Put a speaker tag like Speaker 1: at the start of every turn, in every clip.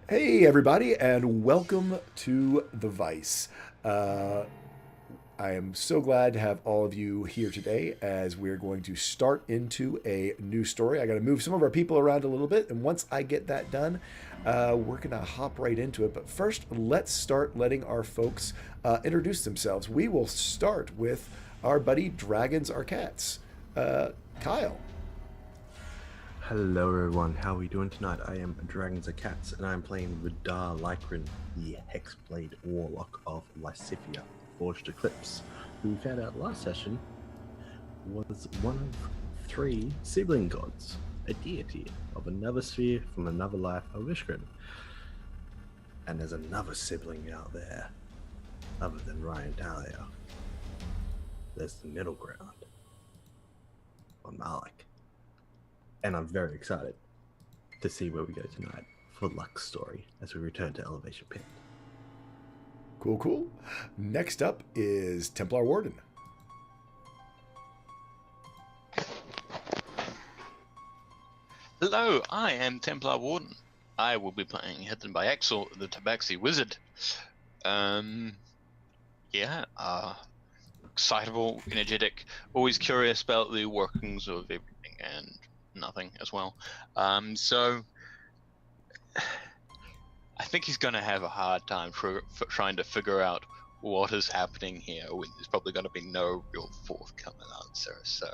Speaker 1: Hey, everybody, and welcome to The Vice. Uh, I am so glad to have all of you here today as we're going to start into a new story. I got to move some of our people around a little bit, and once I get that done, we're going to hop right into it. But first, let's start letting our folks introduce themselves. We will start with our buddy Dragons Are Cats. Kyle.
Speaker 2: Hello everyone, how are we doing tonight? I am Dragons Are Cats, and I'm playing Vidar Lycrin, the Hexblade Warlock of Lysithia, Forged Eclipse, who we found out last session was one of three sibling gods, a deity of another sphere from another life of Ishgrin. And there's another sibling out there, other than Ryan Talia. There's the middle ground, on Malik. And I'm very excited to see where we go tonight for Luck's story as we return to Elevation Pit.
Speaker 1: Cool, cool. Next up is Templar Warden.
Speaker 3: Hello, I am Templar Warden. I will be playing Hidden by Axel, the Tabaxi Wizard. Excitable, energetic, always curious about the workings of everything and nothing as well. So I think he's going to have a hard time for trying to figure out what is happening here when there's probably going to be no real forthcoming answer. So,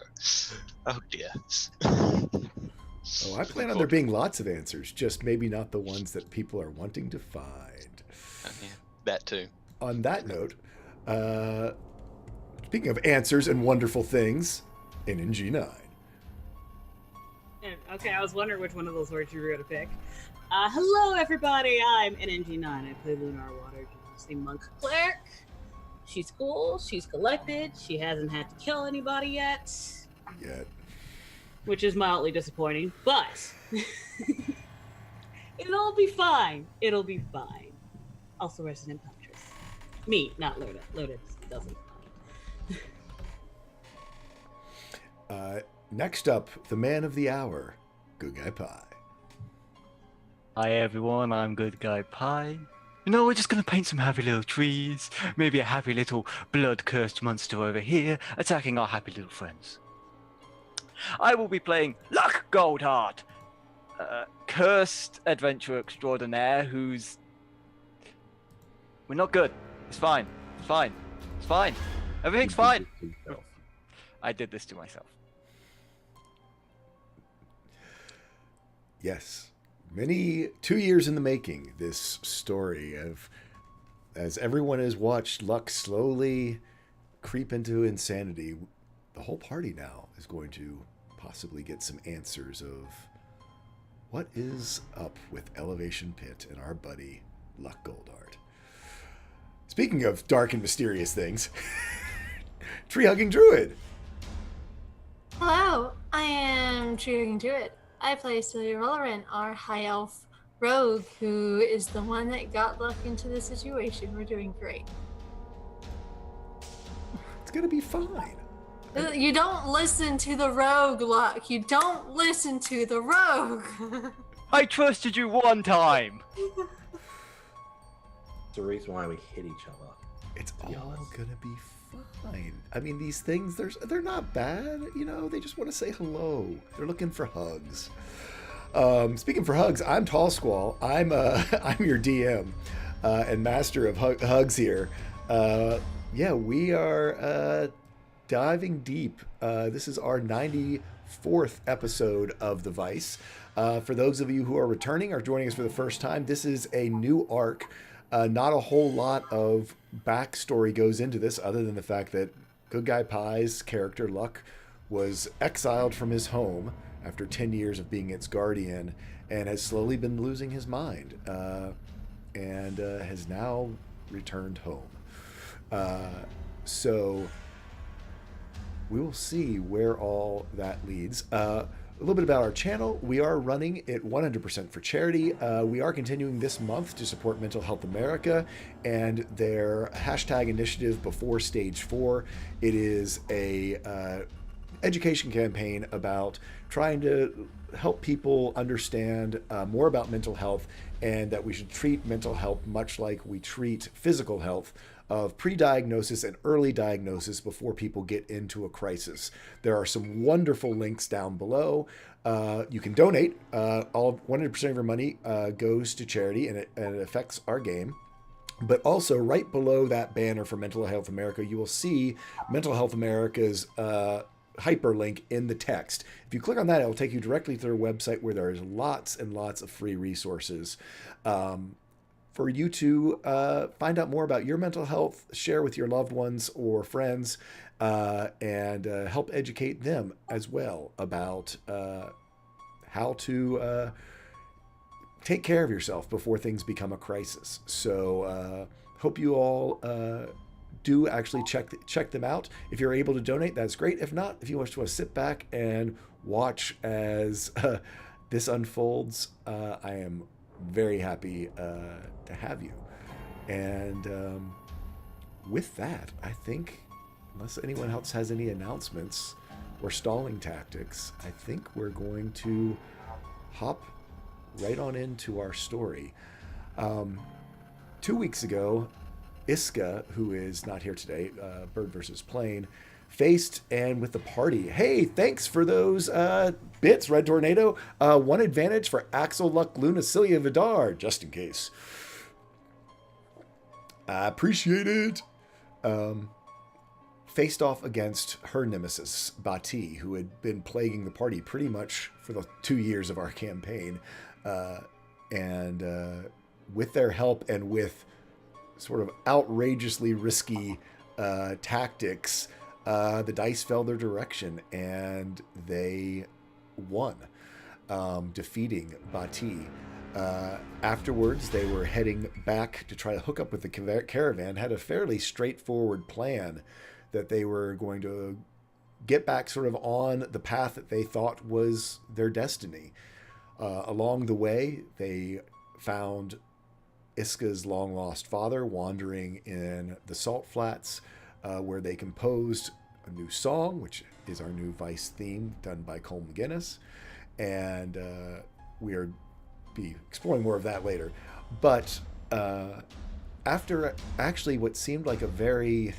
Speaker 3: oh dear.
Speaker 1: Oh, I plan on there being lots of answers, just maybe not the ones that people are wanting to find.
Speaker 3: Yeah, that too.
Speaker 1: On that note, speaking of answers and wonderful things, in NG9.
Speaker 4: Okay, I was wondering which one of those words you were going to pick. Hello, everybody. I'm NNG9. I play Lunar Water, the monk cleric. She's cool. She's collected. She hasn't had to kill anybody yet. Which is mildly disappointing, but it'll be fine. It'll be fine. Also, Resident Huntress. Me, not Loda. Loda doesn't mind.
Speaker 1: Next up, the man of the hour, Good Guy Pie.
Speaker 5: Hi everyone, I'm Good Guy Pie. We're just gonna paint some happy little trees, maybe a happy little blood-cursed monster over here, attacking our happy little friends. I will be playing Luck Goldheart, cursed adventurer extraordinaire who's... We're not good. It's fine. It's fine. It's fine. Everything's fine. I did this to myself.
Speaker 1: Yes. 2 years in the making, this story of, as everyone has watched Luck slowly creep into insanity, the whole party now is going to possibly get some answers of what is up with Elevation Pit and our buddy Luck Goldheart. Speaking of dark and mysterious things, Tree Hugging Druid.
Speaker 6: Hello, I am Tree Druid. I play Celia Rollerin, our high elf rogue, who is the one that got Luck into the situation. We're doing great.
Speaker 1: It's gonna be fine.
Speaker 6: You don't listen to the rogue, Luck. You don't listen to the rogue.
Speaker 5: I trusted you one time.
Speaker 2: It's the reason why we hit each other.
Speaker 1: It's all gonna be fine. I mean, these things, they're not bad. They just want to say hello. They're looking for hugs. Speaking for hugs, I'm Tall Squall. I'm your DM and master of hugs here. We are diving deep. This is our 94th episode of The Vice. For those of you who are returning or joining us for the first time, this is a new arc. Not a whole lot of backstory goes into this other than the fact that Good Guy Pie's character, Luck, was exiled from his home after 10 years of being its guardian and has slowly been losing his mind and has now returned home. So we will see where all that leads. A little bit about our channel. We are running it 100% for charity. We are continuing this month to support Mental Health America and their hashtag initiative before stage 4. It is a education campaign about trying to help people understand more about mental health and that we should treat mental health much like we treat physical health, of pre-diagnosis and early diagnosis before people get into a crisis. There are some wonderful links down below. You can donate. 100% of your money goes to charity, and it affects our game. But also, right below that banner for Mental Health America, you will see Mental Health America's hyperlink in the text. If you click on that, it will take you directly to their website, where there is lots and lots of free resources for you to find out more about your mental health, share with your loved ones or friends, and help educate them as well about how to take care of yourself before things become a crisis. So hope you all do actually check them out. If you're able to donate, that's great. If not, if you want to sit back and watch as this unfolds, I am very happy to have you. And with that, I think, unless anyone else has any announcements or stalling tactics, I think we're going to hop right on into our story. 2 weeks ago, Iska, who is not here today, Bird versus Plane, faced and with the party. Hey, thanks for those bits, Red Tornado. One advantage for Axel, Luck, Luna, Cilia, Vidar, just in case. I appreciate it. Faced off against her nemesis, Bati, who had been plaguing the party pretty much for the 2 years of our campaign. And with their help and with sort of outrageously risky tactics, the dice fell their direction and they won, defeating Bati. Afterwards, they were heading back to try to hook up with the caravan, had a fairly straightforward plan that they were going to get back sort of on the path that they thought was their destiny. Along the way, they found Iska's long-lost father wandering in the salt flats, where they composed a new song, which is our new Vice theme, done by Cole McGinnis. And we are be exploring more of that later. But after actually what seemed like a very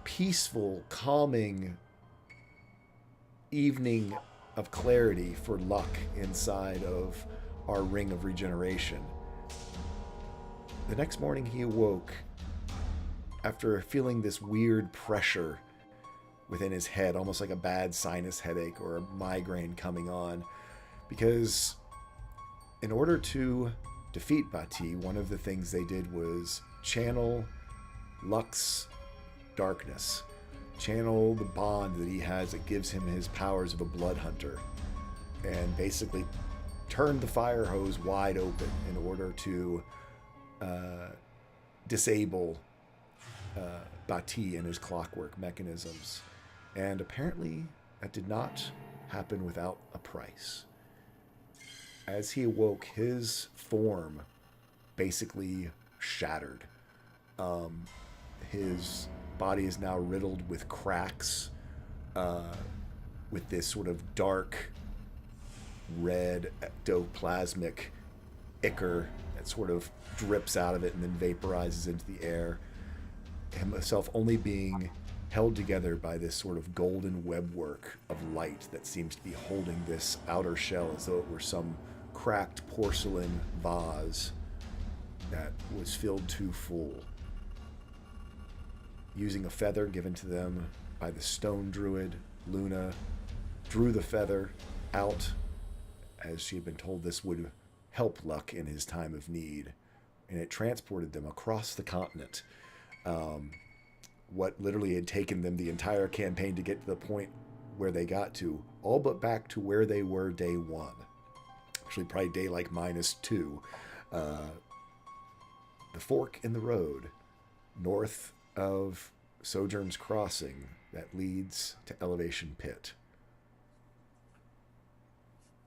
Speaker 1: peaceful, calming evening of clarity for Luck inside of our ring of regeneration, the next morning he awoke after feeling this weird pressure within his head, almost like a bad sinus headache or a migraine coming on, because in order to defeat Bati, one of the things they did was channel Luck's darkness, channel the bond that he has that gives him his powers of a blood hunter, and basically turn the fire hose wide open in order to disable Bati and his clockwork mechanisms. And apparently that did not happen without a price. As he awoke, his form basically shattered. His body is now riddled with cracks, with this sort of dark red ectoplasmic ichor that sort of drips out of it and then vaporizes into the air. Himself only being held together by this sort of golden webwork of light that seems to be holding this outer shell as though it were some cracked porcelain vase that was filled too full. Using a feather given to them by the stone druid, Luna drew the feather out, as she had been told this would help Luck in his time of need, and it transported them across the continent. What literally had taken them the entire campaign to get to the point where they got to, all but back to where they were day one. Actually, probably day like -2. The fork in the road north of Sojourn's Crossing that leads to Elevation Pit.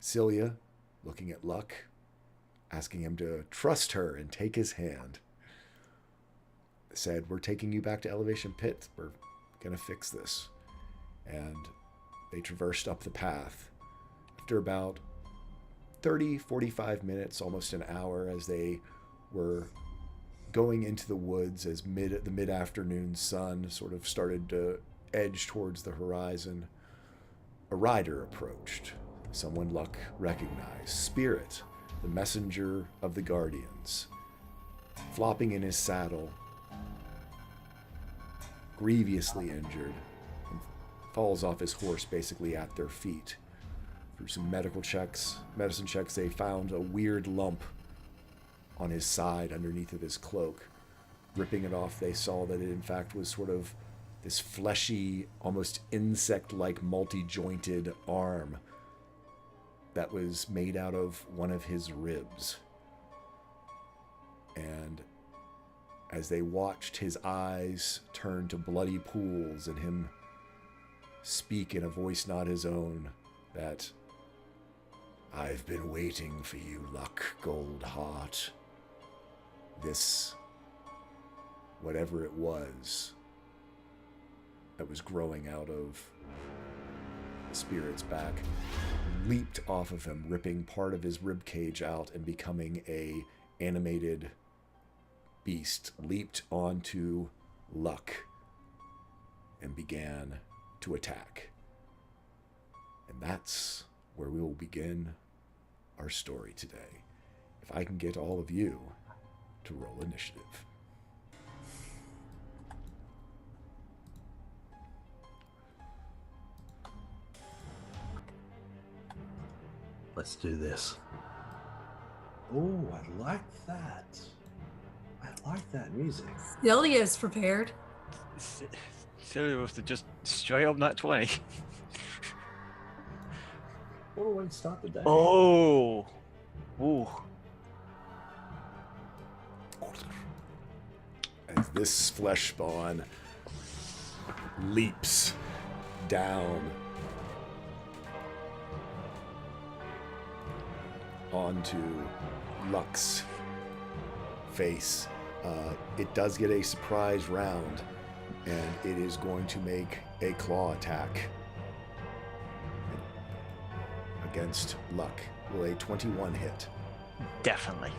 Speaker 1: Cilia, looking at Luck, asking him to trust her and take his hand, said, "We're taking you back to Elevation Pit. We're going to fix this." And they traversed up the path. After about 30, 45 minutes, almost an hour, as they were going into the woods, as the mid-afternoon sun sort of started to edge towards the horizon, a rider approached. Someone Luck recognized. Spirit, the messenger of the Guardians, flopping in his saddle, grievously injured, and falls off his horse basically at their feet. Through some medicine checks, they found a weird lump on his side underneath of his cloak. Ripping it off, they saw that it in fact was sort of this fleshy, almost insect-like multi-jointed arm that was made out of one of his ribs. And as they watched, his eyes turn to bloody pools and him speak in a voice not his own that, "I've been waiting for you, Luck, Goldheart. This, whatever it was that was growing out of the Spirit's back, leaped off of him, ripping part of his rib cage out and becoming a animated beast, leaped onto Luck and began to attack. And that's where we will begin our story today. If I can get all of you to roll initiative.
Speaker 2: Let's do this. Oh, I like that. I like that music.
Speaker 6: Celia's prepared.
Speaker 5: Celia was to just straight up that 20.
Speaker 2: What a way to start the day.
Speaker 5: Oh. Ooh.
Speaker 1: As this flesh spawn leaps down onto Luck's face, it does get a surprise round, and it is going to make a claw attack against Luck. Will a 21 hit?
Speaker 5: Definitely.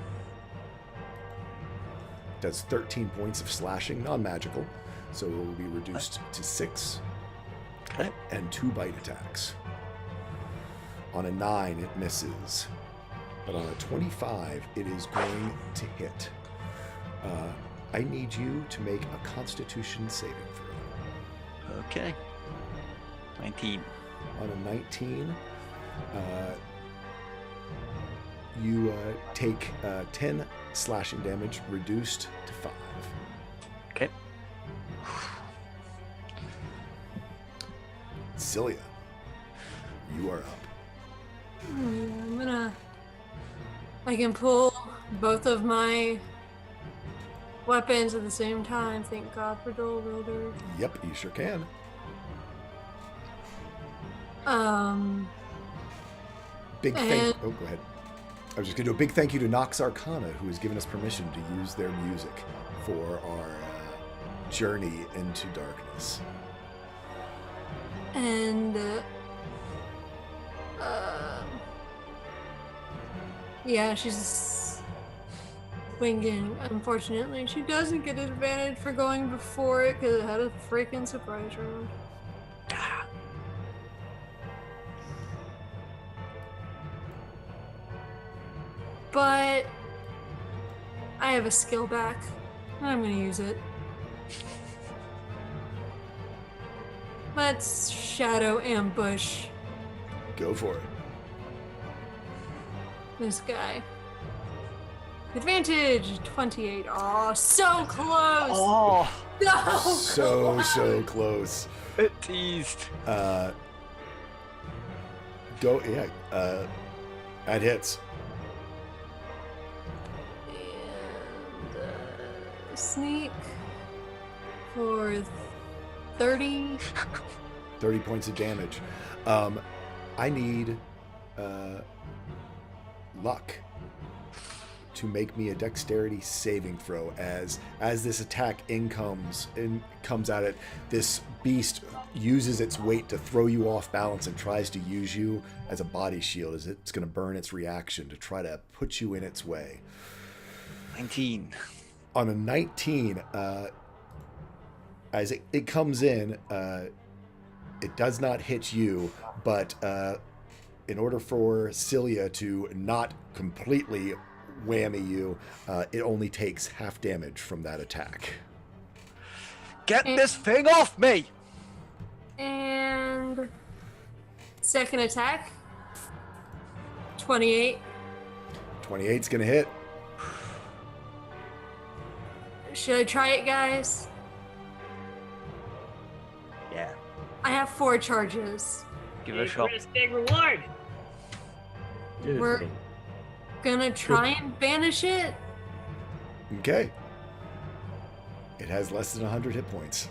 Speaker 1: Does 13 points of slashing, non-magical, so it will be reduced to 6,
Speaker 5: Okay.
Speaker 1: and 2 bite attacks. On a 9, it misses, but on a 25, it is going to hit. I need you to make a Constitution saving throw.
Speaker 5: Okay. 19.
Speaker 1: On a 19, you take 10 slashing damage, reduced to 5.
Speaker 5: Okay.
Speaker 1: Celia, you are up.
Speaker 6: I can pull both of my weapons at the same time. Thank God for Dual Wielder.
Speaker 1: Yep, you sure can. Big thank. Oh, go ahead. I was just going to do a big thank you to Nox Arcana, who has given us permission to use their music for our journey into darkness.
Speaker 6: And yeah, she's winging. Unfortunately, she doesn't get advantage for going before it because it had a freaking surprise round. But I have a skill back. I'm gonna use it. Let's shadow ambush
Speaker 1: Go for it.
Speaker 6: this guy. Advantage 28. Oh, so close.
Speaker 5: Oh,
Speaker 6: No.
Speaker 1: So close.
Speaker 5: it teased.
Speaker 1: Go, yeah. That hits.
Speaker 6: And sneak for 30.
Speaker 1: 30 points of damage. I need Luck to make me a dexterity saving throw. As this attack comes at it, this beast uses its weight to throw you off balance and tries to use you as a body shield, as it's going to burn its reaction to try to put you in its way.
Speaker 5: 19.
Speaker 1: On a 19, as it comes in, it does not hit you, but in order for Celia to not completely whammy you, it only takes half damage from that attack.
Speaker 5: Get this thing off me!
Speaker 6: And second attack. 28.
Speaker 1: 28's going to hit.
Speaker 6: Should I try it, guys?
Speaker 5: Yeah.
Speaker 6: I have 4 charges.
Speaker 5: Give it a
Speaker 4: Big
Speaker 5: shot.
Speaker 4: risk, big reward.
Speaker 2: Good
Speaker 6: We're
Speaker 2: thing.
Speaker 6: gonna try and banish it.
Speaker 1: Okay. It has less than 100 hit points.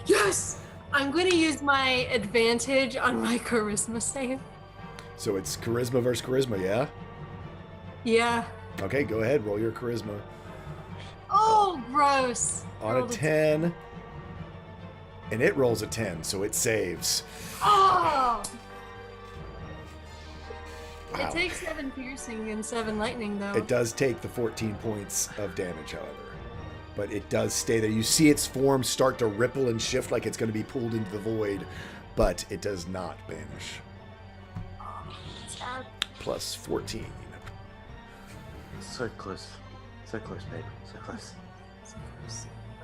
Speaker 6: Yes! I'm gonna use my advantage on my charisma save.
Speaker 1: So it's charisma versus charisma, yeah?
Speaker 6: Yeah.
Speaker 1: Okay, go ahead. Roll your charisma.
Speaker 6: Oh, gross.
Speaker 1: On a
Speaker 6: Rolled
Speaker 1: 10. And it rolls a 10, so it saves.
Speaker 6: Oh!
Speaker 1: Wow.
Speaker 6: It takes 7 piercing and 7 lightning, though.
Speaker 1: It does take the 14 points of damage, however. But it does stay there. You see its form start to ripple and shift like it's going to be pulled into the void, but it does not vanish.
Speaker 6: Sad.
Speaker 1: Plus 14.
Speaker 2: So close. So close, babe. So close.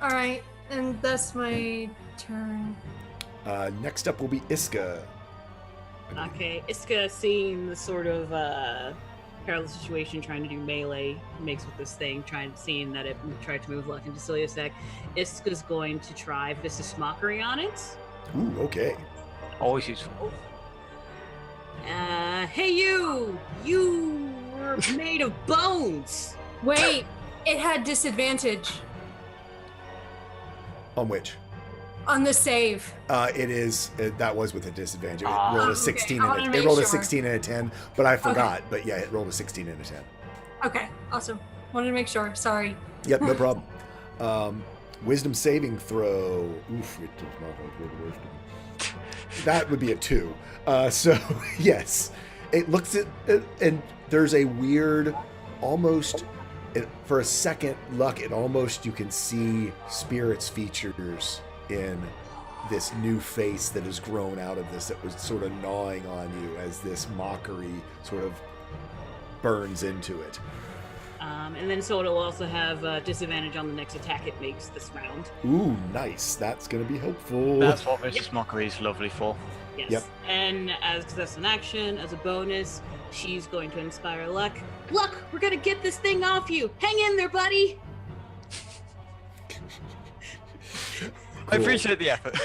Speaker 6: All right, and that's my turn.
Speaker 1: Next up will be Iska.
Speaker 4: Okay, Iska, seeing the sort of perilous situation, trying to do melee mix with this thing, seeing that it tried to move left into Celia's deck, Iska's going to try Vicious Mockery on it.
Speaker 1: Ooh, okay.
Speaker 5: Always useful.
Speaker 4: Hey you! You were made of bones!
Speaker 6: Wait, it had disadvantage
Speaker 1: On which?
Speaker 6: on the save.
Speaker 1: That was with a disadvantage. It
Speaker 5: Ah.
Speaker 1: rolled a
Speaker 6: Okay,
Speaker 1: 16
Speaker 6: I
Speaker 1: and
Speaker 6: wanted to
Speaker 1: it
Speaker 6: make
Speaker 1: rolled a
Speaker 6: sure.
Speaker 1: 16 and a 10, but I forgot. But yeah, it rolled a 16 and a 10.
Speaker 6: Okay, awesome. Wanted to make sure. Sorry.
Speaker 1: Yep, no problem. Wisdom saving throw. Oof, it does not have good wisdom. That would be a 2. So yes, it looks at and there's a weird, almost for a second, Luck. It almost you can see spirits features in this new face that has grown out of this, that was sort of gnawing on you as this mockery sort of burns into it.
Speaker 4: And then so it'll also have disadvantage on the next attack it makes this round.
Speaker 1: Ooh, nice. That's going to be helpful.
Speaker 5: That's what Vicious Mockery is lovely for.
Speaker 4: Yes.
Speaker 1: Yep.
Speaker 4: And as that's an action, as a bonus, she's going to inspire Luck. Luck, we're gonna get this thing off you. Hang in there, buddy.
Speaker 5: I appreciate the effort.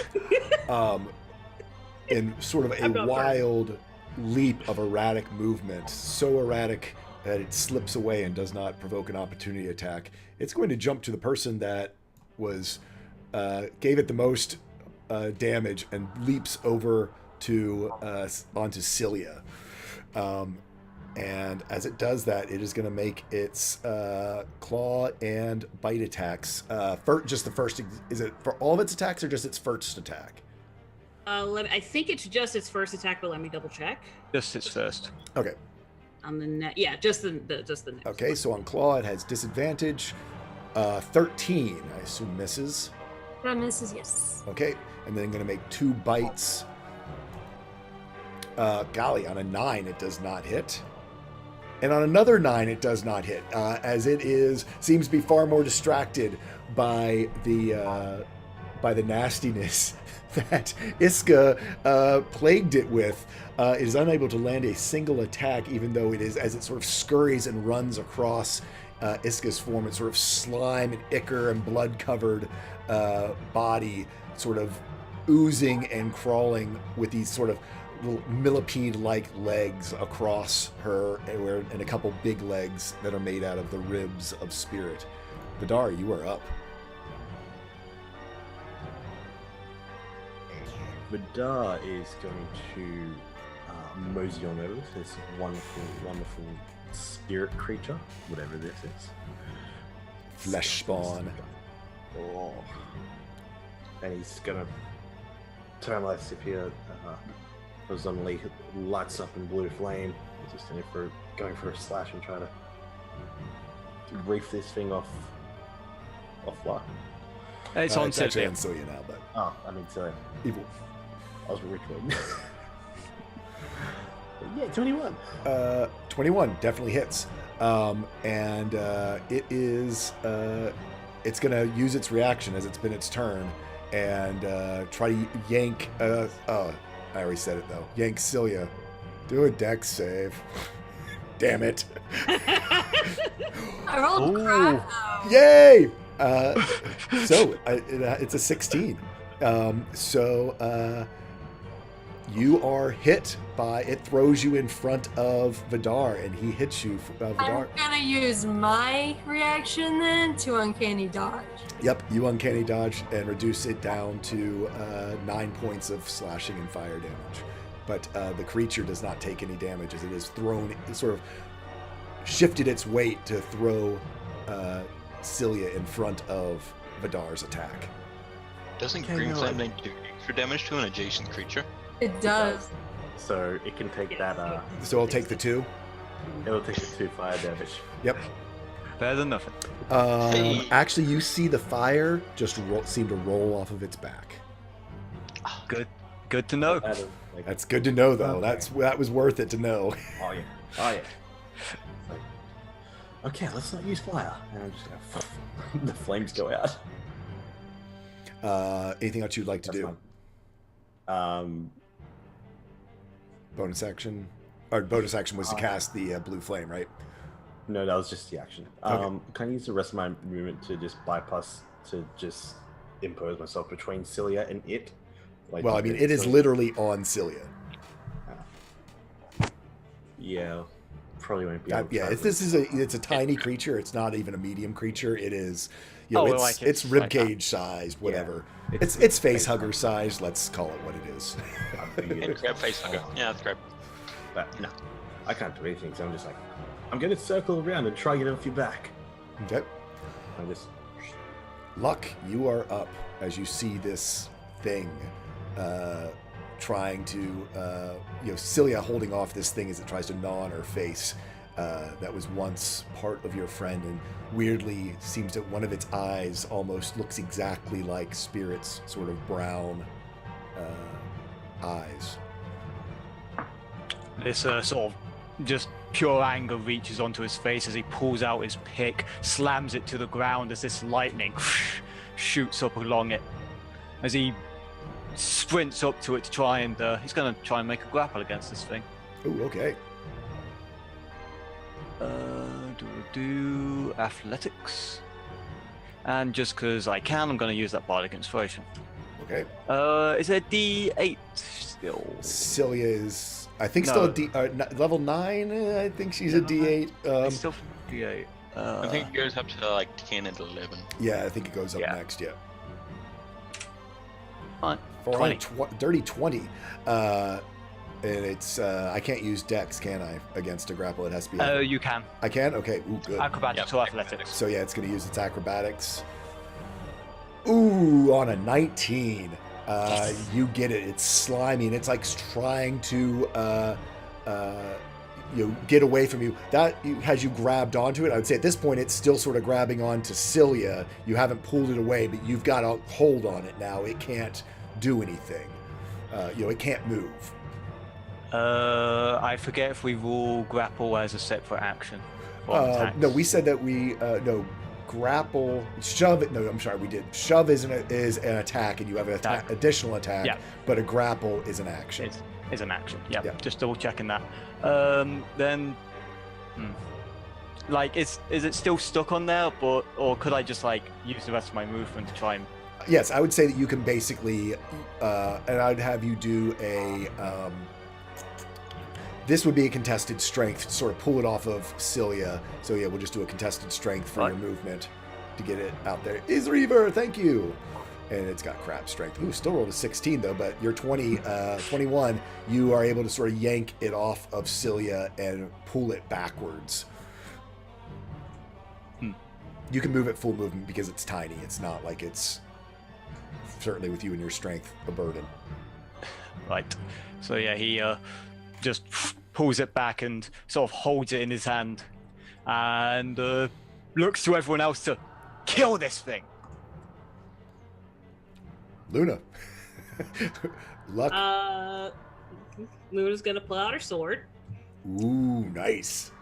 Speaker 1: In sort of
Speaker 4: I'm
Speaker 1: a
Speaker 4: not
Speaker 1: wild leap of erratic movement, so erratic that it slips away and does not provoke an opportunity attack, it's going to jump to the person that was gave it the most damage and leaps over to onto Celia. And as it does that, it is going to make its claw and bite attacks. Just the first. Is it for all of its attacks or just its first attack?
Speaker 4: I think it's just its first attack, but let me double check.
Speaker 5: Just its first.
Speaker 1: Okay.
Speaker 4: On the net, yeah, just the next.
Speaker 1: Okay, so on claw it has disadvantage. 13, I assume misses.
Speaker 6: That misses, yes.
Speaker 1: Okay, and then I'm going to make 2 bites. Golly, on a 9 it does not hit. And on another 9 it does not hit, as it seems to be far more distracted by the nastiness that Iska plagued it with. It is unable to land a single attack, even though it is, as it sort of scurries and runs across Iska's form, its sort of slime and ichor and blood-covered body sort of oozing and crawling with these sort of little millipede-like legs across her, and a couple big legs that are made out of the ribs of spirit. Vidar, you are up.
Speaker 2: Vidar is going to mosey on over to this wonderful, wonderful spirit creature, whatever this is.
Speaker 1: Flesh spawn.
Speaker 2: Oh. And he's gonna turn Lysithea horizontally, lights up in blue flame. He's just going for a slash and try to reef this thing off what?
Speaker 5: It's on
Speaker 1: It's actually
Speaker 5: Celia.
Speaker 1: on Celia now, but
Speaker 2: Oh, I mean, so
Speaker 1: evil.
Speaker 2: I was recording. Yeah, 21.
Speaker 1: 21 definitely hits. And it is it's gonna use its reaction as it's been its turn and try to yank I already said it though. Yank Celia. Do a dex save. Damn it.
Speaker 6: I rolled crap though.
Speaker 1: Yay! It's a 16. You are hit by it. Throws you in front of Vidar, and he hits you. Vidar.
Speaker 6: I'm gonna use my reaction then to uncanny dodge.
Speaker 1: Yep, you uncanny dodge and reduce it down to 9 points of slashing and fire damage. But the creature does not take any damage as it is thrown. It sort of shifted its weight to throw Celia in front of Vidar's attack.
Speaker 3: Doesn't
Speaker 2: Okay,
Speaker 3: Green
Speaker 2: no,
Speaker 3: Flame do extra damage to an adjacent creature?
Speaker 6: It does.
Speaker 2: So it can take that.
Speaker 1: So I'll take the 2.
Speaker 2: It'll take the 2 fire damage.
Speaker 1: Yep.
Speaker 5: Better than nothing.
Speaker 3: Hey.
Speaker 1: Actually, you see the fire just seem to roll off of its back.
Speaker 5: Good to know.
Speaker 2: That is, like,
Speaker 1: That's good to know, though.
Speaker 2: Okay.
Speaker 1: That was worth it to know.
Speaker 2: oh yeah. Like, okay, let's not use fire. And I'm just gonna the flames go out.
Speaker 1: Anything else you'd like to
Speaker 2: That's
Speaker 1: do?
Speaker 2: fine.
Speaker 1: Bonus action? Or bonus action was to cast the blue flame, right?
Speaker 2: No, that was just the action.
Speaker 1: Okay.
Speaker 2: Can I use the rest of my movement to just bypass, to just impose myself between Celia and it? Like,
Speaker 1: Well, I mean, it is literally on Celia.
Speaker 2: Yeah, probably won't be able to.
Speaker 1: It's a tiny creature. It's not even a medium creature. It is,
Speaker 5: Oh,
Speaker 1: it's
Speaker 5: like
Speaker 1: it's
Speaker 5: it's like that.
Speaker 1: ribcage sized, whatever.
Speaker 2: Yeah.
Speaker 1: It's face hugger sized. Let's call it what it is.
Speaker 3: And grab face hugger. Yeah, that's great.
Speaker 2: But no, I can't do anything. So I'm just like, I'm gonna circle around and try to get off your back.
Speaker 1: Okay.
Speaker 2: I just
Speaker 1: Luck, you are up as you see this thing trying to, Celia holding off this thing as it tries to gnaw on her face. That was once part of your friend, and weirdly seems that one of its eyes almost looks exactly like Spirit's sort of brown eyes.
Speaker 5: This sort of just pure anger reaches onto his face as he pulls out his pick, slams it to the ground as this lightning shoots up along it. As he sprints up to it to try and he's going to try and make a grapple against this thing.
Speaker 1: Oh, okay.
Speaker 5: Do athletics, and just because I can, I'm going to use that bardic inspiration.
Speaker 1: Okay.
Speaker 5: Is it D8 still?
Speaker 1: Celia is, I think,
Speaker 5: No.
Speaker 1: still a level 9. I think she's a D8.
Speaker 5: It's still D8.
Speaker 3: I think it goes up to like 10 and 11.
Speaker 1: Yeah, I think it goes up
Speaker 5: Yeah.
Speaker 1: next. Yeah.
Speaker 5: Fine.
Speaker 1: For
Speaker 5: 20.
Speaker 1: dirty 20. And it's I can't use Dex, can I? Against a grapple, it has to be.
Speaker 5: You can.
Speaker 1: I can. Okay. Ooh, good.
Speaker 5: Acrobatics
Speaker 3: Yep,
Speaker 5: or athletics.
Speaker 1: So yeah, it's going to use its acrobatics. Ooh, on a 19. You get it. It's slimy, and it's like trying to get away from you. That has you grabbed onto it. I would say at this point, it's still sort of grabbing onto Celia. You haven't pulled it away, but you've got a hold on it now. It can't do anything. It can't move.
Speaker 5: I forget if we rule grapple as a separate action. for attacks.
Speaker 1: No, we said that we grapple, shove. No, I'm sorry, we did. Shove is an attack, and you have an additional attack.
Speaker 5: Yeah.
Speaker 1: But a grapple is an action.
Speaker 5: It's an action. Yeah,
Speaker 1: Yeah.
Speaker 5: just double checking that. Then, like, is it still stuck on there, or could I just like use the rest of my movement to try and?
Speaker 1: Yes, I would say that you can basically, and I'd have you do a. This would be a contested strength, sort of pull it off of Celia. So yeah, we'll just do a contested strength for your movement to get it out there. Isreaver, thank you. and it's got crap strength. Ooh, still rolled a 16 though, but you're 21. You are able to sort of yank it off of Celia and pull it backwards. You can move it full movement because it's tiny. It's not like it's, certainly with you and your strength, a burden.
Speaker 5: Right. So yeah, he just pulls it back and sort of holds it in his hand and looks to everyone else to kill this thing.
Speaker 1: Luna. Luck.
Speaker 4: Luna's gonna pull out her sword
Speaker 1: Ooh, nice.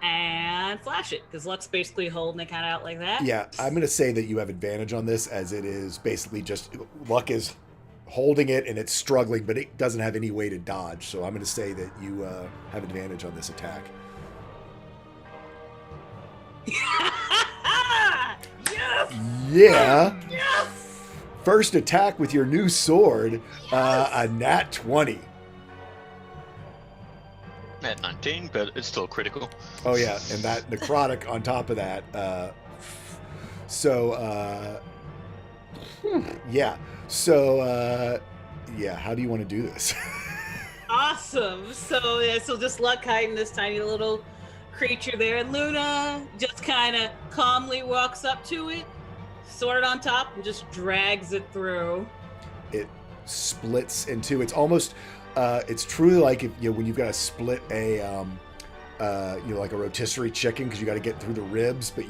Speaker 4: and flash it because Luck's basically holding it kind of out like that.
Speaker 1: Yeah, I'm going to say that you have advantage on this, as it is basically just Luck is holding it and it's struggling, but it doesn't have any way to dodge. So I'm going to say that you have advantage on this attack.
Speaker 4: Yes!
Speaker 1: Yeah.
Speaker 4: Yes!
Speaker 1: First attack with your new sword, a nat 20.
Speaker 3: At 19, but it's still critical.
Speaker 1: Oh yeah, and that necrotic on top of that. Yeah. So yeah, how do you want to do this?
Speaker 4: Awesome. So yeah, so just Luck hiding this tiny little creature there, and Luna just kind of calmly walks up to it, sword on top, and just drags it through.
Speaker 1: It splits in two. It's almost it's truly like if, when you've got to split a like a rotisserie chicken because you got to get through the ribs, but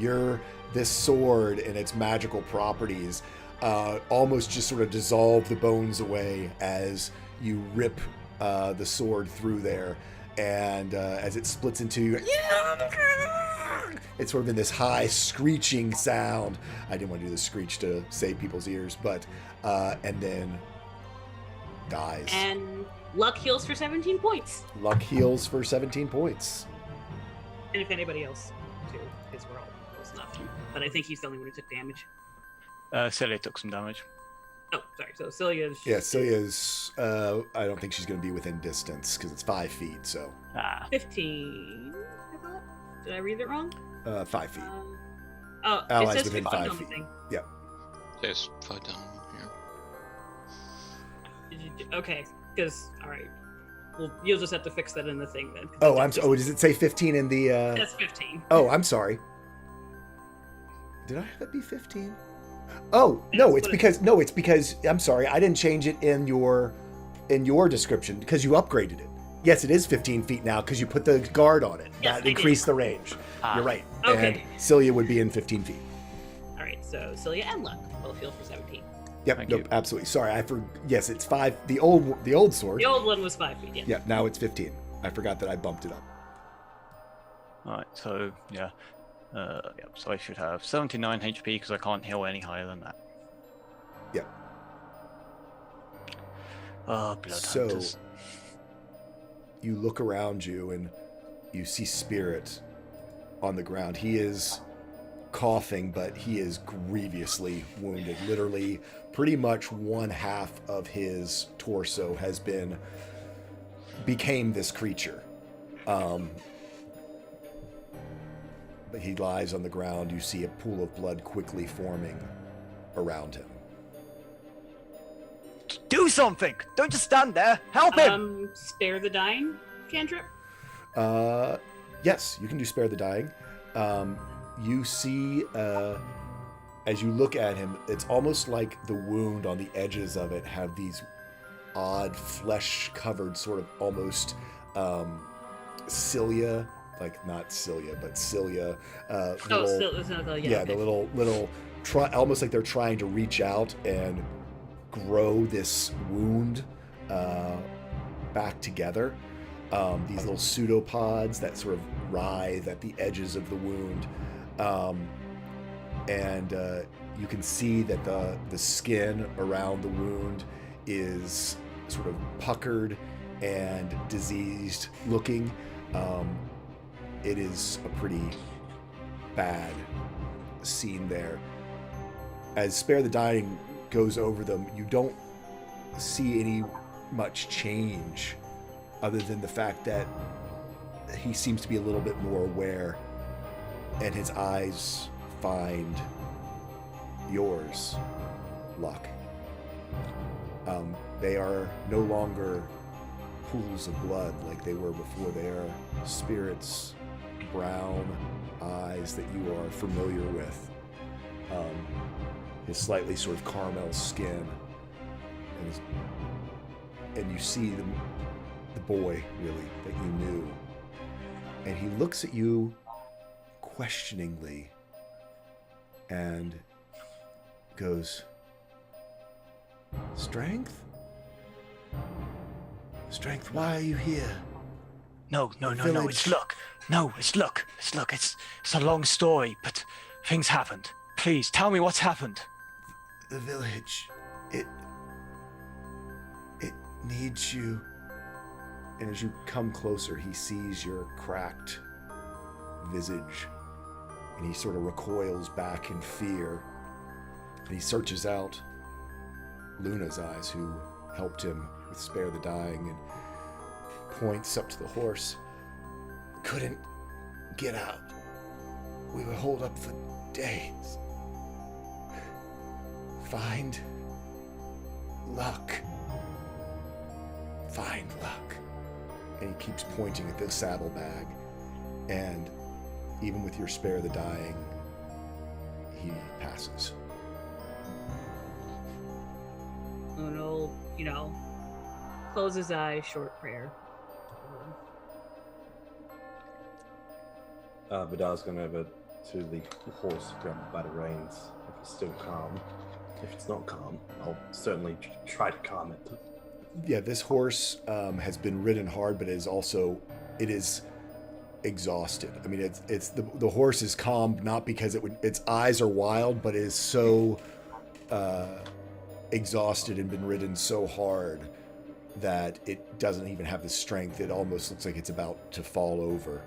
Speaker 1: this sword and its magical properties almost just sort of dissolve the bones away as you rip the sword through there, and as it splits into it's sort of in this high screeching sound. I didn't want to do the screech to save people's ears, but and then dies.
Speaker 4: And Luck heals for 17 points.
Speaker 1: Luck heals for 17 points.
Speaker 4: And if anybody else, too, because we're all close enough. But I think he's the only one who took damage.
Speaker 5: Celia took some damage.
Speaker 4: Oh, sorry. So Celia's.
Speaker 1: Yeah, Celia's. I don't think she's going to be within distance because it's 5 feet. So
Speaker 4: 15. I thought. Did I read it wrong?
Speaker 1: 5 feet.
Speaker 4: It
Speaker 1: Allies
Speaker 4: says
Speaker 1: within
Speaker 4: 15
Speaker 1: 5
Speaker 4: on the
Speaker 1: feet.
Speaker 4: thing.
Speaker 1: Yeah.
Speaker 3: There's 5 down here.
Speaker 4: Okay, because all right, well, you'll just have to fix that in the thing then.
Speaker 1: Oh, does it say 15 in the?
Speaker 4: That's 15.
Speaker 1: Oh, I'm sorry. Did I have it be 15? Oh no, it's because I'm sorry, I didn't change it in your description because you upgraded it. Yes, it is 15 feet now because you put the guard on it.
Speaker 4: Yes,
Speaker 1: That
Speaker 4: I
Speaker 1: increased the range. You're right.
Speaker 4: Okay.
Speaker 1: And Celia would be in 15 feet.
Speaker 4: All right, so Celia and Luck both heal for 17.
Speaker 1: Yep.
Speaker 5: Thank
Speaker 1: Nope.
Speaker 5: you.
Speaker 1: Absolutely. Sorry. Yes, it's 5. The old sword.
Speaker 4: The old one was 5 feet. Yeah.
Speaker 1: Yeah. Now it's 15. I forgot that I bumped it up.
Speaker 5: Alright, so yeah. So I should have 79 HP because I can't heal any higher than that.
Speaker 1: Yeah.
Speaker 5: Blood
Speaker 1: So-
Speaker 5: hunters.
Speaker 1: You look around you and you see Spirit on the ground. He is coughing, but he is grievously wounded. Literally, pretty much one half of his torso became this creature. But he lies on the ground. You see a pool of blood quickly forming around him.
Speaker 5: Do something! Don't just stand there! Help him!
Speaker 4: Spare the dying cantrip.
Speaker 1: Yes, you can do Spare the Dying. You see, as you look at him, it's almost like the wound on the edges of it have these odd flesh-covered sort of almost cilia, like not cilia, but cilia.
Speaker 4: Yeah.
Speaker 1: The little almost like they're trying to reach out and grow this wound back together. These little pseudopods that sort of writhe at the edges of the wound. And you can see that the skin around the wound is sort of puckered and diseased looking. It is a pretty bad scene there. As Spare the Dying goes over them, you don't see any much change other than the fact that he seems to be a little bit more aware, and his eyes find yours. luck. They are no longer pools of blood like they were before. They are spirits, brown eyes that you are familiar with. His slightly sort of caramel skin, and you see the boy really that you knew, and he looks at you questioningly and goes, Strength? Strength, why are you here?
Speaker 5: No,
Speaker 1: village.
Speaker 5: it's luck. No, it's luck. It's luck. It's a long story, but things happened. Please, tell me what's happened.
Speaker 1: The village, it needs you. And as you come closer, he sees your cracked visage, and he sort of recoils back in fear. And he searches out Luna's eyes, who helped him with Spare the Dying, and points up to the horse. Couldn't get out. We were holed up for days. Find luck. Find luck. And he keeps pointing at the saddlebag. And even with your Spare the Dying, he passes.
Speaker 4: Uno, close his eyes, short prayer.
Speaker 2: Vidal's gone over to the horse, grab it by the reins. If it's still calm. If it's not calm, I'll certainly try to calm it.
Speaker 1: Yeah, this horse has been ridden hard, but it is exhausted. I mean, it's the horse is calm, not because its eyes are wild, but it is so exhausted and been ridden so hard that it doesn't even have the strength. It almost looks like it's about to fall over.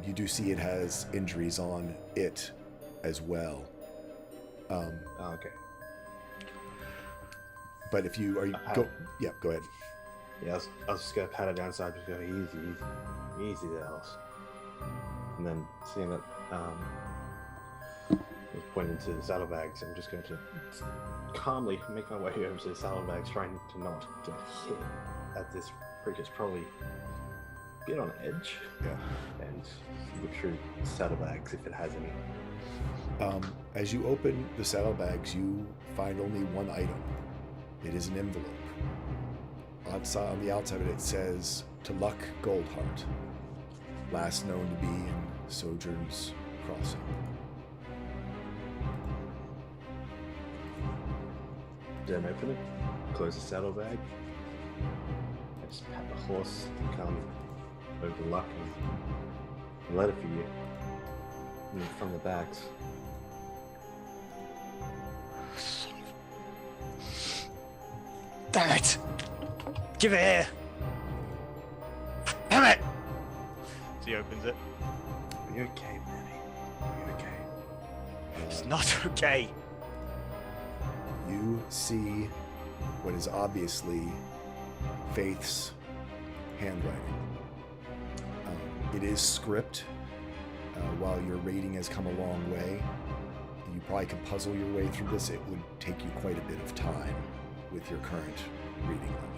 Speaker 1: You do see it has injuries on it as well.
Speaker 2: Okay.
Speaker 1: But if you go ahead.
Speaker 2: Yeah, I was just gonna pat it down, so I just go easy there, horse. And then seeing that he's pointing to the saddlebags, I'm just going to calmly make my way over to the saddlebags, trying to not get hit at this creature's probably a bit on edge.
Speaker 1: Yeah.
Speaker 2: And look through the saddlebags if it has any.
Speaker 1: As you open the saddlebags, you find only one item. It is an envelope. On the outside of it says, "To Luck Goldheart, last known to be in Sojourn's Crossing."
Speaker 2: Then open it, close the saddlebag. I just pat the horse, come over Luck and a letter for you. And from the bags.
Speaker 5: Damn it! Give it here! Damn it! So he opens it.
Speaker 2: Are you okay, Manny? Are you okay?
Speaker 5: It's not okay.
Speaker 1: You see what is obviously Faith's handwriting. It is script. While your reading has come a long way, you probably could puzzle your way through this. It would take you quite a bit of time with your current reading level.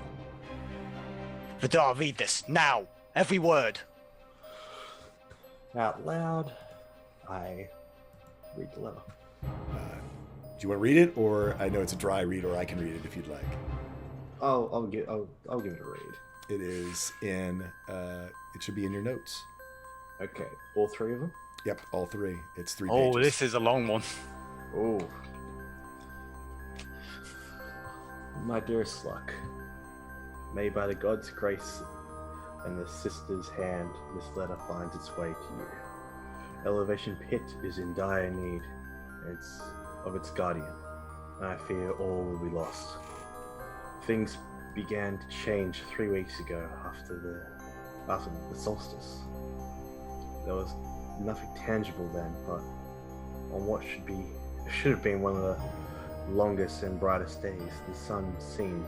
Speaker 5: Vidar, read this, now! Every word!
Speaker 2: Out loud, I read the letter.
Speaker 1: Do you want to read it, or I know it's a dry read, or I can read it if you'd like.
Speaker 2: I'll give it a read.
Speaker 1: It is in. It should be in your notes.
Speaker 2: Okay, all three of them.
Speaker 1: Yep, all three. It's 3
Speaker 5: Oh,
Speaker 1: pages.
Speaker 5: this is a long one.
Speaker 2: Oh. My dearest Luck, may by the god's grace and the sister's hand this letter finds its way to you. Elevation Pit is in dire need of its guardian, and I fear all will be lost. Things began to change 3 weeks ago after the solstice. There was nothing tangible then, but on what should have been one of the longest and brightest days, the sun seemed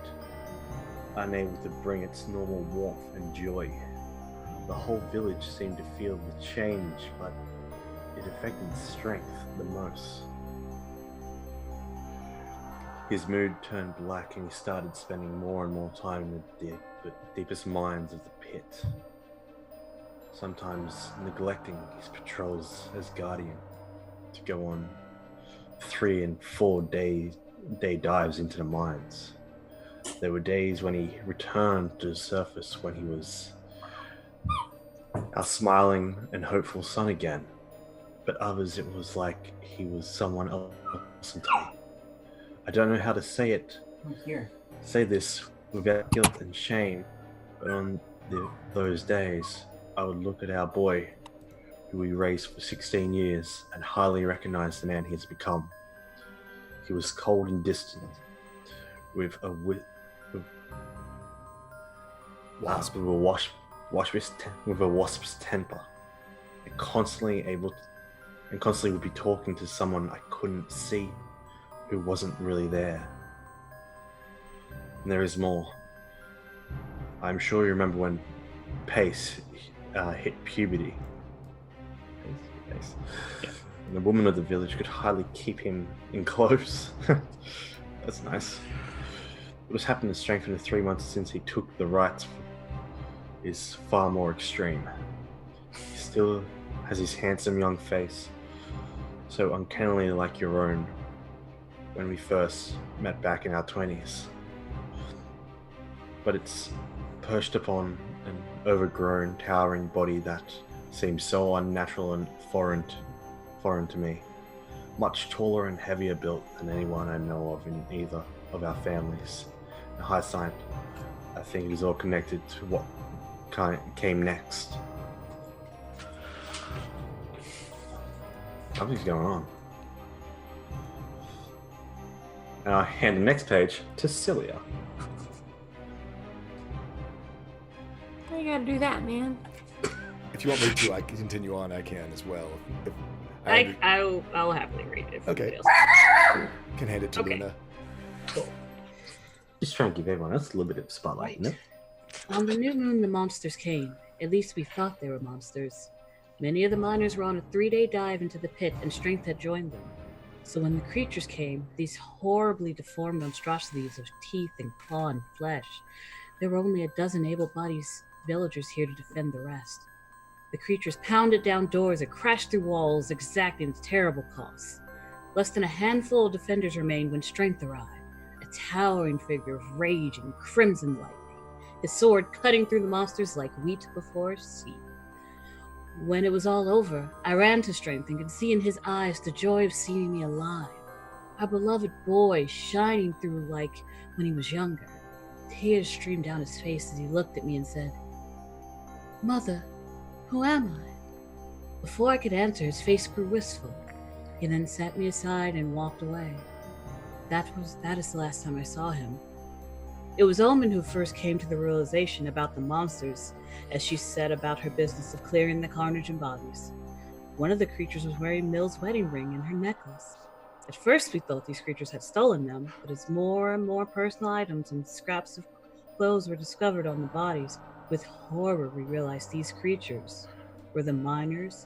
Speaker 2: unable to bring its normal warmth and joy. The whole village seemed to feel the change, but it affected strength the most. His mood turned black and he started spending more and more time in the deepest mines of the pit. Sometimes neglecting his patrols as guardian to go on 3 and 4 day dives into the mines. There were days when he returned to the surface when he was our smiling and hopeful son again, but others it was like he was someone else entirely. I don't know how to say it. Say this without guilt and shame, but on those days, I would look at our boy, who we raised for 16 years, and highly recognize the man he has become. He was cold and distant, with a wasp's temper, and constantly would be talking to someone I couldn't see, who wasn't really there. And there is more. I'm sure you remember when Pace hit puberty. Pace. Yeah. And the woman of the village could hardly keep him in close. That's nice. What has happened to strength in the 3 months since he took the rights is far more extreme. He still has his handsome young face, so uncannily like your own when we first met back in our 20s. But it's perched upon an overgrown, towering body that seems so unnatural and foreign to me. Much taller and heavier built than anyone I know of in either of our families. In hindsight, I think it is all connected to what came next. Something's going on. And I hand the next page to Cilia.
Speaker 6: Why you gotta do that, man?
Speaker 1: If you want me to, I can continue on. I can as well. If
Speaker 4: I'll happily read it.
Speaker 1: Okay. Can hand it to
Speaker 4: Okay.
Speaker 1: Luna.
Speaker 2: Just trying to give everyone else a little bit of spotlight, isn't it?
Speaker 4: On the new moon, the monsters came. At least we thought they were monsters. Many of the miners were on a 3-day dive into the pit, and Strength had joined them. So when the creatures came, these horribly deformed monstrosities of teeth and claw and flesh, there were only a dozen able-bodied villagers here to defend the rest. The creatures pounded down doors and crashed through walls, exacting terrible costs. Less than a handful of defenders remained when Strength arrived, a towering figure of rage and crimson lightning, his sword cutting through the monsters like wheat before a sieve. When it was all over, I ran to Strength and could see in his eyes the joy of seeing me alive. Our beloved boy shining through like when he was younger. Tears streamed down his face as he looked at me and said, "Mother, who am I?" Before I could answer, his face grew wistful. He then sat me aside and walked away. That is the last time I saw him. It was Omen who first came to the realization about the monsters as she set about her business of clearing the carnage and bodies. One of the creatures was wearing Mill's wedding ring and her necklace. At first we thought these creatures had stolen them, but as more and more personal items and scraps of clothes were discovered on the bodies, with horror we realized these creatures were the miners,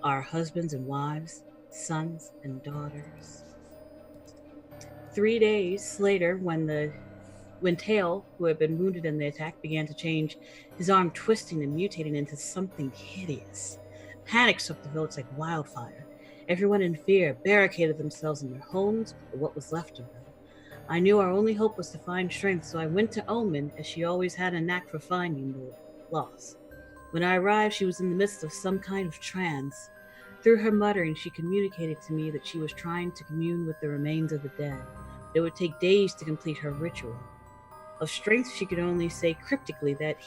Speaker 4: our husbands and wives, sons and daughters. 3 days later, when Tail, who had been wounded in the attack, began to change, his arm twisting and mutating into something hideous. Panic swept the village like wildfire. Everyone in fear barricaded themselves in their homes, or what was left of them. I knew our only hope was to find Strength, so I went to Omen, as she always had a knack for finding the lost. When I arrived, she was in the midst of some kind of trance. Through her muttering, she communicated to me that she was trying to commune with the remains of the dead. It would take days to complete her ritual. Of Strength, she could only say cryptically that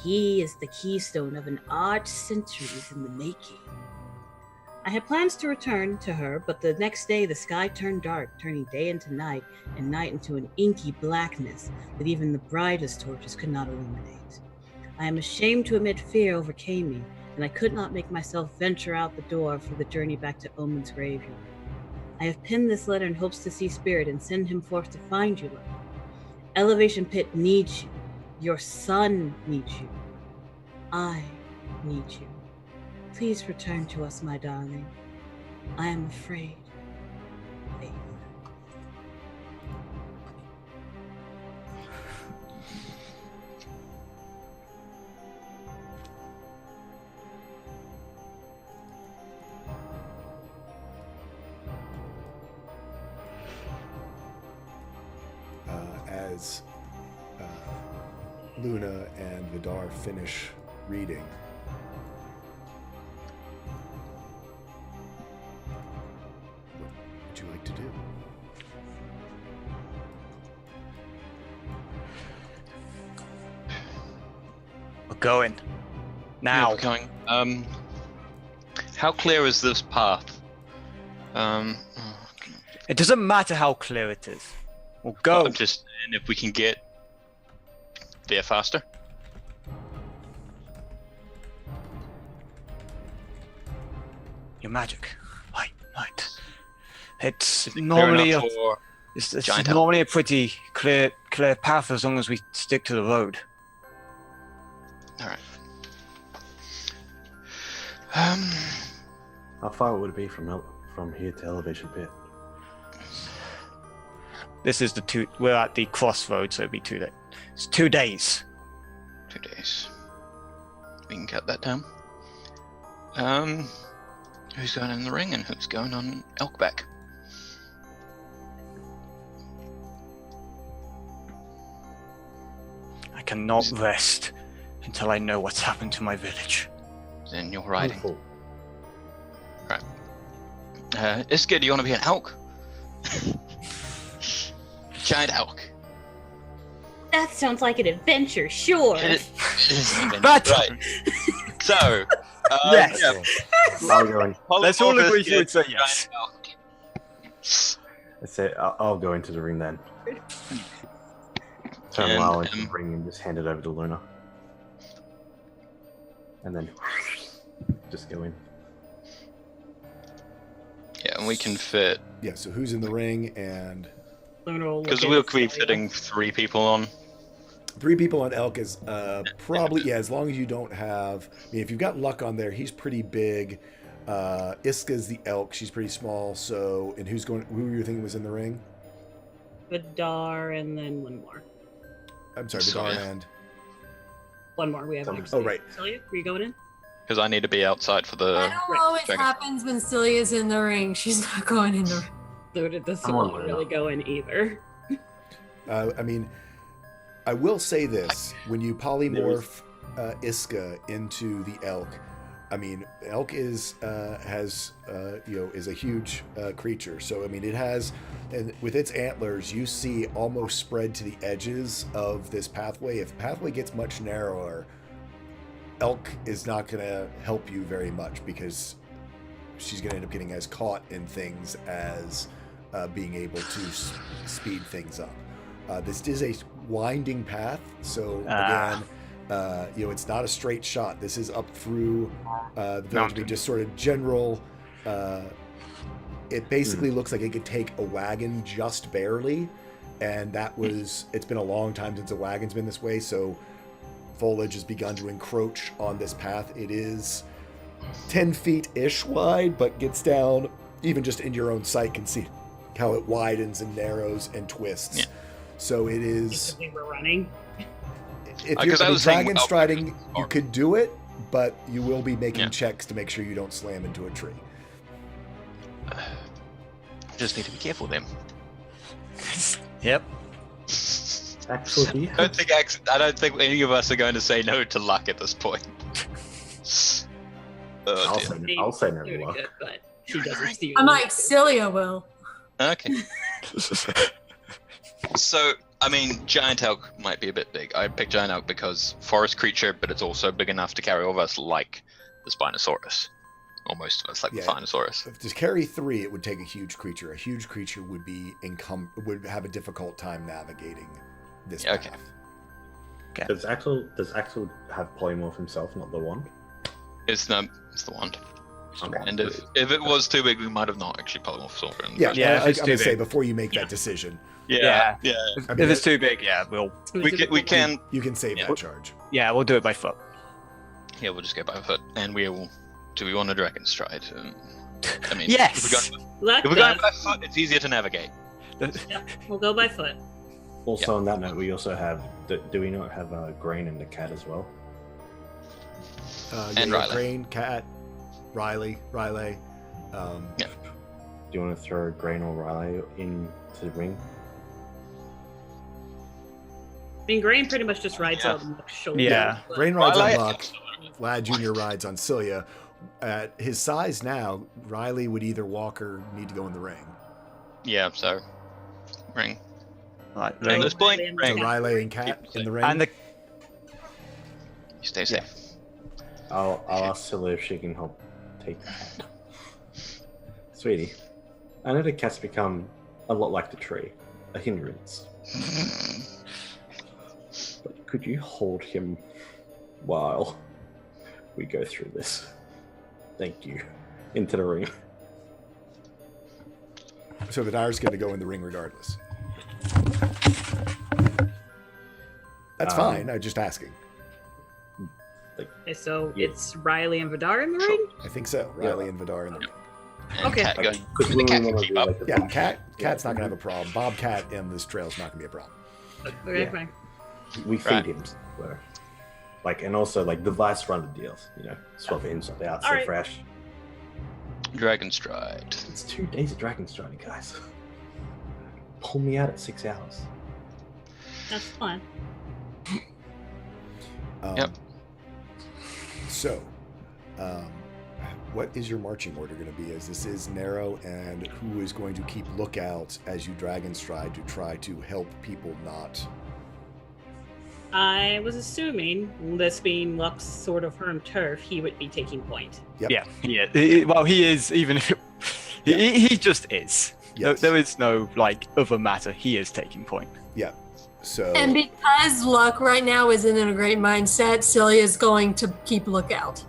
Speaker 4: he is the keystone of an art centuries in the making. I had plans to return to her, but the next day the sky turned dark, turning day into night and night into an inky blackness that even the brightest torches could not illuminate. I am ashamed to admit fear overcame me, and I could not make myself venture out the door for the journey back to Omen's graveyard. I have penned this letter in hopes to see Spirit and send him forth to find you, love. Elevation Pit needs you. Your son needs you. I need you. Please return to us, my darling. I am afraid. Faith.
Speaker 1: as Luna and Vidar finish reading. What would you like to do?
Speaker 5: We're going.
Speaker 3: Yeah,
Speaker 5: Now.
Speaker 3: we're going. How clear is this path?
Speaker 5: It doesn't matter how clear it is. We'll go.
Speaker 3: I'm just saying if we can get there faster.
Speaker 5: Your magic. Right. It's
Speaker 3: Is it clear
Speaker 5: normally
Speaker 3: enough
Speaker 5: a,
Speaker 3: for-
Speaker 5: it's
Speaker 3: giant elk?
Speaker 5: normally a pretty clear path as long as we stick to the road.
Speaker 3: All right.
Speaker 2: How far would it be from here to Elevation Pit?
Speaker 5: This is we're at the crossroads, so it'll be 2 days. It's 2 days.
Speaker 3: 2 days. We can cut that down. Who's going in the ring and who's going on Elkback?
Speaker 5: I cannot rest until I know what's happened to my village.
Speaker 3: Then you're riding.
Speaker 2: Wonderful.
Speaker 3: Iska, do you want to be an elk? Giant elk.
Speaker 4: That sounds like an adventure, sure.
Speaker 3: It is an adventure,
Speaker 5: But-
Speaker 3: right. So,
Speaker 5: Yes.
Speaker 3: yeah,
Speaker 2: I'll go in.
Speaker 5: Let's all
Speaker 3: Polymorphous
Speaker 5: agree you would
Speaker 3: gets
Speaker 5: say
Speaker 3: giant
Speaker 5: yes.
Speaker 3: elk.
Speaker 2: Let's say I'll go into the ring then. Turn
Speaker 3: And,
Speaker 2: Lyle into the ring and just hand it over to Luna. And then just go in.
Speaker 3: Yeah, and we can fit
Speaker 1: Yeah, so who's in the ring? And
Speaker 3: because we'll be fitting 3 people on.
Speaker 1: 3 people on Elk is probably, yeah, as long as you don't have, I mean, if you've got Luck on there, he's pretty big. Iska's the Elk, she's pretty small. So, and who were you thinking was in the ring?
Speaker 4: Vidar and then one more.
Speaker 1: I'm sorry,
Speaker 3: So,
Speaker 1: Vidar
Speaker 3: yeah.
Speaker 1: and.
Speaker 4: One more. We have
Speaker 2: Someone-
Speaker 4: next.
Speaker 1: Oh, right.
Speaker 4: Celia, were you going in?
Speaker 3: Because I need to be outside for the.
Speaker 6: I know what
Speaker 4: right,
Speaker 6: always
Speaker 3: dragon.
Speaker 6: happens when Celia's in the ring. She's not going in the ring.
Speaker 4: So it doesn't
Speaker 2: Come on,
Speaker 4: want to
Speaker 2: Luna.
Speaker 4: really go in either.
Speaker 1: I mean, I will say this: when you polymorph Iska into the Elk, I mean, Elk is is a huge creature. So I mean, it has, and with its antlers, you see almost spread to the edges of this pathway. If the pathway gets much narrower, Elk is not going to help you very much because she's going to end up getting as caught in things as being able to speed things up. This is a winding path, so again, it's not a straight shot. This is up through the village.
Speaker 5: Mountain.
Speaker 1: Just sort of general. It basically looks like it could take a wagon just barely, and it's been a long time since a wagon's been this way. So foliage has begun to encroach on this path. It is 10 feet ish wide, but gets down even just in your own sight can see how it widens and narrows and twists.
Speaker 3: Yeah.
Speaker 1: So it is.
Speaker 4: Because we were running.
Speaker 1: If
Speaker 3: Because
Speaker 1: you're
Speaker 3: I was saying
Speaker 1: dragon
Speaker 3: without
Speaker 1: striding,
Speaker 3: moving
Speaker 1: you
Speaker 3: forward.
Speaker 1: could do it, but you will be making
Speaker 3: Yeah.
Speaker 1: checks to make sure you don't slam into a tree.
Speaker 3: Just need to be careful then.
Speaker 5: Yep.
Speaker 2: Actually,
Speaker 3: I don't think any of us are going to say no to Luck at this point. Oh,
Speaker 2: I'll
Speaker 3: dear.
Speaker 2: say no to
Speaker 4: Pretty
Speaker 2: Luck.
Speaker 4: good, but she doesn't see you.
Speaker 6: I'm like, Celia will.
Speaker 3: Okay. So, I mean, giant elk might be a bit big. I picked giant elk because forest creature, but it's also big enough to carry all of us like the Spinosaurus. Or most of us like the
Speaker 1: Yeah.
Speaker 3: Spinosaurus.
Speaker 1: If to carry 3, it would take a huge creature. A huge creature would would have a difficult time navigating this
Speaker 3: Yeah, okay.
Speaker 1: path.
Speaker 2: Does Axel have polymorph himself, not the wand?
Speaker 3: It's the wand.
Speaker 2: Okay.
Speaker 3: And if it was too big, we might have not actually polymorphed Silver.
Speaker 1: Yeah,
Speaker 5: Yeah, if
Speaker 1: I'm
Speaker 5: it's
Speaker 1: going to
Speaker 5: too
Speaker 1: say
Speaker 5: big.
Speaker 1: before you make
Speaker 4: Yeah.
Speaker 1: that decision,
Speaker 3: Yeah.
Speaker 5: If,
Speaker 1: I mean,
Speaker 5: if it's too big, yeah, we'll
Speaker 3: We can.
Speaker 1: you can save
Speaker 3: Yeah.
Speaker 1: that charge.
Speaker 5: we'll do it by foot.
Speaker 3: Yeah, we'll just go by foot, and we will. Do we want a dragon stride? I mean,
Speaker 5: Yes!
Speaker 4: Luck
Speaker 3: If we're going
Speaker 4: does.
Speaker 3: by foot, it's easier to navigate.
Speaker 4: Yep, we'll go by foot.
Speaker 2: Also, on that note, we also have. Do we not have Grain and the cat as well?
Speaker 3: And
Speaker 1: yeah,
Speaker 3: Riley.
Speaker 1: Grain, Cat, Riley.
Speaker 3: Yeah.
Speaker 2: Do you want to throw Grain or Riley into the ring?
Speaker 4: I mean, Grain pretty much just rides on Luck's shoulder.
Speaker 5: Yeah.
Speaker 4: but-
Speaker 1: Grain rides on
Speaker 3: Riley-
Speaker 1: Luck. Vlad Jr. rides on Cilia. At his size now, Riley would either walk or need to go in the ring.
Speaker 3: Yeah, so ring.
Speaker 5: Right,
Speaker 3: At
Speaker 5: ring.
Speaker 3: this point,
Speaker 4: Riley and
Speaker 1: So
Speaker 3: ring.
Speaker 4: Cat.
Speaker 1: Riley and Cat in the ring.
Speaker 5: And the
Speaker 3: You stay safe.
Speaker 2: I'll ask Cilia if she can help take the cat. Sweetie, I know the cat's become a lot like the tree, a hindrance. But could you hold him while we go through this? Thank you. Into the ring.
Speaker 1: So Vidar's going to go in the ring regardless. That's fine. I'm just asking.
Speaker 4: Okay, so
Speaker 2: Yeah.
Speaker 4: it's Riley and Vidar in the ring?
Speaker 1: I think so. Riley and Vidar in the ring.
Speaker 3: And
Speaker 4: Okay.
Speaker 3: Cat going.
Speaker 2: Because
Speaker 3: The cat can keep up.
Speaker 1: Yeah, Cat's not going to have a problem. Bobcat in this trail's not going to be a problem.
Speaker 4: Okay,
Speaker 2: Yeah.
Speaker 4: fine.
Speaker 2: We feed
Speaker 3: Right.
Speaker 2: him. So. Like, and also, like, the vice run the deals, you know, swap it in, swap it out, stay
Speaker 4: Alright.
Speaker 2: fresh.
Speaker 3: Dragon Stride.
Speaker 2: It's 2 days of Dragon Striding, guys. Pull me out at 6 hours.
Speaker 4: That's fine.
Speaker 3: Yep.
Speaker 1: So, what is your marching order going to be? As this is narrow, and who is going to keep lookout as you Dragon Stride to try to help people not?
Speaker 4: I was assuming, this being Luck's sort of home turf, he would be taking point.
Speaker 1: Yep.
Speaker 5: yeah, well, he is. Even if he just is.
Speaker 1: Yes.
Speaker 5: There is no like other matter. He is taking point.
Speaker 1: Yeah. So.
Speaker 6: And because Luck right now isn't in a great mindset, Cilia is going to keep lookout.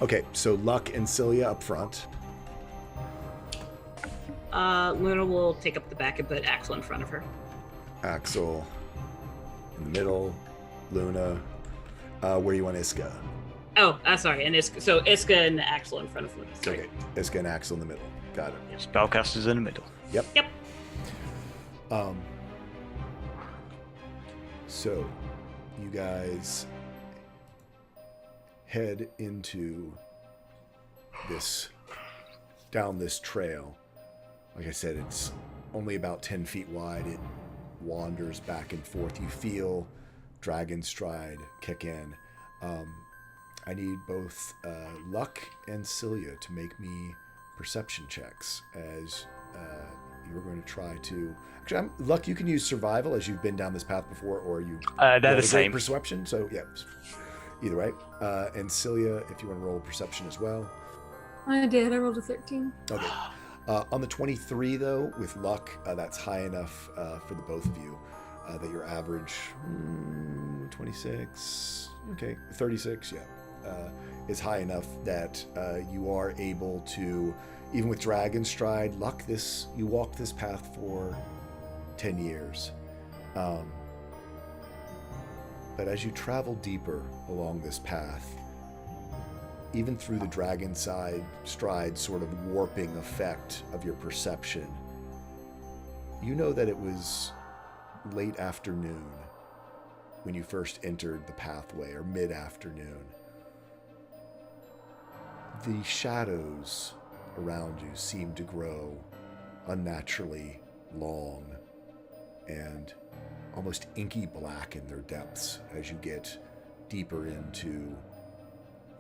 Speaker 1: Okay, so Luck and Cilia up front.
Speaker 4: Luna will take up the back and put Axel in front of her.
Speaker 1: Axel in the middle. Luna. Where do you want Iska?
Speaker 4: Oh, sorry, and Iska and Axel in front of Luna. Sorry.
Speaker 1: Okay, Iska and Axel in the middle. Got it.
Speaker 5: Spellcasters in the middle.
Speaker 4: Yep.
Speaker 1: So, you guys head into down this trail. Like I said, it's only about 10 feet wide. It wanders back and forth. You feel Dragon Stride kick in. I need both Luck and Cilia to make me perception checks as you're going to try to. Actually, Luck, you can use survival as you've been down this path before, or you.
Speaker 5: They're
Speaker 1: roll
Speaker 5: the
Speaker 1: a
Speaker 5: same.
Speaker 1: Perception. So yeah, either way. And Cilia, if you want to roll perception as well.
Speaker 6: I did. I rolled a 13.
Speaker 1: Okay. On the 23, though, with Luck, that's high enough for the both of you that your average 26, okay, 36, yeah, is high enough that you are able to, even with Dragon Stride, Luck, you walked this path for 10 years. But as you travel deeper along this path, even through the Dragon Stride sort of warping effect of your perception, you know that it was late afternoon when you first entered the pathway, or mid-afternoon. The shadows around you seem to grow unnaturally long and almost inky black in their depths as you get deeper into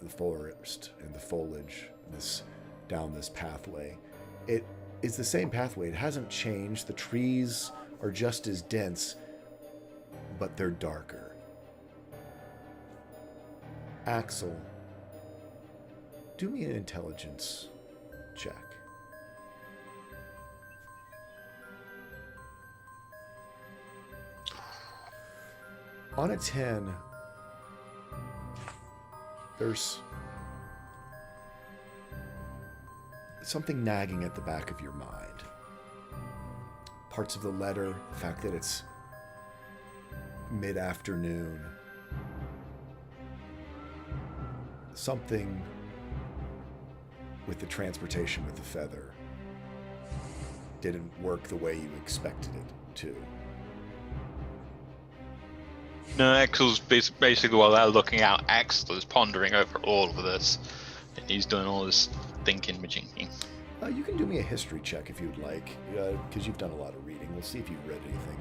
Speaker 1: the forest and the foliage down this pathway. It is the same pathway. It hasn't changed. The trees are just as dense, but they're darker. Axel, do me an intelligence check. On a 10, there's something nagging at the back of your mind. Parts of the letter, the fact that it's mid-afternoon. Something with the transportation with the feather didn't work the way you expected it to.
Speaker 3: No, Axel's basically while they're looking out, Axel is pondering over all of this. And he's doing all this thinking, majinking.
Speaker 1: You can do me a history check if you'd like, because you've done a lot of reading. We'll see if you've read anything.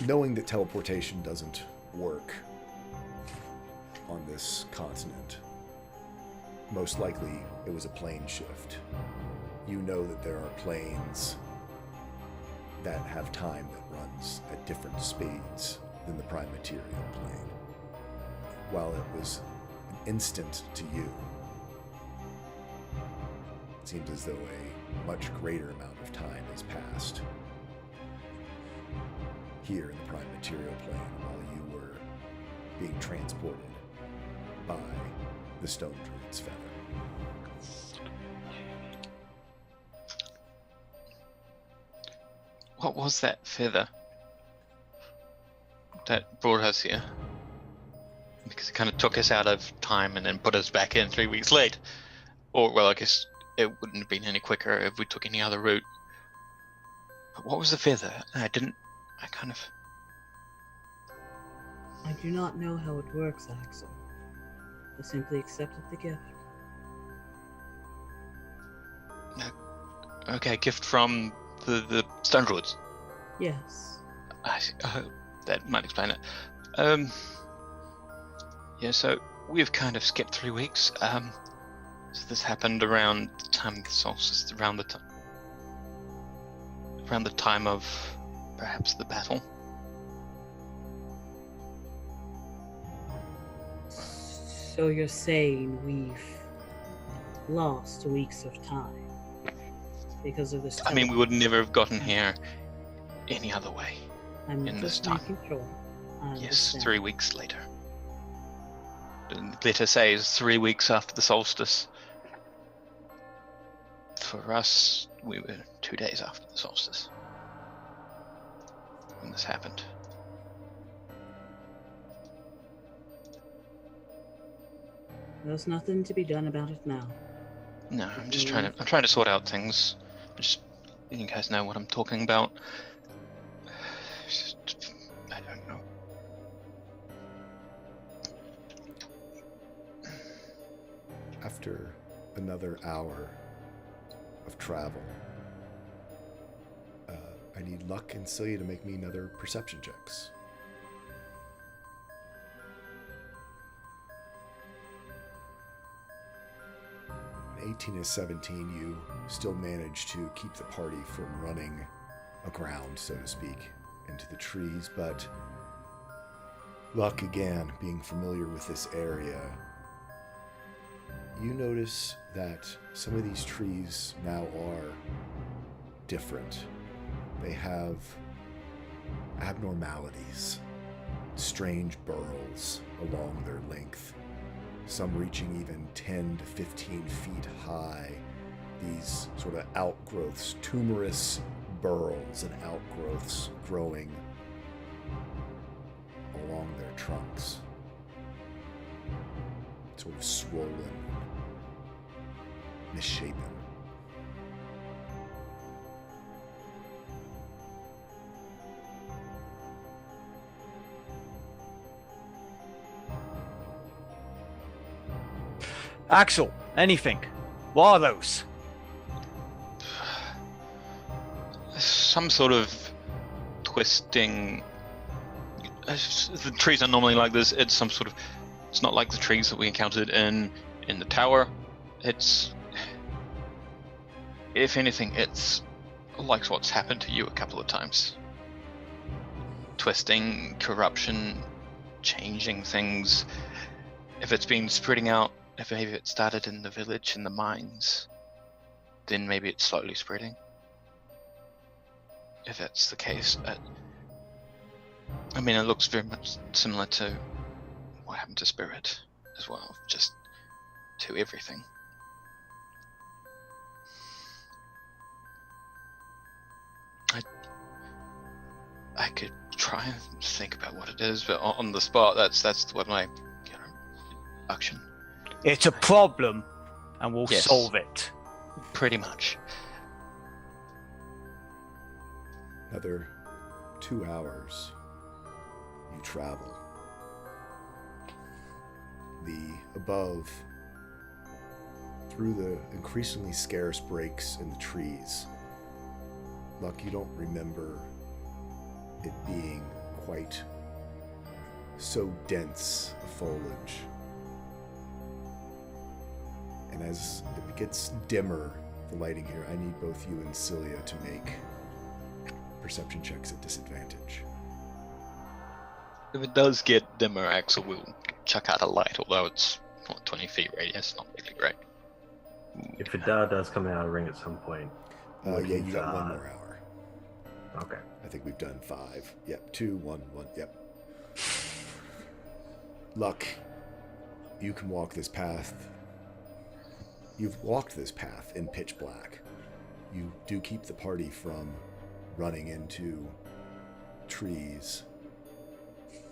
Speaker 1: Knowing that teleportation doesn't work on this continent, most likely it was a plane shift. You know that there are planes that have time that runs at different speeds than the prime material plane. While it was an instant to you, it seems as though a much greater amount of time has passed here in the prime material plane while you were being transported by the Stone Druid's feather.
Speaker 3: What was that feather that brought us here? Because it kind of took us out of time and then put us back in 3 weeks late. Or, well, I guess it wouldn't have been any quicker if we took any other route. But what was the feather? I
Speaker 4: do not know how it works, Axel. I simply accepted the gift.
Speaker 3: Okay, gift from the Stone Druids.
Speaker 4: Yes.
Speaker 3: I see. That might explain it. Yeah, so we've kind of skipped 3 weeks. So this happened around the time of the solstice, around the time of perhaps the battle.
Speaker 4: So you're saying we've lost weeks of time because of this?
Speaker 3: I mean, we would never have gotten here any other way.
Speaker 4: I'm
Speaker 3: in
Speaker 4: just
Speaker 3: this time.
Speaker 4: making sure. I
Speaker 3: Yes,
Speaker 4: understand.
Speaker 3: 3 weeks later. The letter says 3 weeks after the solstice. For us, we were 2 days after the solstice when this happened.
Speaker 4: There's nothing to be done about it now.
Speaker 3: No, I'm trying to sort out things. You guys know what I'm talking about. I don't know.
Speaker 1: After another hour of travel, I need Luck and Celia to make me another perception checks. 18 and 17, you still manage to keep the party from running aground, so to speak, into the trees, but Luck, again, being familiar with this area, you notice that some of these trees now are different. They have abnormalities, strange burls along their length, some reaching even 10 to 15 feet high. These sort of outgrowths, tumorous burls and outgrowths growing along their trunks, sort of swollen, misshapen.
Speaker 5: Axel, anything? What are those?
Speaker 3: Some sort of twisting. The trees are normally like this. It's some sort of. It's not like the trees that we encountered in the tower. It's. If anything, it's like what's happened to you a couple of times. Twisting, corruption, changing things. If it's been spreading out, if maybe it started in the village, in the mines, then maybe it's slowly spreading. If that's the case, I mean, it looks very much similar to what happened to Spirit as well, just to everything. I could try and think about what it is, but on the spot, that's what my action.
Speaker 5: It's a problem, and we'll
Speaker 3: Yes.
Speaker 5: solve it.
Speaker 3: Pretty much.
Speaker 1: Another 2 hours you travel. The above, through the increasingly scarce breaks in the trees, Luck, you don't remember it being quite so dense a foliage. And as it gets dimmer, the lighting here, I need both you and Celia to make perception checks at disadvantage.
Speaker 3: If it does get dimmer, Axel will chuck out a light, although it's 20 feet radius, not really great.
Speaker 2: If Vidar does come out of the ring at some point.
Speaker 1: Yeah,
Speaker 2: would
Speaker 1: you got
Speaker 2: Vidar-
Speaker 1: 1 more hour.
Speaker 2: Okay.
Speaker 1: I think we've done 5. Yep, 2, 1, 1, yep. Luck, you can walk this path. You've walked this path in pitch black. You do keep the party from running into trees.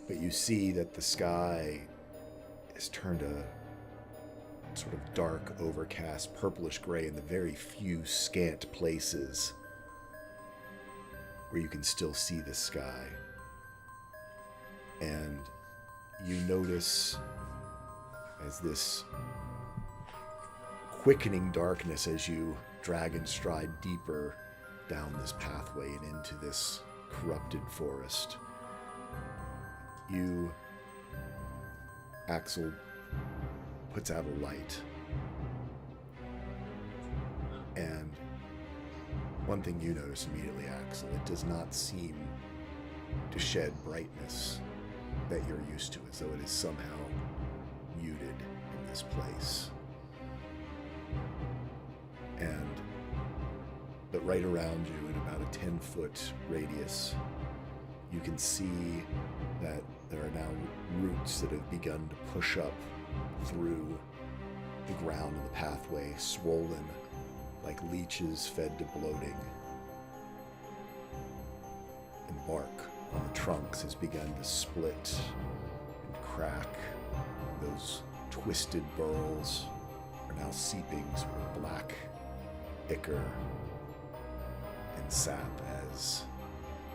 Speaker 1: But you see that the sky has turned a sort of dark, overcast, purplish gray in the very few scant places where you can still see the sky. And you notice as this quickening darkness as you drag and stride deeper down this pathway and into this corrupted forest. Axel puts out a light. And one thing you notice immediately, Axel, it does not seem to shed brightness that you're used to, as though it is somehow muted in this place. But right around you, in about a 10-foot radius, you can see that there are now roots that have begun to push up through the ground of the pathway, swollen like leeches fed to bloating. And bark on the trunks has begun to split and crack. Those twisted burls are now seeping sort of black ichor and sap as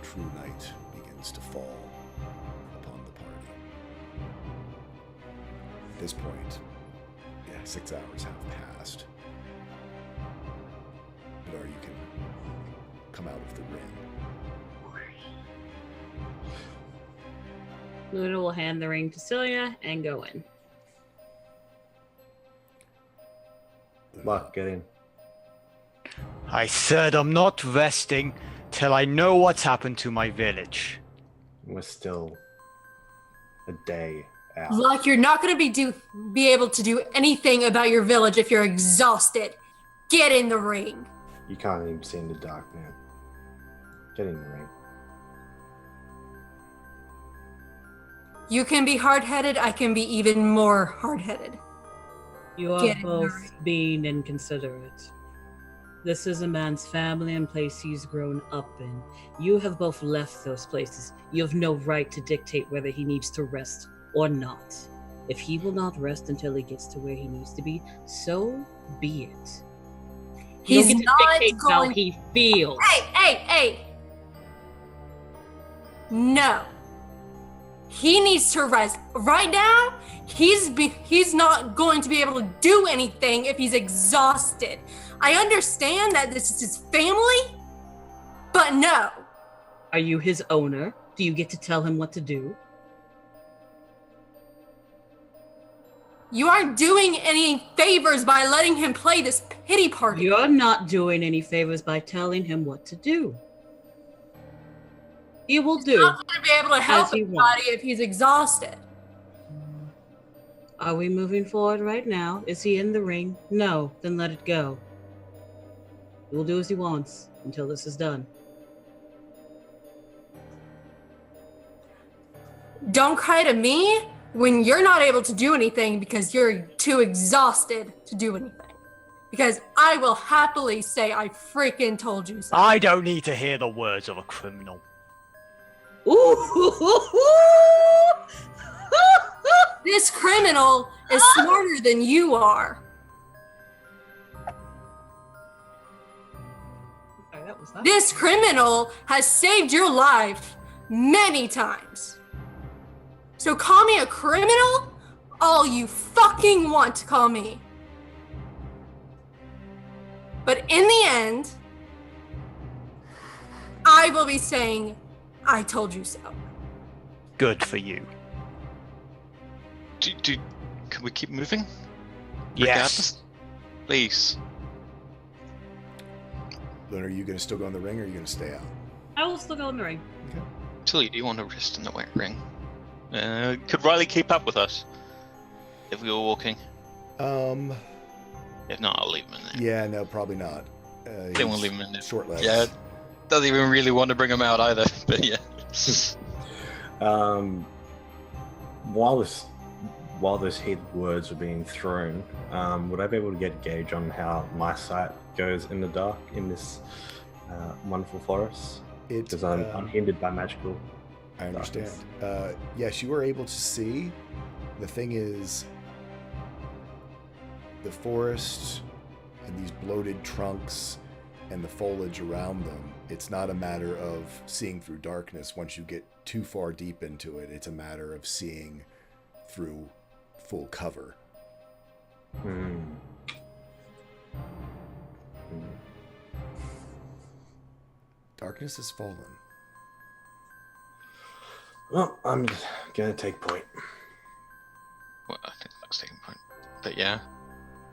Speaker 1: true night begins to fall upon the party. At this point, 6 hours have passed. Vidar, you can come out of the ring.
Speaker 4: Luna will hand the ring to Celia and go in.
Speaker 2: Luck, get in.
Speaker 5: I said I'm not resting till I know what's happened to my village.
Speaker 2: We're still a day out.
Speaker 6: Like you're not going to be able to do anything about your village if you're exhausted. Get in the ring.
Speaker 2: You can't even see in the dark now. Get in the ring.
Speaker 6: You can be hard-headed. I can be even more hard-headed.
Speaker 4: You are
Speaker 6: Get in the
Speaker 4: both
Speaker 6: ring.
Speaker 4: being inconsiderate. This is a man's family and place he's grown up in. You have both left those places. You have no right to dictate whether he needs to rest or not. If he will not rest until he gets to where he needs to be, so be it. You
Speaker 6: He's
Speaker 4: don't get to
Speaker 6: not
Speaker 4: dictate how
Speaker 6: going.
Speaker 4: he feels.
Speaker 6: Hey! No. He needs to rest. Right now, he's not going to be able to do anything if he's exhausted. I understand that this is his family, but no.
Speaker 4: Are you his owner? Do you get to tell him what to do?
Speaker 6: You aren't doing any favors by letting him play this pity party.
Speaker 4: You're not doing any favors by telling him what to do. He will
Speaker 6: He's
Speaker 4: do.
Speaker 6: not going to be able to help
Speaker 4: as he
Speaker 6: anybody
Speaker 4: wants.
Speaker 6: if he's exhausted.
Speaker 4: Are we moving forward right now? Is he in the ring? No, then let it go. He will do as he wants until this is done.
Speaker 6: Don't cry to me when you're not able to do anything because you're too exhausted to do anything. Because I will happily say I freaking told you so.
Speaker 5: I don't need to hear the words of a criminal.
Speaker 4: Ooh!
Speaker 6: This criminal is smarter than you are.
Speaker 4: Sorry, that was that.
Speaker 6: This criminal has saved your life many times. So call me a criminal all you fucking want to call me. But in the end, I will be saying, I told you so.
Speaker 5: Good for you.
Speaker 3: Can we keep moving?
Speaker 5: Yes.
Speaker 3: Regardless? Please.
Speaker 1: Luna, are you going to still go in the ring, or are you going to stay out?
Speaker 4: I will still go in the ring.
Speaker 3: Tilly, do you want to rest in the white ring? Could Riley keep up with us if we were walking? If not, I'll leave him in there.
Speaker 1: Yeah, no, probably not.
Speaker 3: They won't leave him in there.
Speaker 1: Short legs.
Speaker 3: Yeah, doesn't even really want to bring him out either. But yeah.
Speaker 2: While this heated words are being thrown, would I be able to get a gauge on how my sight goes in the dark in this wonderful forest? Because I'm unhindered by magical.
Speaker 1: I understand. Yes, you are able to see. The thing is, the forest and these bloated trunks and the foliage around them, it's not a matter of seeing through darkness once you get too far deep into it. It's a matter of seeing through full cover. Darkness has fallen.
Speaker 2: Well, I'm gonna take point.
Speaker 3: Well, I think that's taking point. But yeah,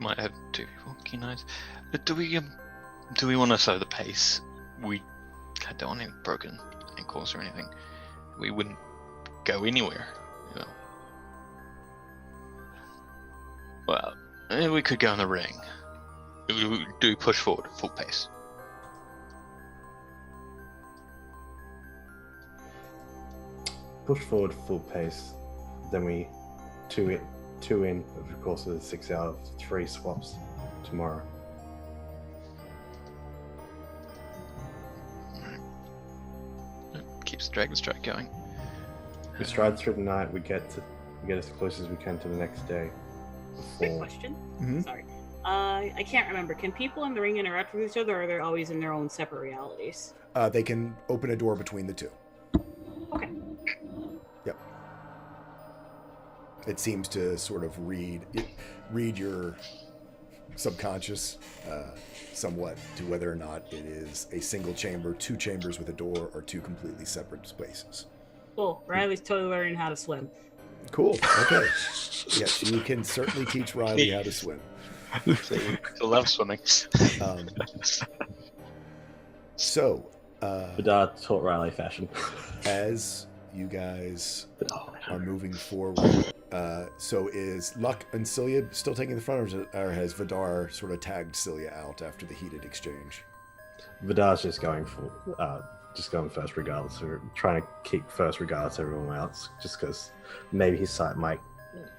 Speaker 3: might have two people keen eyes. But do we want to slow the pace? I don't want any broken ankles or anything. We wouldn't go anywhere, you know. Well, we could go in the ring. We do push forward at full pace.
Speaker 2: Push forward full pace, then we two in over the course of the 6 hours, 3 swaps tomorrow.
Speaker 3: Keeps the dragon strike going.
Speaker 2: We stride through the night. We get as close as we can to the next day.
Speaker 4: Quick
Speaker 2: Before
Speaker 4: question.
Speaker 1: Mhm.
Speaker 4: Sorry. I can't remember. Can people in the ring interact with each other, or are they always in their own separate realities?
Speaker 1: They can open a door between the two.
Speaker 4: Okay.
Speaker 1: Yep. It seems to sort of read your subconscious somewhat to whether or not it is a single chamber, 2 chambers with a door, or 2 completely separate spaces.
Speaker 4: Cool. Riley's totally learning how to swim.
Speaker 1: Cool. Okay. Yes, you can certainly teach Riley how to swim.
Speaker 3: I love swimming.
Speaker 1: So,
Speaker 2: Vidar taught Riley fashion.
Speaker 1: as you guys are moving forward, so is Luck and Celia still taking the front, or has Vidar sort of tagged Celia out after the heated exchange?
Speaker 2: Vidar's just going first regardless. We're trying to keep first regardless of everyone else, just because maybe his sight might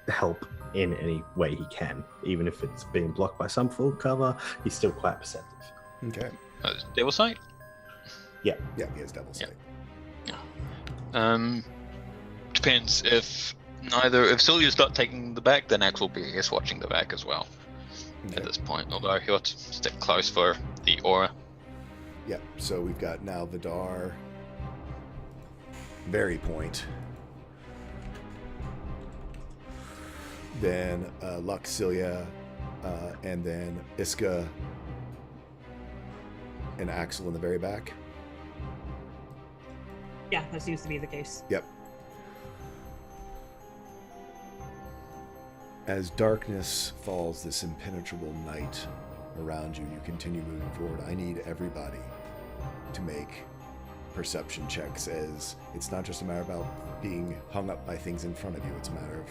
Speaker 2: help in any way he can. Even if it's being blocked by some full cover, he's still quite perceptive.
Speaker 1: Okay.
Speaker 3: Devil sight?
Speaker 1: Yeah, he has double sight.
Speaker 3: Depends. If Celia's not taking the back, then Axe will be, I guess, watching the back as well
Speaker 1: Okay.
Speaker 3: at this point. Although he'll have to stick close for the aura.
Speaker 1: Yeah, so we've got now Vidar, Berry Point, then Luck, Celia, and then Iska and Axel in the very back.
Speaker 4: Yeah, that seems to be the case.
Speaker 1: Yep. As darkness falls, this impenetrable night around you, you continue moving forward. I need everybody to make perception checks, as it's not just a matter about being hung up by things in front of you, it's a matter of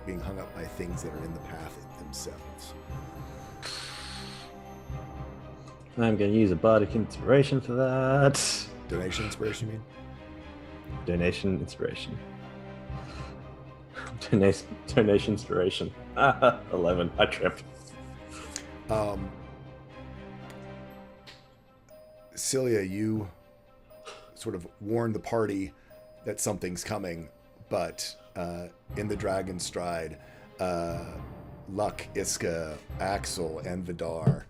Speaker 1: being hung up by things that are in the path themselves.
Speaker 2: I'm going to use a bardic inspiration for that.
Speaker 1: Donation inspiration, you mean?
Speaker 2: Donation inspiration. Donation inspiration. 11. I tripped.
Speaker 1: Celia, you sort of warn the party that something's coming, but in the Dragon Stride, Luck, Iska, Axel, and Vidar,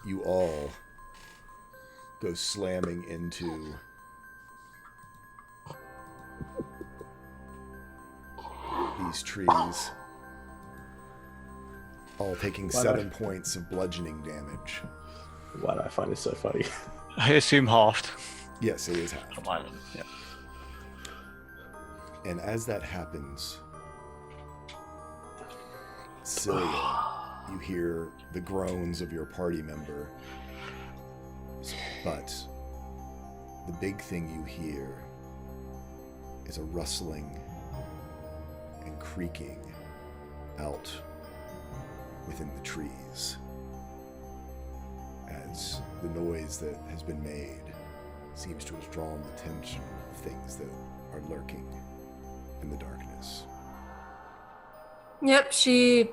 Speaker 1: you all go slamming into these trees, all taking 7 points of bludgeoning damage.
Speaker 2: Why do I find it so funny?
Speaker 5: I assume halved.
Speaker 1: Yes, it is half.
Speaker 5: From Ireland. Yeah.
Speaker 1: And as that happens, Cilia, you hear the groans of your party member. But the big thing you hear is a rustling and creaking out within the trees as the noise that has been made seems to have drawn the attention of things that are lurking in the darkness.
Speaker 6: Yep, she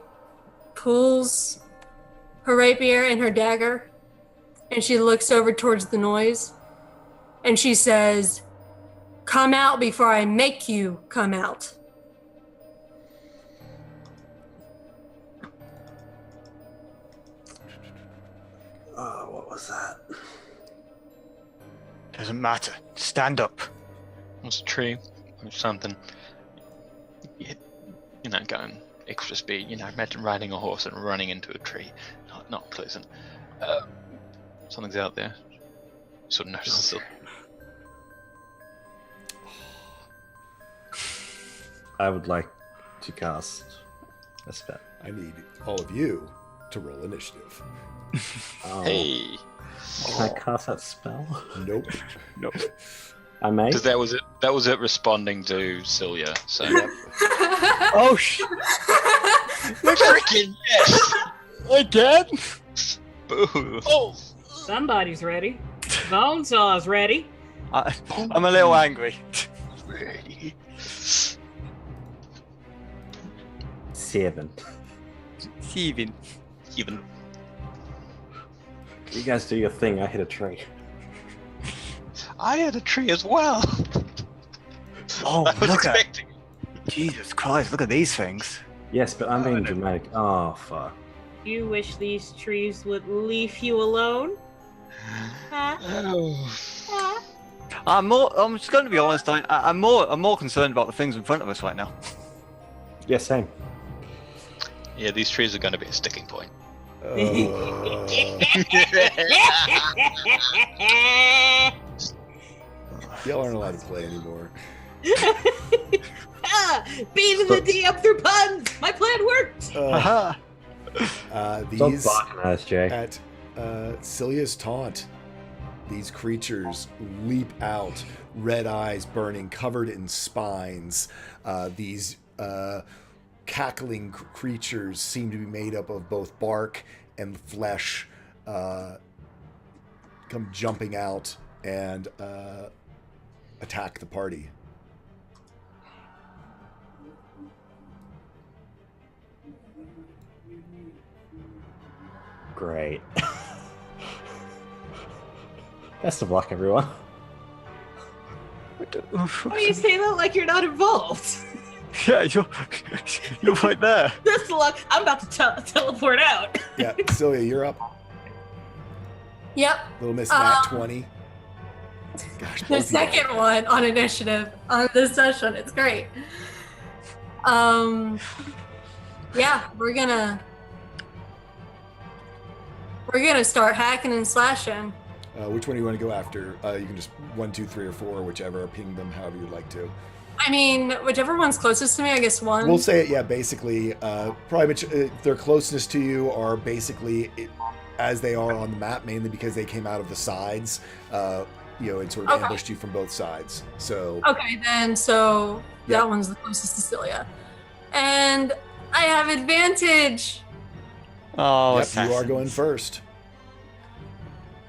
Speaker 6: pulls her rapier and her dagger, and she looks over towards the noise, and she says, "Come out before I make you come out."
Speaker 2: What was that?
Speaker 5: Doesn't matter. Stand up.
Speaker 3: It's a tree or something. You're not going extra speed. Imagine riding a horse and running into a tree. Not pleasant. Something's out there. Sort of notices it.
Speaker 2: I would like to cast a spell.
Speaker 1: I need all of you to roll initiative.
Speaker 3: Hey,
Speaker 2: Can I cast that spell?
Speaker 1: Nope.
Speaker 5: Nope.
Speaker 2: I may.
Speaker 3: because that was it. That was it responding to Cilia. So
Speaker 5: Oh sh!
Speaker 3: freaking yes.
Speaker 5: Again?
Speaker 3: Boo. Oh.
Speaker 4: Somebody's ready. Bonesaw's ready.
Speaker 5: I'm a little angry.
Speaker 3: Ready.
Speaker 2: 7.
Speaker 5: Steven.
Speaker 3: Even.
Speaker 2: You guys do your thing. I hit a tree.
Speaker 3: I had a tree as well.
Speaker 5: Oh,
Speaker 3: I was
Speaker 5: look at
Speaker 3: expecting.
Speaker 5: Jesus Christ! Look at these things.
Speaker 2: Yes, but I'm being dramatic. Oh, fuck.
Speaker 4: You wish these trees would leave you alone? Huh?
Speaker 3: Oh.
Speaker 4: Huh?
Speaker 5: I'm just going to be honest. I'm more concerned about the things in front of us right now.
Speaker 2: Yeah, same.
Speaker 3: Yeah, these trees are going to be a sticking point.
Speaker 1: Y'all aren't allowed to play anymore.
Speaker 4: Beating the D up through puns. My plan worked.
Speaker 5: Aha!
Speaker 2: Stop
Speaker 1: These
Speaker 2: barking at us, Jay.
Speaker 1: at Cilia's taunt, these creatures leap out, red eyes burning, covered in spines. These cackling creatures seem to be made up of both bark and flesh. Come jumping out and attack the party.
Speaker 2: Great. Best of luck, everyone.
Speaker 4: Why do you say that like you're not involved?
Speaker 5: Yeah, you're right there.
Speaker 4: Best of luck. I'm about to teleport out.
Speaker 1: Yeah, Cilia, you're up.
Speaker 6: Yep,
Speaker 1: Little Miss Nat 20. Gosh,
Speaker 6: the
Speaker 1: both of you.
Speaker 6: second one on initiative on this session. It's great. Yeah, we're gonna start hacking and slashing.
Speaker 1: Which one do you want to go after? You can just 1, 2, 3, or 4, whichever. Ping them however you'd like to.
Speaker 6: I mean, whichever one's closest to me, I guess one.
Speaker 1: We'll say it. Yeah, basically, probably their closeness to you are basically as they are on the map, mainly because they came out of the sides. And sort of
Speaker 6: Okay.
Speaker 1: ambushed you from both sides. So
Speaker 6: Okay, then, so
Speaker 1: Yeah.
Speaker 6: that one's the closest to Cilia. And I have advantage.
Speaker 5: Oh,
Speaker 1: yep, you are going first.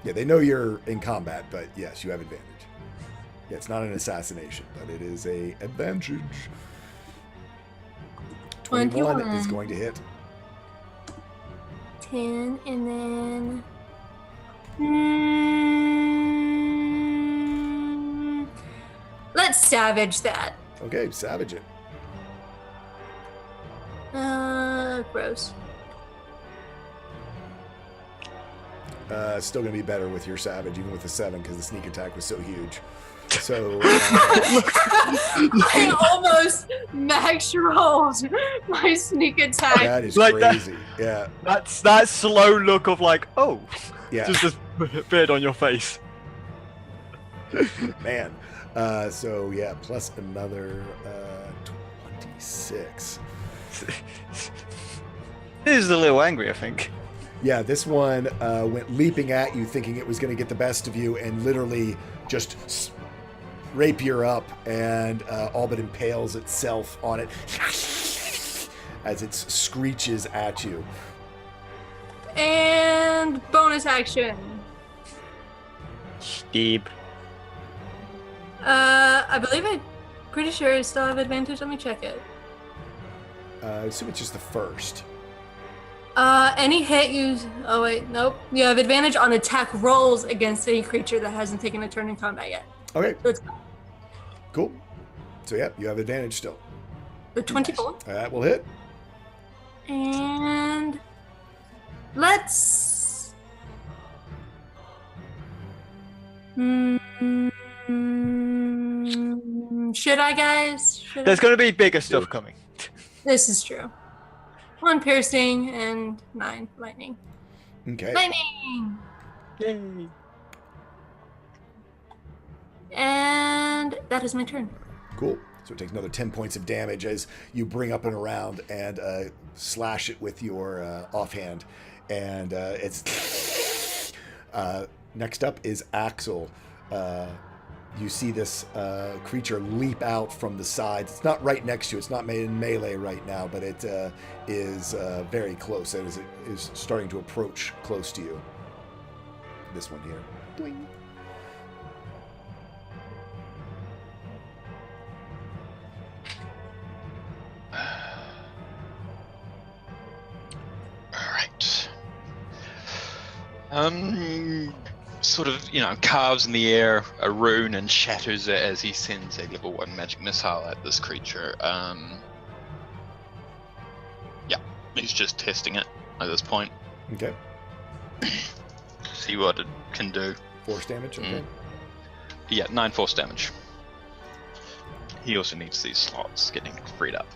Speaker 1: Yeah, they know you're in combat, but yes, you have advantage. Yeah, it's not an assassination, but it is a advantage. 21 is going to hit.
Speaker 6: 10, and then... let's savage that.
Speaker 1: Okay, savage it.
Speaker 6: Gross.
Speaker 1: Still going to be better with your savage, even with the 7, because the sneak attack was so huge. So
Speaker 6: I almost max rolled my sneak attack.
Speaker 1: that is
Speaker 5: Like that.
Speaker 1: crazy. Yeah.
Speaker 5: That's that slow look of like, oh.
Speaker 1: Yeah.
Speaker 5: Just this beard on your face.
Speaker 1: Man. So yeah, plus another 26.
Speaker 5: This is a little angry, I think.
Speaker 1: Yeah, this one went leaping at you, thinking it was going to get the best of you, and literally just rapier up, and all but impales itself on it as it screeches at you.
Speaker 6: And bonus action.
Speaker 5: Steve.
Speaker 6: I'm pretty sure I still have advantage. Let me check it.
Speaker 1: I assume it's just the first.
Speaker 6: Any hit oh wait, nope. You have advantage on attack rolls against any creature that hasn't taken a turn in combat yet.
Speaker 1: Okay,
Speaker 6: So it's
Speaker 1: cool. So yeah, you have advantage still.
Speaker 6: 24.
Speaker 1: That will hit.
Speaker 6: And let's. Should I, guys? Should
Speaker 5: There's
Speaker 6: I?
Speaker 5: going to be bigger stuff coming.
Speaker 6: This is true. 1 piercing and 9 lightning.
Speaker 1: Okay.
Speaker 6: Lightning!
Speaker 5: Yay.
Speaker 6: And that is my turn.
Speaker 1: Cool. So it takes another 10 points of damage as you bring up and around and slash it with your offhand. And it's... next up is Axel. You see this creature leap out from the sides. It's not right next to you. It's not in melee right now, but it is very close. It is starting to approach close to you. This one here. Doing.
Speaker 3: All right. Sort of, carves in the air a rune and shatters it as he sends a level 1 magic missile at this creature. Yeah, he's just testing it at this point.
Speaker 1: Okay.
Speaker 3: See what it can do.
Speaker 1: Force damage. Okay.
Speaker 3: Yeah, 9 force damage. He also needs these slots getting freed up.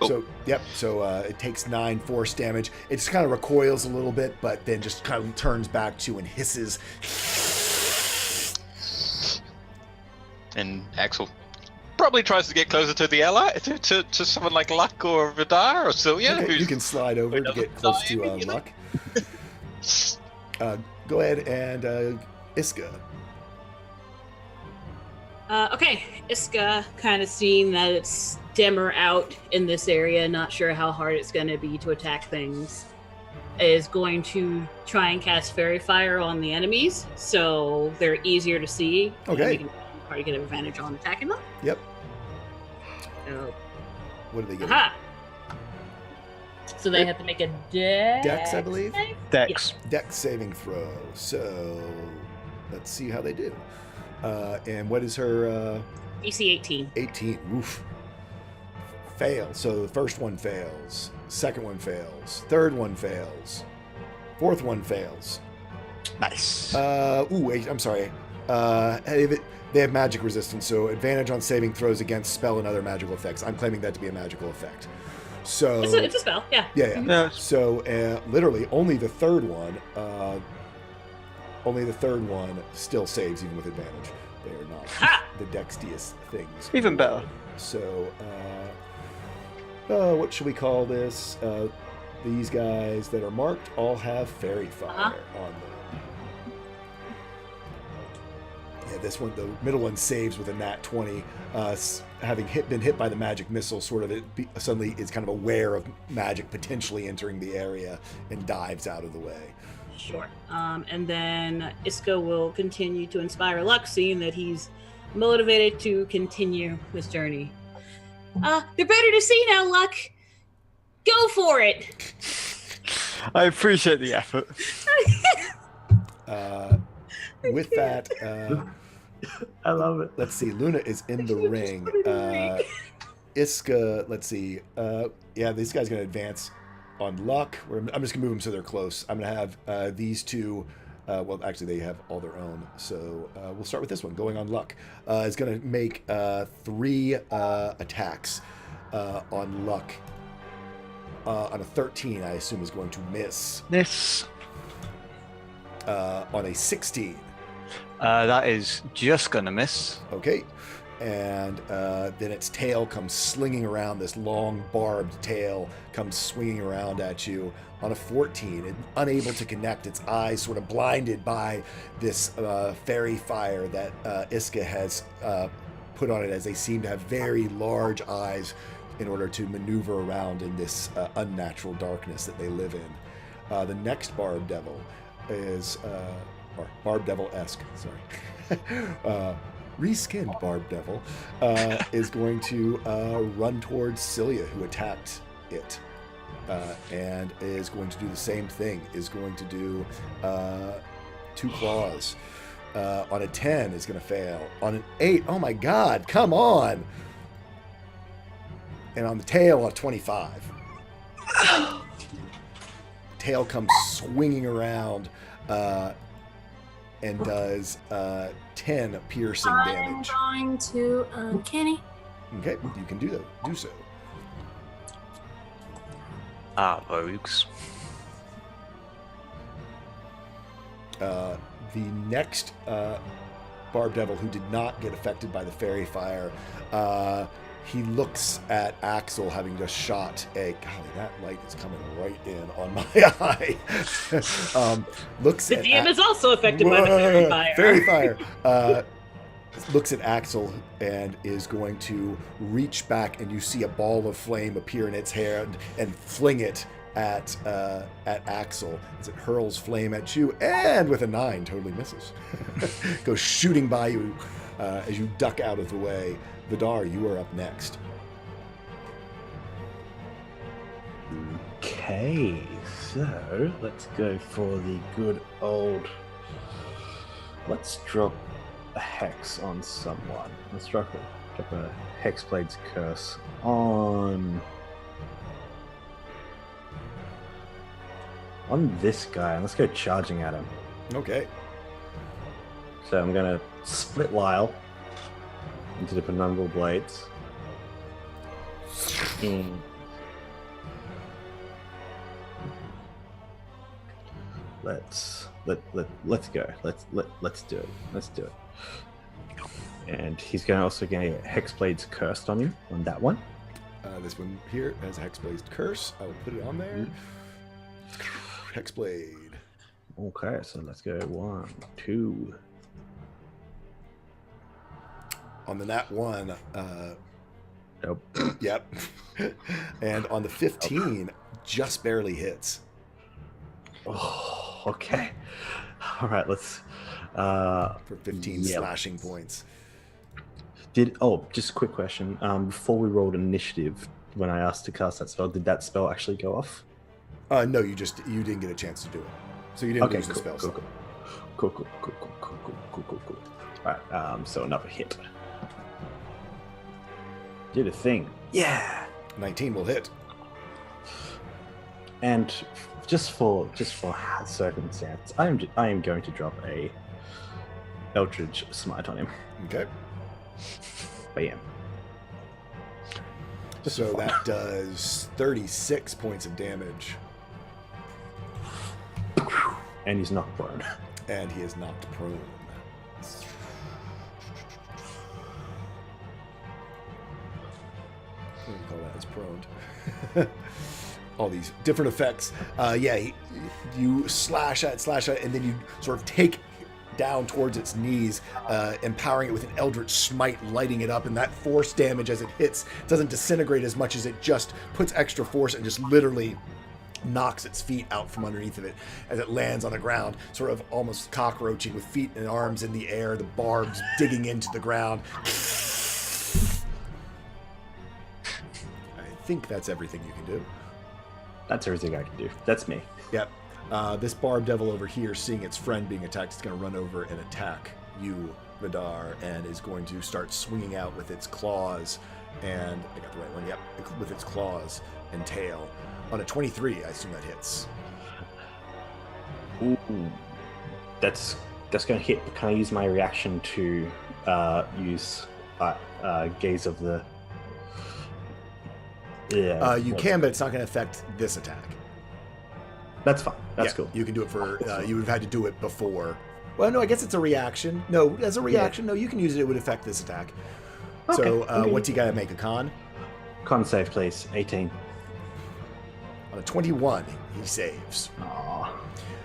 Speaker 3: Oh.
Speaker 1: So, yep. So it takes 9 force damage. It just kind of recoils a little bit, but then just kind of turns back to and hisses.
Speaker 3: And Axel probably tries to get closer to the ally, to someone like Luck or Vidar or Celia.
Speaker 1: Okay,
Speaker 3: who's
Speaker 1: you can slide over to get close to Luck. Go ahead and Iska.
Speaker 4: Okay, Iska, kind of seeing that it's dimmer out in this area, not sure how hard it's going to be to attack things, is going to try and cast Fairy Fire on the enemies, so they're easier to see.
Speaker 1: Okay.
Speaker 4: You can probably get an advantage on attacking them.
Speaker 1: Yep.
Speaker 4: Oh.
Speaker 1: What do they get?
Speaker 4: Aha! So they have to make a
Speaker 1: Dex, I believe.
Speaker 4: save?
Speaker 5: Dex.
Speaker 1: Dex saving throw. So let's see how they do. And what is her
Speaker 4: DC 18.
Speaker 1: 18? Oof. Fail. So the first one fails. Second one fails. Third one fails. Fourth one fails.
Speaker 5: Nice.
Speaker 1: Wait, I'm sorry. They have magic resistance, so advantage on saving throws against spell and other magical effects. I'm claiming that to be a magical effect. So
Speaker 4: It's a spell, yeah.
Speaker 1: yeah.
Speaker 5: Yeah.
Speaker 1: So literally, only the third one still saves even with advantage. They are not
Speaker 4: Ah!
Speaker 1: the dexterous things.
Speaker 5: Even better.
Speaker 1: So, what should we call this? These guys that are marked all have fairy fire on them. Yeah, this one, the middle one, saves with a nat 20. Having been hit by the magic missile, suddenly is kind of aware of magic potentially entering the area and dives out of the way.
Speaker 4: Sure. And then Iska will continue to inspire Luck, seeing that he's motivated to continue this journey. They're better to see now, Luck. Go for it.
Speaker 5: I appreciate the effort.
Speaker 1: With that,
Speaker 2: I love it.
Speaker 1: let's see. Luna is in the ring. Iska, let's see. Yeah, this guy's going to advance on Luck. I'm just going to move them so they're close. I'm going to have these two. Well, actually, they have all their own. So we'll start with this one. Going on Luck. Is going to make 3 attacks on Luck. On a 13, I assume is going to miss.
Speaker 5: This.
Speaker 1: On a 16.
Speaker 5: That is just gonna miss.
Speaker 1: Okay. And then its tail comes slinging around. This long barbed tail comes swinging around at you on a 14. And unable to connect, its eyes sort of blinded by this fairy fire that Iska has put on it, as they seem to have very large eyes in order to maneuver around in this unnatural darkness that they live in. The next Barb Devil is, or Barb Devil-esque, sorry. Reskinned Barb Devil is going to run towards Cilia, who attacked it, and is going to do the same thing. Is going to do 2 claws. On a 10 is going to fail. On an 8, oh my god, come on! And on the tail, a 25. Tail comes swinging around and does 10 piercing damage.
Speaker 6: I'm going to Kenny.
Speaker 1: Okay, you can do so.
Speaker 5: Rogues.
Speaker 1: The next Barb Devil, who did not get affected by the fairy fire, he looks at Axel, having just shot a... Golly, that light is coming right in on my eye. Looks
Speaker 4: The
Speaker 1: at
Speaker 4: DM is also affected by the fairy fire.
Speaker 1: Fairy fire. Looks at Axel and is going to reach back, and you see a ball of flame appear in its hand and fling it at Axel as it hurls flame at you, and with a 9 totally misses. Goes shooting by you as you duck out of the way. Vidar, you are up next.
Speaker 2: Okay, so let's go for the good old. Let's drop a hex on someone. Let's drop a Hexblade's Curse on this guy, and let's go charging at him.
Speaker 1: Okay.
Speaker 2: So I'm gonna split Lyle into the penumbral blades. Let's go. Let's do it. Let's do it. And he's going to also get Hexblade's Cursed on you on that one.
Speaker 1: This one here has a Hexblade's Curse. I will put it on there. Hexblade.
Speaker 2: Okay, so let's go 1, 2.
Speaker 1: On the nat 1,
Speaker 2: Nope.
Speaker 1: yep. And on the 15, just barely hits.
Speaker 2: Oh, okay. All right, let's.
Speaker 1: For 15
Speaker 2: yeah.
Speaker 1: slashing points.
Speaker 2: Just a quick question. Before we rolled initiative, when I asked to cast that spell, did that spell actually go off?
Speaker 1: No, you didn't get a chance to do it. So you didn't lose the spell.
Speaker 2: Cool. All right, so another hit. Did a thing. Yeah.
Speaker 1: 19 will hit.
Speaker 2: And just for circumstance, I am going to drop a Eldritch Smite on him.
Speaker 1: Okay.
Speaker 2: Bam.
Speaker 1: So that does 36 points of damage.
Speaker 2: And he's not prone.
Speaker 1: And he is knocked prone. What do you call that? It's prone. All these different effects. You slash at, and then you sort of take down towards its knees, empowering it with an Eldritch Smite, lighting it up, and that force damage as it hits doesn't disintegrate as much as it just puts extra force and just literally knocks its feet out from underneath of it as it lands on the ground, sort of almost cockroaching with feet and arms in the air, the barbs digging into the ground. I think that's everything you can do.
Speaker 2: That's everything I can do. That's me.
Speaker 1: Yep. This Barb Devil over here, seeing its friend being attacked, is going to run over and attack you, Vidar, and is going to start swinging out with its claws. And I got the right one. Yep, with its claws and tail. On a 23, I assume that hits.
Speaker 2: Ooh, that's going to hit. Can I use my reaction to use Gaze of the? Yeah.
Speaker 1: You can, but it's not going to affect this attack.
Speaker 2: That's fine. That's
Speaker 1: Yeah,
Speaker 2: cool.
Speaker 1: You can do it for. You would have had to do it before. Well, no, I guess it's a reaction. No, as a reaction, no, you can use it. It would affect this attack.
Speaker 2: Okay,
Speaker 1: So,
Speaker 2: okay.
Speaker 1: what's he got to make? A con?
Speaker 2: Con save, please. 18.
Speaker 1: On a 21, he saves.
Speaker 2: Aw.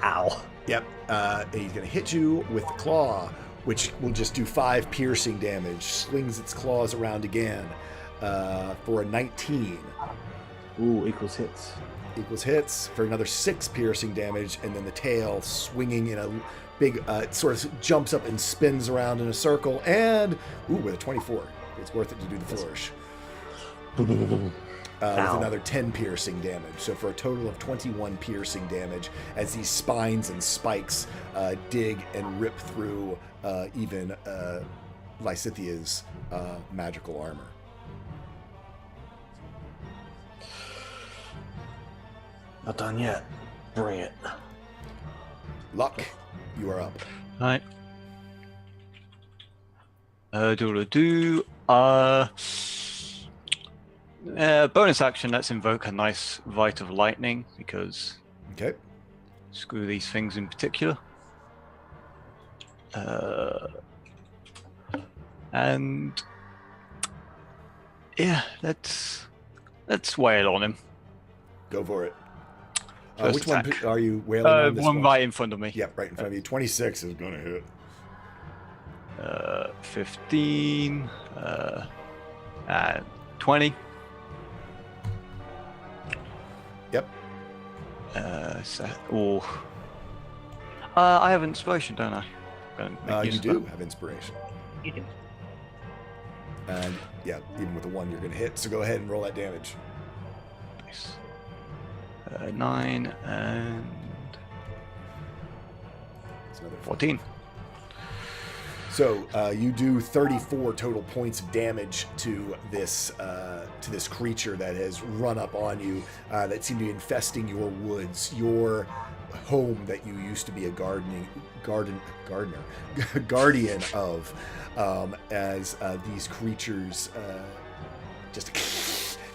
Speaker 2: Ow.
Speaker 1: Yep. And he's going to hit you with the claw, which will just do 5 piercing damage. Swings its claws around again for a 19.
Speaker 2: Ooh, equals hits.
Speaker 1: Equals hits for another 6 piercing damage, and then the tail swinging in a big, it sort of jumps up and spins around in a circle, and, with a 24. It's worth it to do the flourish. With another 10 piercing damage. So for a total of 21 piercing damage as these spines and spikes dig and rip through even Lysithia's magical armor.
Speaker 2: Not done yet. Bring it.
Speaker 1: Luck, you are up.
Speaker 5: Right. Bonus action, let's invoke a nice Rite of Lightning, because
Speaker 1: Okay.
Speaker 5: screw these things in particular. And yeah, let's wail on him.
Speaker 1: Go for it.
Speaker 5: First
Speaker 1: Which
Speaker 5: attack.
Speaker 1: one are you wailing on this
Speaker 5: One right in front of me.
Speaker 1: Yep, right in front of you. 26 is going to hit.
Speaker 5: 15, and 20.
Speaker 1: Yep.
Speaker 5: I have inspiration, don't I?
Speaker 1: You do have inspiration.
Speaker 4: You do.
Speaker 1: And yeah, even with the 1, you're going to hit. So go ahead and roll that damage.
Speaker 5: Nice. 9 and
Speaker 1: It's another
Speaker 5: 14.
Speaker 1: So you do 34 total points of damage to this creature that has run up on you, that seem to be infesting your woods, your home that you used to be a guardian of, as these creatures just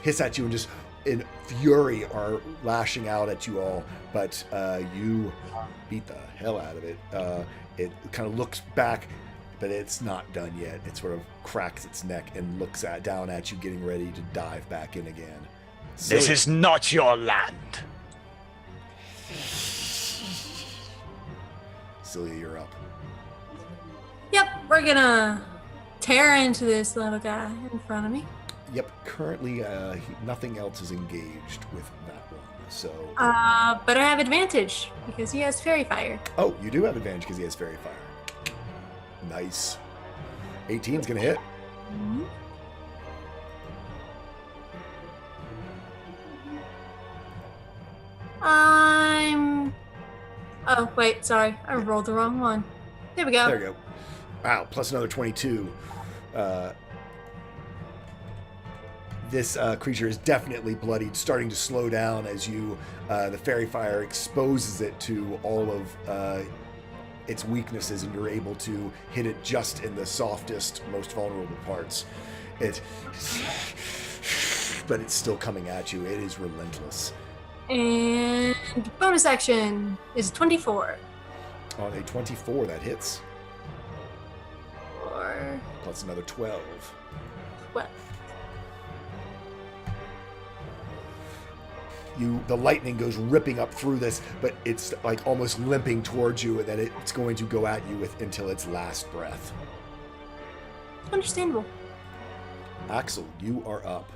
Speaker 1: hiss at you and just in fury are lashing out at you all, but you beat the hell out of it. It kind of looks back, but it's not done yet. It sort of cracks its neck and looks down at you, getting ready to dive back in again.
Speaker 5: This is not your land.
Speaker 1: Celia, you're up.
Speaker 6: Yep, we're gonna tear into this little guy in front of me.
Speaker 1: Yep, currently nothing else is engaged with that one. So.
Speaker 6: But I have advantage because he has fairy fire.
Speaker 1: Oh, you do have advantage because he has fairy fire. Nice. 18's gonna hit.
Speaker 6: Mhm. Oh, wait, sorry. I rolled the wrong one. There we go.
Speaker 1: There you go. Wow, plus another 22. This creature is definitely bloodied, starting to slow down as the fairy fire exposes it to all of its weaknesses, and you're able to hit it just in the softest, most vulnerable parts. But it's still coming at you. It is relentless.
Speaker 6: And bonus action is 24.
Speaker 1: On a 24, that hits.
Speaker 6: Or
Speaker 1: Plus another 12.
Speaker 6: what?
Speaker 1: The lightning goes ripping up through this, but it's like almost limping towards you, and then it's going to go at you until its last breath.
Speaker 6: Understandable.
Speaker 1: Axel, you are up.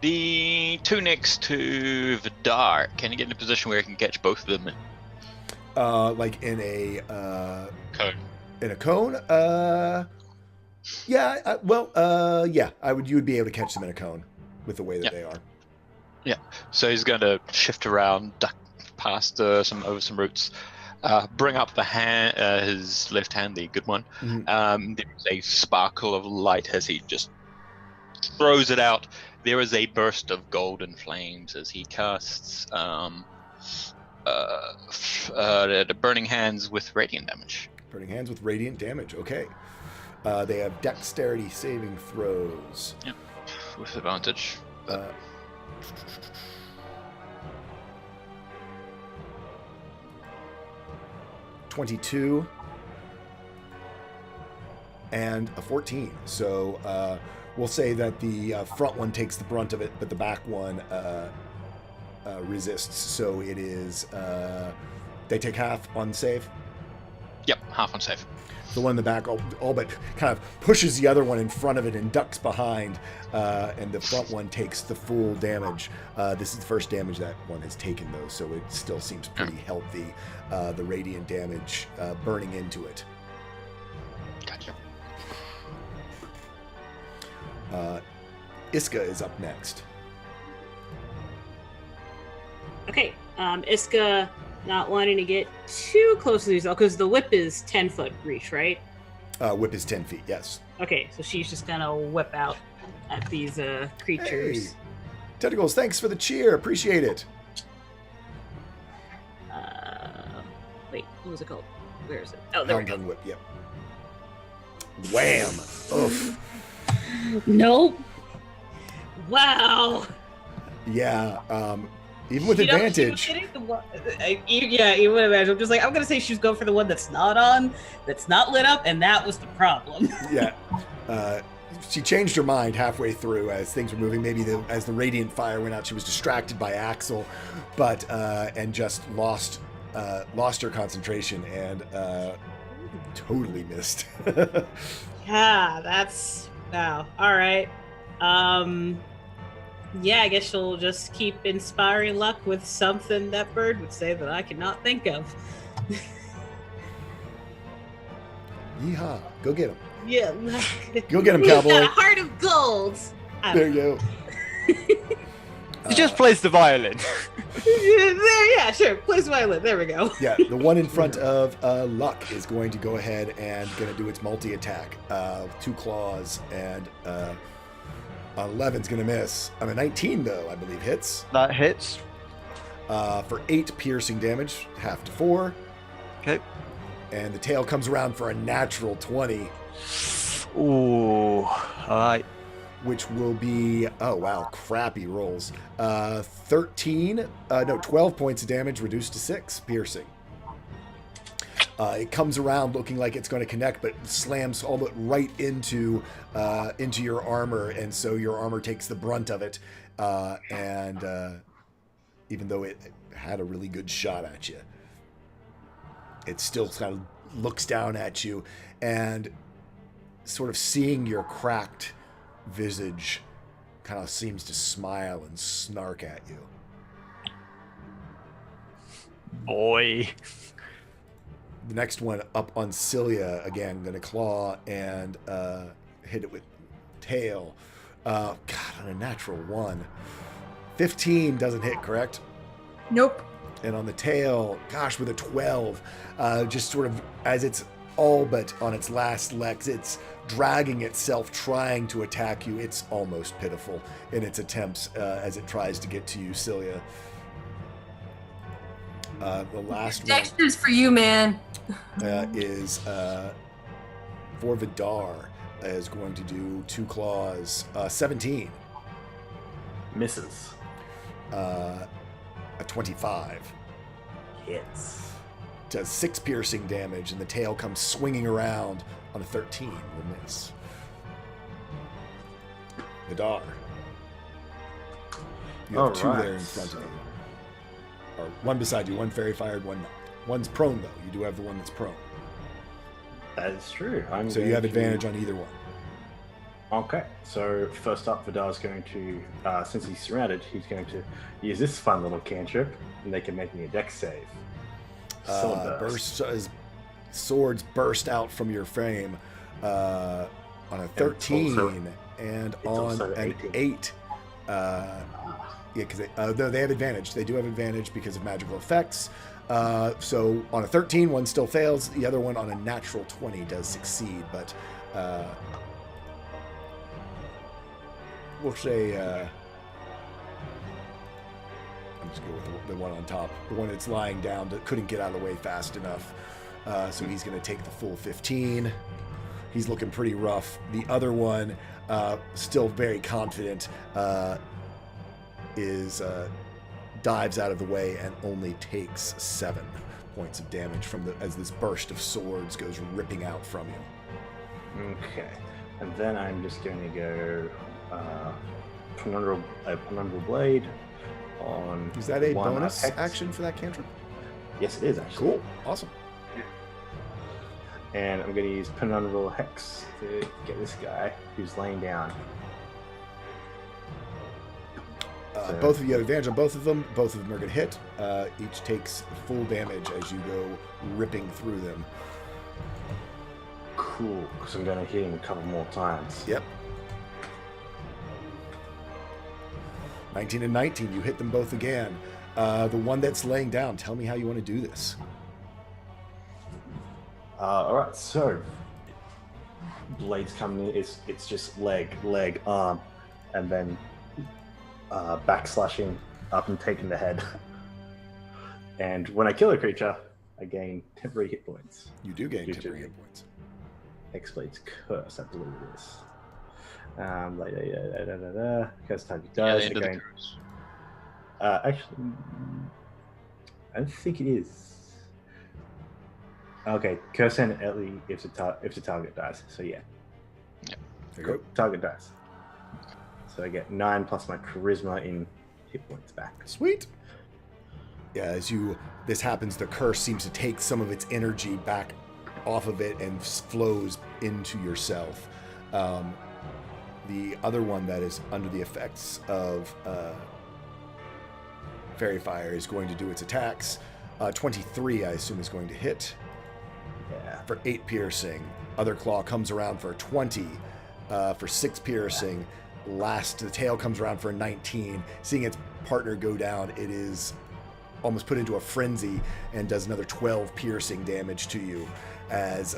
Speaker 3: The 2 next to Vidar, can you get in a position where you can catch both of them in
Speaker 1: Like in a
Speaker 3: cone?
Speaker 1: in a cone? Yeah. You would be able to catch them in a cone with the way that
Speaker 3: Yep.
Speaker 1: they are.
Speaker 3: So he's going to shift around, duck past over some roots, bring up his left hand, the good one.
Speaker 1: Mhm.
Speaker 3: There's a sparkle of light as he just throws it out. There is a burst of golden flames as he casts the Burning Hands with radiant damage.
Speaker 1: Burning Hands with radiant damage. Okay. They have dexterity saving throws.
Speaker 3: With advantage.
Speaker 1: 22 and a 14. So we'll say that the front one takes the brunt of it, but the back one resists. So it is they take half on save.
Speaker 3: Yep, half on save.
Speaker 1: The one in the back all but kind of pushes the other one in front of it and ducks behind, and the front one takes the full damage. This is the first damage that one has taken, though, so it still seems pretty healthy. The radiant damage burning into it.
Speaker 3: Gotcha.
Speaker 1: Iska is up next.
Speaker 4: Okay, Iska not wanting to get too close to these, because the whip is 10-foot reach, right?
Speaker 1: Whip is 10 feet, yes.
Speaker 4: Okay, so she's just gonna whip out at these creatures.
Speaker 1: Hey, Tentacles, thanks for the cheer. Appreciate it.
Speaker 4: Wait, what was it called? Where is it? Oh, there we
Speaker 1: Hound
Speaker 4: go.
Speaker 1: tongue whip, yep. Wham! Oof.
Speaker 4: Nope. Wow.
Speaker 1: Yeah, even with
Speaker 4: You know, she was
Speaker 1: advantage.
Speaker 4: hitting the one- yeah, you would imagine. I'm just like, I'm gonna say she's going for the one that's not on, that's not lit up, and that was the problem.
Speaker 1: Yeah. She changed her mind halfway through as things were moving. Maybe as the radiant fire went out, she was distracted by Axel, but and just lost her concentration and totally missed.
Speaker 4: Yeah, that's wow. All right. Yeah, I guess she'll just keep inspiring luck with something that bird would say that I cannot think of.
Speaker 1: Yeehaw! Go get him.
Speaker 4: Yeah.
Speaker 1: Go get him,
Speaker 4: He's got
Speaker 1: cowboy.
Speaker 4: a heart of gold.
Speaker 1: There you go.
Speaker 5: He just plays the violin.
Speaker 4: Yeah, sure. Plays violin. There we go.
Speaker 1: Yeah, the one in front of Luck is going to go ahead and going to do its multi-attack. 2 claws, and 11's going to miss. On a 19, though, I believe hits.
Speaker 5: That hits.
Speaker 1: For 8 piercing damage, half to 4.
Speaker 5: Okay.
Speaker 1: And the tail comes around for a natural 20,
Speaker 5: Ooh. Alright.
Speaker 1: which will be, oh wow, crappy rolls. 12 points of damage, reduced to 6 piercing. It comes around looking like it's going to connect, but slams all but right into your armor, and so your armor takes the brunt of it. And even though it had a really good shot at you, it still kind of looks down at you, and sort of seeing your cracked visage, kind of seems to smile and snark at you.
Speaker 5: Boy.
Speaker 1: The next one up on Cilia again, going to claw and hit it with tail. God, on a natural 1. 15 doesn't hit, correct?
Speaker 6: Nope.
Speaker 1: And on the tail, gosh, with a 12, just sort of as it's all but on its last legs, it's dragging itself, trying to attack you. It's almost pitiful in its attempts as it tries to get to you, Cilia. The last one
Speaker 6: Dexter's for you, man.
Speaker 1: is for Vidar, is going to do 2 claws, 17,
Speaker 2: Misses.
Speaker 1: a 25.
Speaker 2: Hits.
Speaker 1: Does 6 piercing damage, and the tail comes swinging around on a 13. Will miss. Vidar. You have 2 there in front of you. Or one beside you, one fairy fired, one not. One's prone, though. You do have the one that's prone.
Speaker 2: That is true.
Speaker 1: So you have advantage on either one.
Speaker 2: Okay, so first up, Vidar's going to, since he's surrounded, he's going to use this fun little cantrip, and they can make me a dex save.
Speaker 1: Swords burst out from your frame on a 13 and on
Speaker 2: also
Speaker 1: an
Speaker 2: 18.
Speaker 1: 8. Yeah, because they have advantage. They do have advantage because of magical effects. So on a 13, one still fails. The other one on a natural 20 does succeed, but we'll say I'm just going with the one on top, the one that's lying down that couldn't get out of the way fast enough. So he's going to take the full 15. He's looking pretty rough. The other one, still very confident, is dives out of the way and only takes 7 points of damage as this burst of swords goes ripping out from you.
Speaker 2: Okay. And then I'm just going to go Penumbral Blade on.
Speaker 1: Is that a
Speaker 2: one
Speaker 1: bonus
Speaker 2: Hex.
Speaker 1: action for that cantrip?
Speaker 2: Yes, it is actually.
Speaker 1: Cool. Awesome.
Speaker 2: And I'm going to use Penumbral Hex to get this guy who's laying down. So-
Speaker 1: Both of you have advantage on both of them. Both of them are going to hit. Each takes full damage as you go ripping through them.
Speaker 2: Cool, because I'm going to hit him a couple more times.
Speaker 1: Yep. 19 and 19, you hit them both again. The one that's laying down, tell me how you want to do this.
Speaker 2: All right, so blades coming in. It's just leg, arm, and then backslashing up and taking the head. And when I kill a creature, I gain temporary hit points.
Speaker 1: You do gain
Speaker 2: You do.
Speaker 1: temporary hit points.
Speaker 2: Hexblade's Curse, I believe it is. Curse target
Speaker 3: Yeah,
Speaker 2: dies
Speaker 3: the end of the
Speaker 2: again.
Speaker 3: curse.
Speaker 2: Actually, I don't think it is. Okay, curse and Ellie if the target dies. So yeah,
Speaker 1: There you go.
Speaker 2: target dies. So I get 9 plus my charisma in hit points back.
Speaker 1: Sweet. Yeah, as this happens, the curse seems to take some of its energy back off of it and flows into yourself. The other one that is under the effects of Fairy Fire is going to do its attacks. 23, I assume, is going to hit
Speaker 2: Yeah.
Speaker 1: for 8 piercing. Other Claw comes around for 20 for 6 piercing. The tail comes around for a 19. Seeing its partner go down, it is almost put into a frenzy and does another 12 piercing damage to you as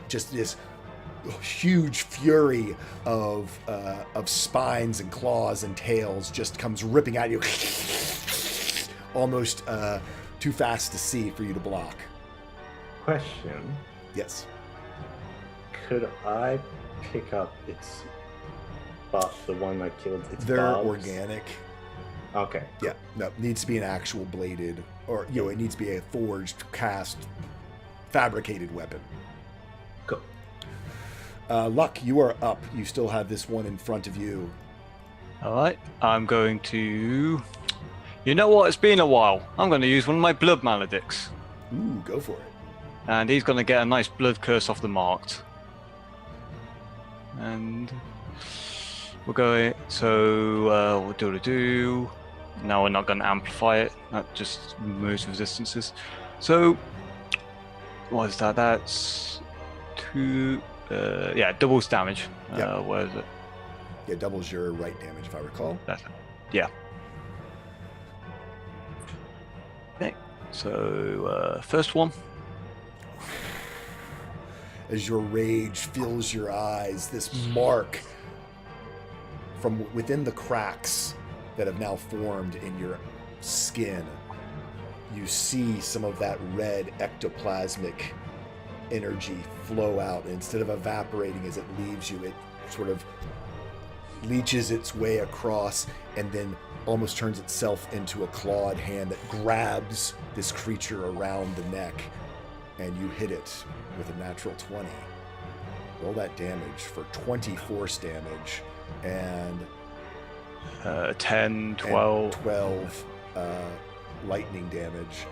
Speaker 1: just this huge fury of spines and claws and tails just comes ripping at you, almost too fast to see for you to block.
Speaker 2: Question:
Speaker 1: Yes.
Speaker 2: could I pick up its buff, the one I killed? Its
Speaker 1: They're
Speaker 2: barbs?
Speaker 1: organic.
Speaker 2: Okay.
Speaker 1: Yeah, no, it needs to be an actual bladed, or it needs to be a forged, cast, fabricated weapon.
Speaker 2: Cool.
Speaker 1: Luck, you are up. You still have this one in front of you.
Speaker 5: Alright, I'm going to. You know what? It's been a while. I'm going to use one of my blood maledicts.
Speaker 1: Ooh, go for it.
Speaker 5: And he's going to get a nice blood curse off the marked. And we'll go. So we'll do. Now we're not going to amplify it. That just removes resistances. So what is that? That's 2. Doubles damage.
Speaker 1: Yeah.
Speaker 5: Where is it?
Speaker 1: Yeah, doubles your right damage, if I recall.
Speaker 5: That's it. Yeah. Okay. So first one.
Speaker 1: As your rage fills your eyes, this mark from within the cracks that have now formed in your skin, you see some of that red ectoplasmic energy flow out. And instead of evaporating as it leaves you, it sort of leeches its way across and then almost turns itself into a clawed hand that grabs this creature around the neck, and you hit it with a natural 20. Roll that damage for 20 force damage and
Speaker 5: 10, 12.
Speaker 1: and 12 lightning damage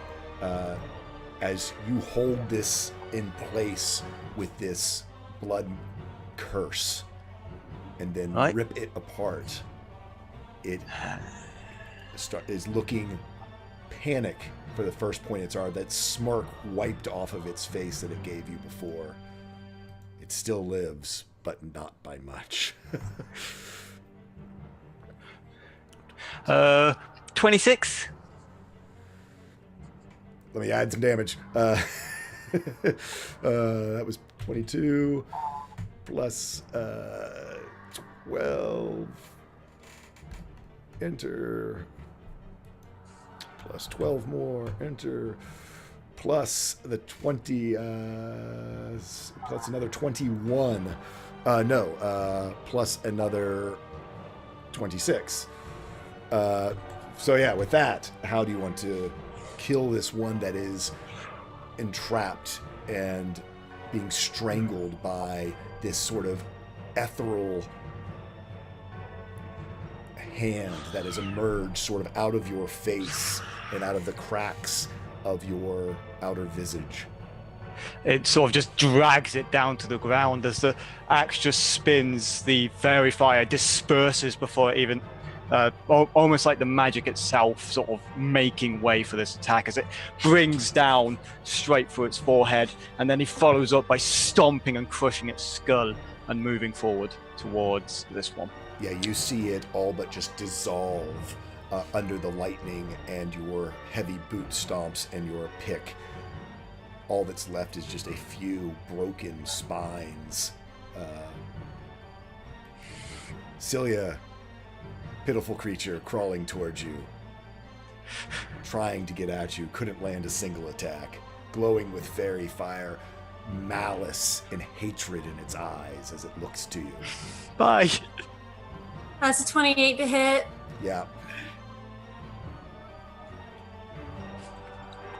Speaker 1: as you hold this in place with this blood curse and then
Speaker 5: Right.
Speaker 1: rip it apart. It is looking panic for the first point its arm. That smirk wiped off of its face that it gave you before. It still lives, but not by much.
Speaker 5: 26.
Speaker 1: Let me add some damage. That was 22 plus 12. Enter. Plus 12 more. Enter. Plus the 20. Plus another 21. Plus another 26. So yeah, with that, how do you want to kill this one that is entrapped and being strangled by this sort of ethereal hand that has emerged sort of out of your face and out of the cracks of your outer visage?
Speaker 5: It sort of just drags it down to the ground as the axe just spins. The fairy fire disperses before it even, almost like the magic itself sort of making way for this attack as it brings down straight through its forehead, and then he follows up by stomping and crushing its skull and moving forward towards this one.
Speaker 1: Yeah, you see it all but just dissolve under the lightning and your heavy boot stomps and your pick. All that's left is just a few broken spines. Celia, pitiful creature crawling towards you, trying to get at you, couldn't land a single attack, glowing with fairy fire, malice and hatred in its eyes as it looks to you.
Speaker 5: Bye.
Speaker 6: That's a 28 to hit.
Speaker 1: Yeah.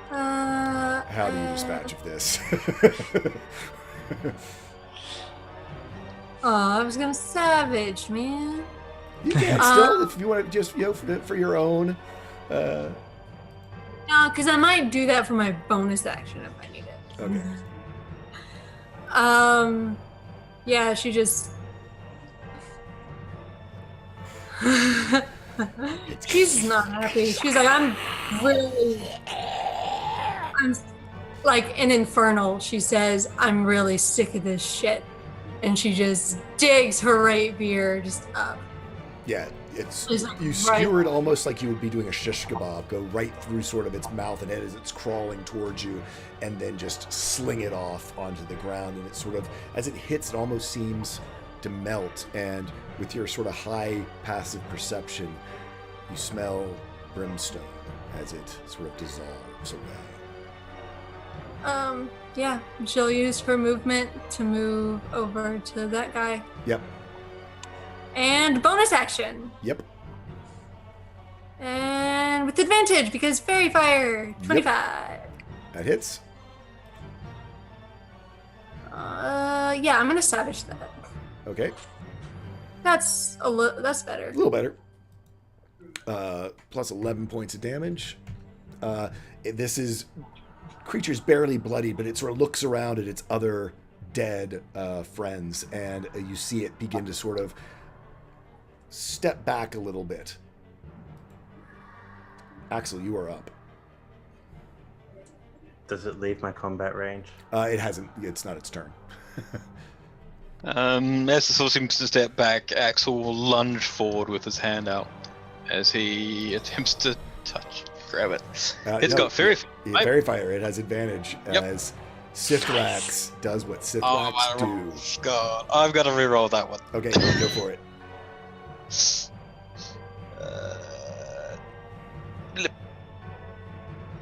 Speaker 1: How do you dispatch of this?
Speaker 6: Oh, I was gonna savage, man.
Speaker 1: You can still, if you want to just, for your own.
Speaker 6: No, because I might do that for my bonus action if I need it.
Speaker 1: Okay.
Speaker 6: Yeah, she just. She's not happy. She's like, I'm like in Infernal. She says, I'm really sick of this shit. And she just digs her rapier just up.
Speaker 1: Yeah, it's
Speaker 6: Like
Speaker 1: you skewer it almost like you would be doing a shish kebab. Go right through sort of its mouth and head as it's crawling towards you, and then just sling it off onto the ground. And it sort of, as it hits, it almost seems to melt. And with your sort of high passive perception, you smell brimstone as it sort of dissolves away.
Speaker 6: Yeah, she'll use her movement to move over to that guy.
Speaker 1: Yep.
Speaker 6: And bonus action.
Speaker 1: Yep.
Speaker 6: And with advantage because fairy fire. 25.
Speaker 1: That hits.
Speaker 6: Yeah, I'm gonna savage that.
Speaker 1: Okay.
Speaker 6: That's that's better.
Speaker 1: A little better. Plus 11 points of damage. This is creature's barely bloody, but it sort of looks around at its other dead friends, and you see it begin to sort of step back a little bit. Axel, you are up.
Speaker 2: Does it leave my combat range?
Speaker 1: It hasn't. It's not its turn.
Speaker 3: As the sword seems to step back, Axel will lunge forward with his hand out as he attempts to grab it. It's got fairy
Speaker 1: fairy fire. It has advantage as Sithrax does what Sithrax do.
Speaker 3: God, I've got to reroll that one.
Speaker 1: Okay, go for it.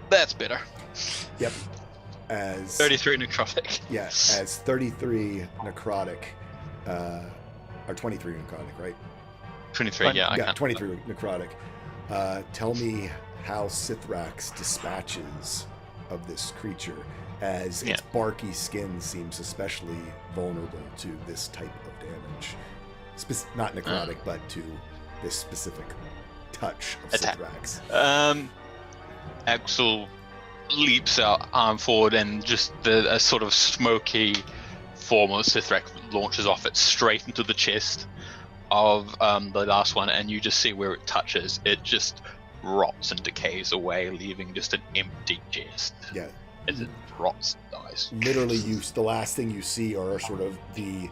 Speaker 3: That's better.
Speaker 1: Yep. As
Speaker 3: 33 necrotic.
Speaker 1: Yeah, as 33 necrotic, or 23 necrotic, right?
Speaker 3: 23, yeah, I can't.
Speaker 1: 23 necrotic. Tell me how Sithrax dispatches of this creature, as its barky skin seems especially vulnerable to this type of damage. Not necrotic, but to this specific touch of Sithrax.
Speaker 3: Axel leaps out, arm forward, and just a sort of smoky form of Sithrax launches off it straight into the chest of the last one, and you just see where it touches. It just rots and decays away, leaving just an empty chest.
Speaker 1: Yeah.
Speaker 3: As it rots and dies.
Speaker 1: Literally, the last thing you see are sort of the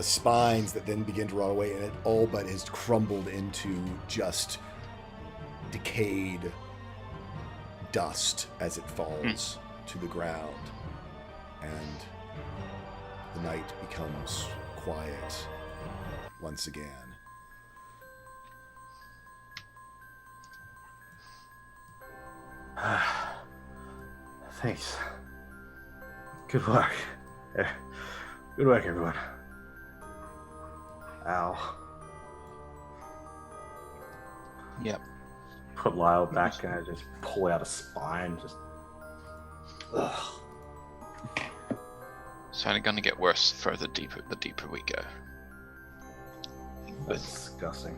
Speaker 1: spines that then begin to rot away, and it all but has crumbled into just decayed dust as it falls to the ground, and the night becomes quiet once again.
Speaker 2: Thanks. Good work. Good work, everyone. Ow.
Speaker 3: Yep.
Speaker 2: put Lyle back and I just pull out a spine. Just. Ugh.
Speaker 3: It's only going to get worse the deeper we go.
Speaker 2: That's disgusting.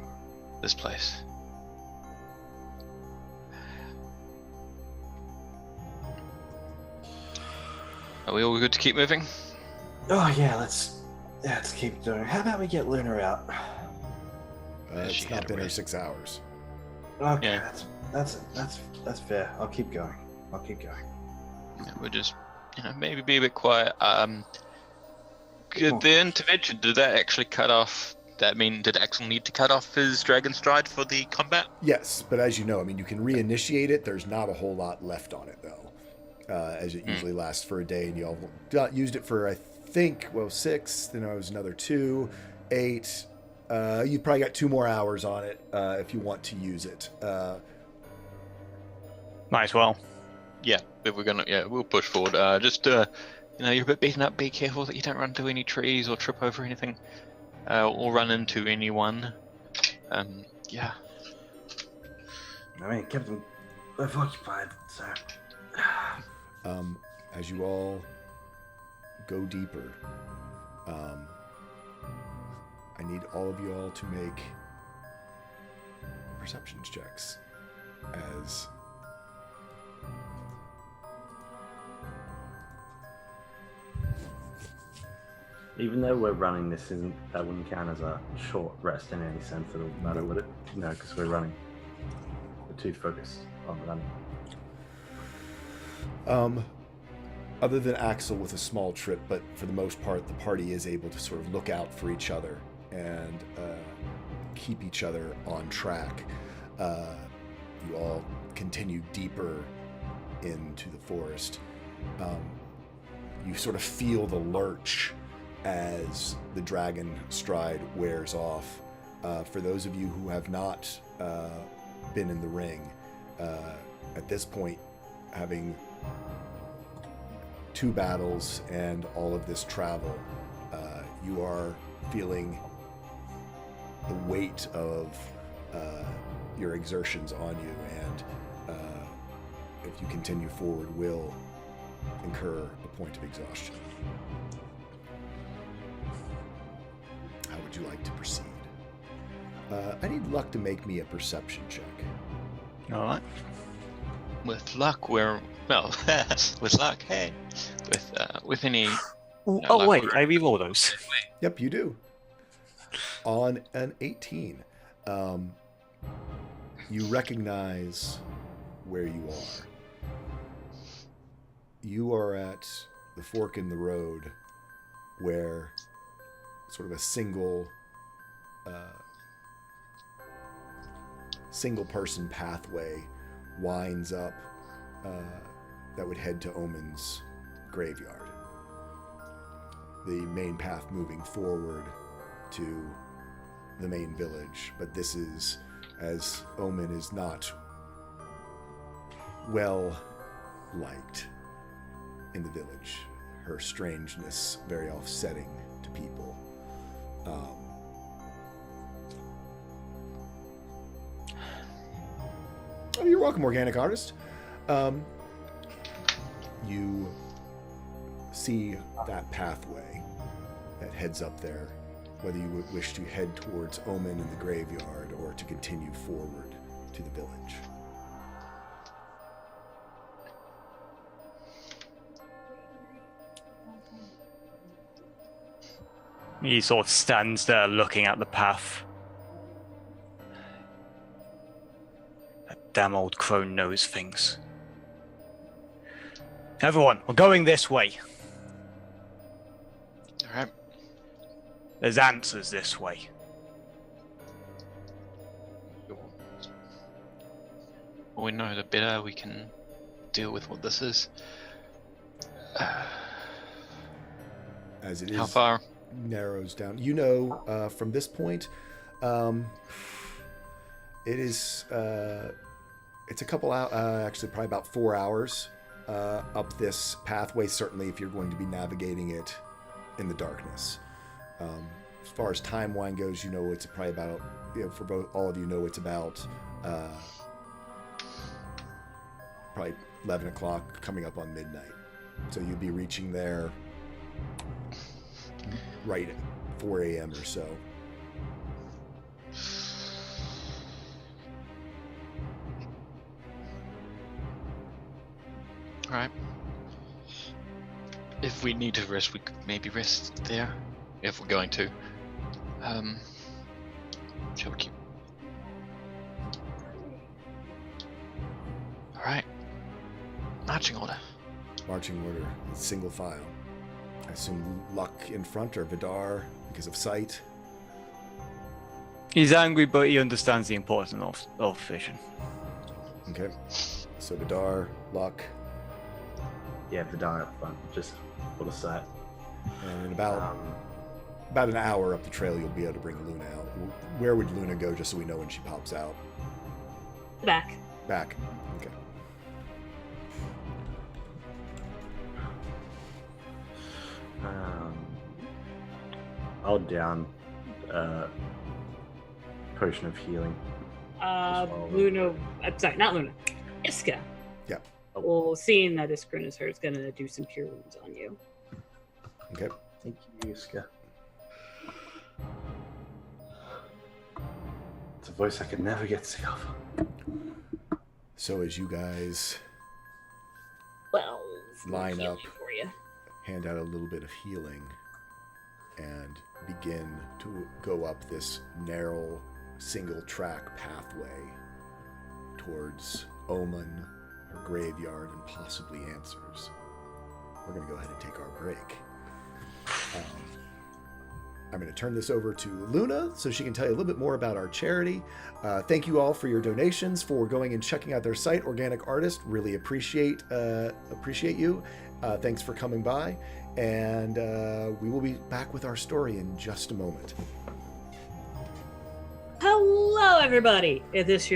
Speaker 3: This place. Are we all good to keep moving?
Speaker 2: Oh yeah, let's keep doing it. How about we get Luna out?
Speaker 1: It's
Speaker 3: she
Speaker 1: not
Speaker 3: had
Speaker 1: been
Speaker 3: a
Speaker 1: here
Speaker 3: race.
Speaker 1: 6 hours.
Speaker 2: Okay,
Speaker 3: Yeah.
Speaker 2: that's fair. I'll keep going.
Speaker 3: Yeah, we'll just, maybe be a bit quiet. The intervention, did that actually cut off? Did Axel need to cut off his Dragon Stride for the combat?
Speaker 1: Yes, but as you know, you can reinitiate it. There's not a whole lot left on it, though, as it usually lasts for a day, and you all used it for, I think, 6, then it was another 2, 8. You probably got 2 more hours on it if you want to use it.
Speaker 5: Might as well.
Speaker 3: Yeah, if we're gonna, we'll push forward. You're a bit beaten up. Be careful that you don't run into any trees or trip over anything, or run into anyone. Yeah.
Speaker 2: I mean, it kept them both occupied, so.
Speaker 1: As you all go deeper, I need all of you all to make perceptions checks as
Speaker 2: Even though we're running, that wouldn't count as a short rest in any sense at all matter, would it? No, because we're running. We're too focused on running.
Speaker 1: Other than Axel with a small trip, but for the most part, the party is able to sort of look out for each other and keep each other on track. You all continue deeper into the forest. You sort of feel the lurch as the Dragon Stride wears off. For those of you who have not been in the ring, at this point, having 2 battles and all of this travel, you are feeling the weight of your exertions on you, and if you continue forward, will incur a point of exhaustion. How would you like to proceed? I need Luck to make me a perception check.
Speaker 5: All right.
Speaker 3: With luck, with luck, hey, with any.
Speaker 5: Oh,
Speaker 3: luck,
Speaker 5: wait,
Speaker 3: we're-
Speaker 5: I re-roll those.
Speaker 1: Yep, you do. On an 18, you recognize where you are. You are at the fork in the road where sort of a single person pathway winds up that would head to Omen's graveyard. The main path moving forward to the main village, but this is, as Omen is not well liked in the village. Her strangeness very offsetting to people. Oh, you're welcome, organic artist. You see that pathway that heads up there, whether you would wish to head towards Omen in the graveyard or to continue forward to the village.
Speaker 5: He sort of stands there looking at the path. That damn old crone knows things. Everyone, we're going this way.
Speaker 3: Alright.
Speaker 5: There's answers this way.
Speaker 3: The more we know, the better we can deal with what this is.
Speaker 1: As it
Speaker 3: How
Speaker 1: is
Speaker 3: far?
Speaker 1: narrows down. From this point, it is it's a couple out, actually probably about 4 hours up this pathway. Certainly, if you're going to be navigating it in the darkness. As far as timeline goes, it's probably about, for both all of you, it's about probably 11 o'clock, coming up on midnight. So you'd be reaching there right at 4 a.m. or so.
Speaker 3: Alright. If we need to rest, we could maybe rest there. If we're going to. Shall we keep... Alright. Marching order.
Speaker 1: Marching order, single file. I assume Luck in front or Vidar because of sight.
Speaker 5: He's angry, but he understands the importance of vision.
Speaker 1: Okay. So Vidar, Luck,
Speaker 2: Yeah, Vidar up front, just for the sight.
Speaker 1: and in about an hour up the trail, you'll be able to bring Luna out. Where would Luna go, just so we know when she pops out?
Speaker 4: Back.
Speaker 1: Back. Okay.
Speaker 2: I'll down potion of healing.
Speaker 4: Luna. I'm sorry, not Luna. Iska.
Speaker 1: Yeah.
Speaker 4: Well, seeing that Iskrin is hurt, is going to do some cure wounds on you.
Speaker 1: Okay.
Speaker 2: Thank you, Iska. It's a voice I could never get sick of.
Speaker 1: So as you guys
Speaker 4: Well,
Speaker 1: line
Speaker 4: healing
Speaker 1: up,
Speaker 4: for you.
Speaker 1: hand out a little bit of healing, and begin to go up this narrow, single-track pathway towards Omen, her graveyard, and possibly Answers. We're going to go ahead and take our break. I'm going to turn this over to Luna so she can tell you a little bit more about our charity. Thank you all for your donations, for going and checking out their site, Organic Artist. Really appreciate you. Thanks for coming by, and we will be back with our story in just a moment.
Speaker 4: Hello, everybody. If this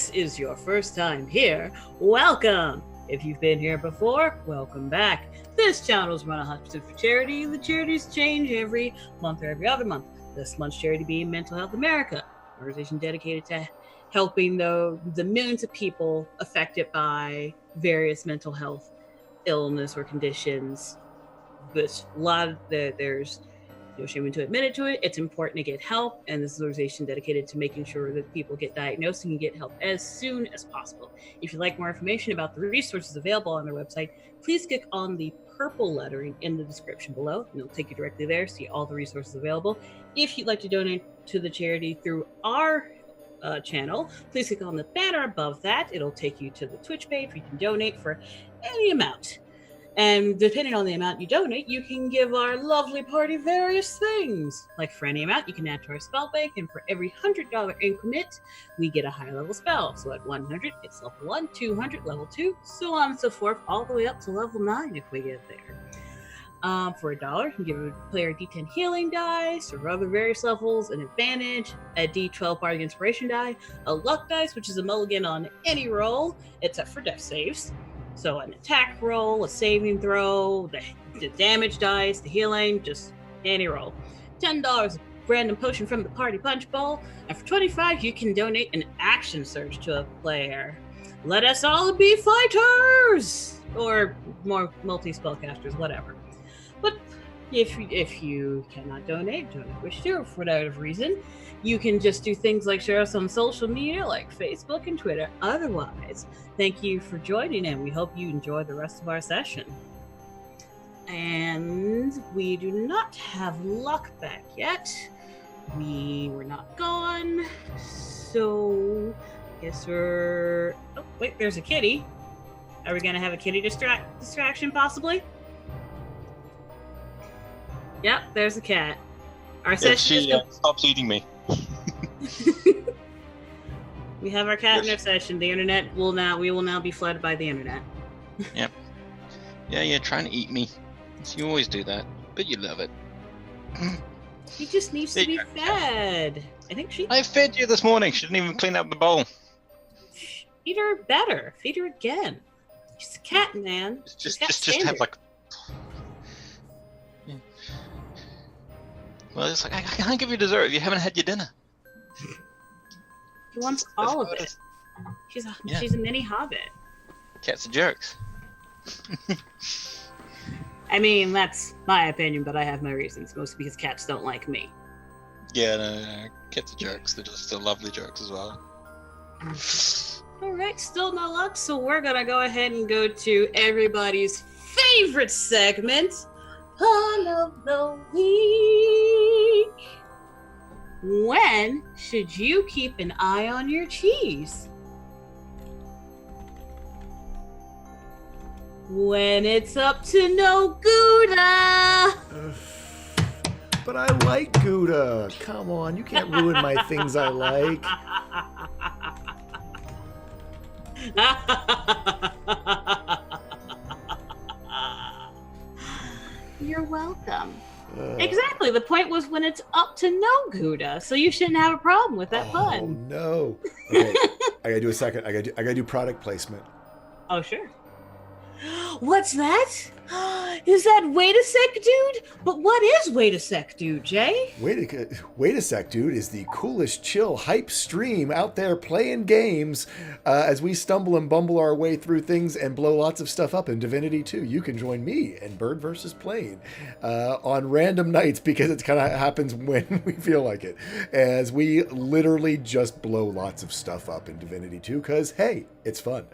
Speaker 4: is your first time here, welcome. If you've been here before, welcome back. This channel is run 100% for charity. The charities change every month or every other month. This month's charity being Mental Health America, an organization dedicated to helping the millions of people affected by various mental health illness or conditions. But there's no shame to admit it. It's important to get help, and this is an organization dedicated to making sure that people get diagnosed and can get help as soon as possible. If you'd like more information about the resources available on their website, please click on the purple lettering in the description below, and it'll take you directly there, see all the resources available. If you'd like to donate to the charity through our channel, please click on the banner above that. It'll take you to the Twitch page where you can donate for any amount. And depending on the amount you donate, you can give our lovely party various things. Like for any amount, you can add to our spell bank, and for every $100 increment, we get a higher level spell. So at 100, it's level 1, 200, level 2, so on and so forth, all the way up to level 9 if we get there. For $1, you can give a player a D10 healing dice, or other various levels, an advantage, a D12 bardic inspiration die, a luck dice, which is a mulligan on any roll, except for death saves. So an attack roll, a saving throw, the damage dice, the healing, just any roll. $10, a random potion from the party punch bowl. And for $25, you can donate an action surge to a player. Let us all be fighters! Or more multi-spellcasters, whatever. But if you cannot donate, don't wish to, or for whatever reason, you can just do things like share us on social media like Facebook and Twitter. Otherwise, thank you for joining, and we hope you enjoy the rest of our session. And we do not have Luck back yet. We were not gone, so I guess we're... Oh, wait, there's a kitty. Are we going to have a kitty distraction, possibly? Yep, there's a cat. Our session
Speaker 3: she stops eating me.
Speaker 4: We have our cat in our session. The internet we will now be flooded by the internet.
Speaker 3: Yep. Yeah, you're trying to eat me. You always do that, but you love it.
Speaker 4: She just needs to be fed. I think
Speaker 3: I fed you this morning. She didn't even clean up the bowl.
Speaker 4: Feed her better. Feed her again. She's a cat, man.
Speaker 3: Just have like. Yeah. Well, it's like I can't give you dessert. You haven't had your dinner.
Speaker 4: She wants all of it. She's a mini hobbit.
Speaker 3: Cats are jerks.
Speaker 4: I mean, that's my opinion, but I have my reasons, mostly because cats don't like me.
Speaker 3: Yeah, no. Cats are jerks. They're just lovely jerks as well.
Speaker 4: Alright, still no luck, so we're gonna go ahead and go to everybody's favorite segment, Pun of the Week. When should you keep an eye on your cheese? When it's up to no Gouda!
Speaker 1: But I like Gouda. Come on, you can't ruin my things I like.
Speaker 4: You're welcome. Exactly. The point was when it's up to no Gouda, so you shouldn't have a problem with that
Speaker 1: Oh
Speaker 4: pun.
Speaker 1: no. Okay, I gotta do a second. I gotta do product placement.
Speaker 4: Oh sure. What's that? Is that wait a sec, dude? But what is wait a sec, dude, Jay?
Speaker 1: Wait a sec, dude is the coolest chill hype stream out there playing games as we stumble and bumble our way through things and blow lots of stuff up in Divinity 2. You can join me and Bird vs. Plane on random nights because it kind of happens when we feel like it. As we literally just blow lots of stuff up in Divinity 2 because, hey, it's fun.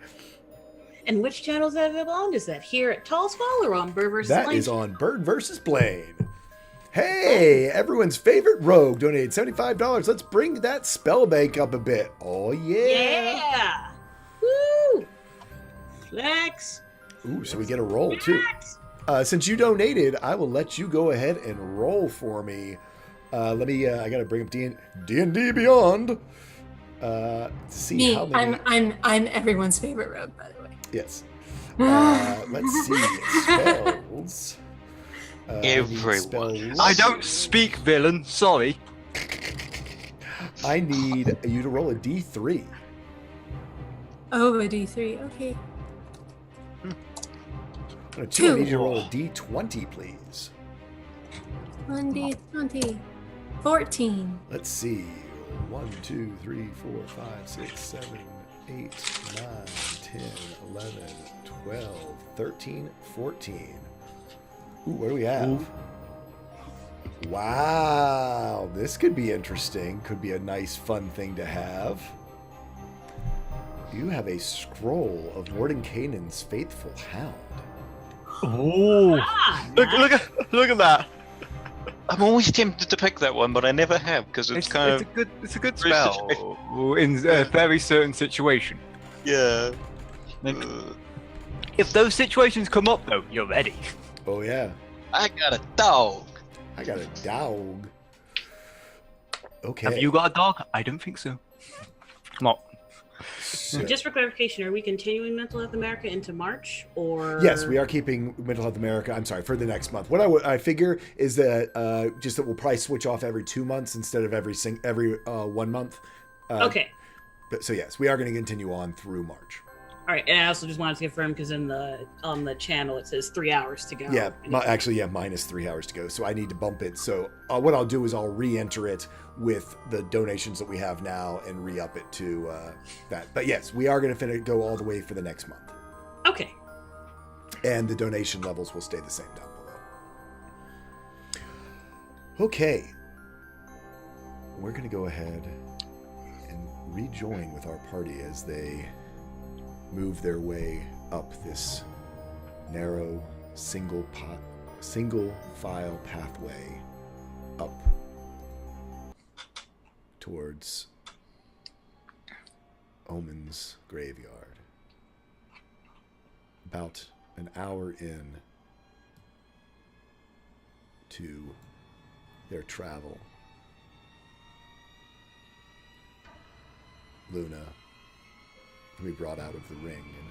Speaker 4: And which channel is that available on? Is that here at Tall Skull or on Bird vs.
Speaker 1: That
Speaker 4: Plane?
Speaker 1: is on Bird vs. Plane. Hey, everyone's favorite rogue donated $75. Let's bring that spell bank up a bit. Oh, yeah.
Speaker 4: Yeah! Woo! Flex!
Speaker 1: Ooh, so we get a roll, too.
Speaker 4: Flex!
Speaker 1: Since you donated, I will let you go ahead and roll for me. I got to bring up D&D Beyond. To see
Speaker 6: Me,
Speaker 1: how many...
Speaker 6: I'm everyone's favorite rogue, by the way.
Speaker 1: Yes. Let's see. Spells.
Speaker 3: Everyone.
Speaker 5: I don't speak villain, sorry.
Speaker 1: I need you to roll a D3.
Speaker 6: Oh, a D3, okay.
Speaker 1: I need
Speaker 6: Two.
Speaker 1: you to roll a D20, please.
Speaker 6: 1D20. 14.
Speaker 1: Let's see. 1, 2, 3, 4, 5, 6, 7, 8, 9, 10, 11, 12, 13, 14. Ooh, what do we have?
Speaker 2: Ooh.
Speaker 1: Wow, this could be interesting. Could be a nice, fun thing to have. You have a scroll of Mordenkainen's Faithful Hound.
Speaker 5: Oh,
Speaker 4: Ah,
Speaker 5: look at that.
Speaker 3: I'm always tempted to pick that one, but I never have because it's kind of
Speaker 5: it's a good
Speaker 3: very
Speaker 5: spell in a very certain situation.
Speaker 3: yeah.
Speaker 5: Like, if those situations come up, though, you're ready.
Speaker 1: Oh, yeah.
Speaker 3: I got a dog.
Speaker 1: I got a dog. Okay.
Speaker 5: Have you got a dog? I don't think so. Come on.
Speaker 1: So-
Speaker 4: Just for clarification, are we continuing Mental Health America into March, or
Speaker 1: Yes, we are keeping Mental Health America. I'm sorry, for the next month. What I figure is that just that we'll probably switch off every 2 months instead of every 1 month.
Speaker 4: Okay,
Speaker 1: But so yes, we are going to continue on through March.
Speaker 4: all right. And I also just wanted to confirm because on the channel it says 3 hours to go.
Speaker 1: Yeah,
Speaker 4: And
Speaker 1: mine is 3 hours to go, so I need to bump it. So what I'll do is I'll re-enter it with the donations that we have now and re-up it to that. But yes, we are going to go all the way for the next month,
Speaker 4: okay.
Speaker 1: and the donation levels will stay the same down below. Okay, we're going to go ahead and rejoin with our party as they move their way up this narrow single file pathway up towards Omen's graveyard. About an hour in to their travel, Luna can be brought out of the ring and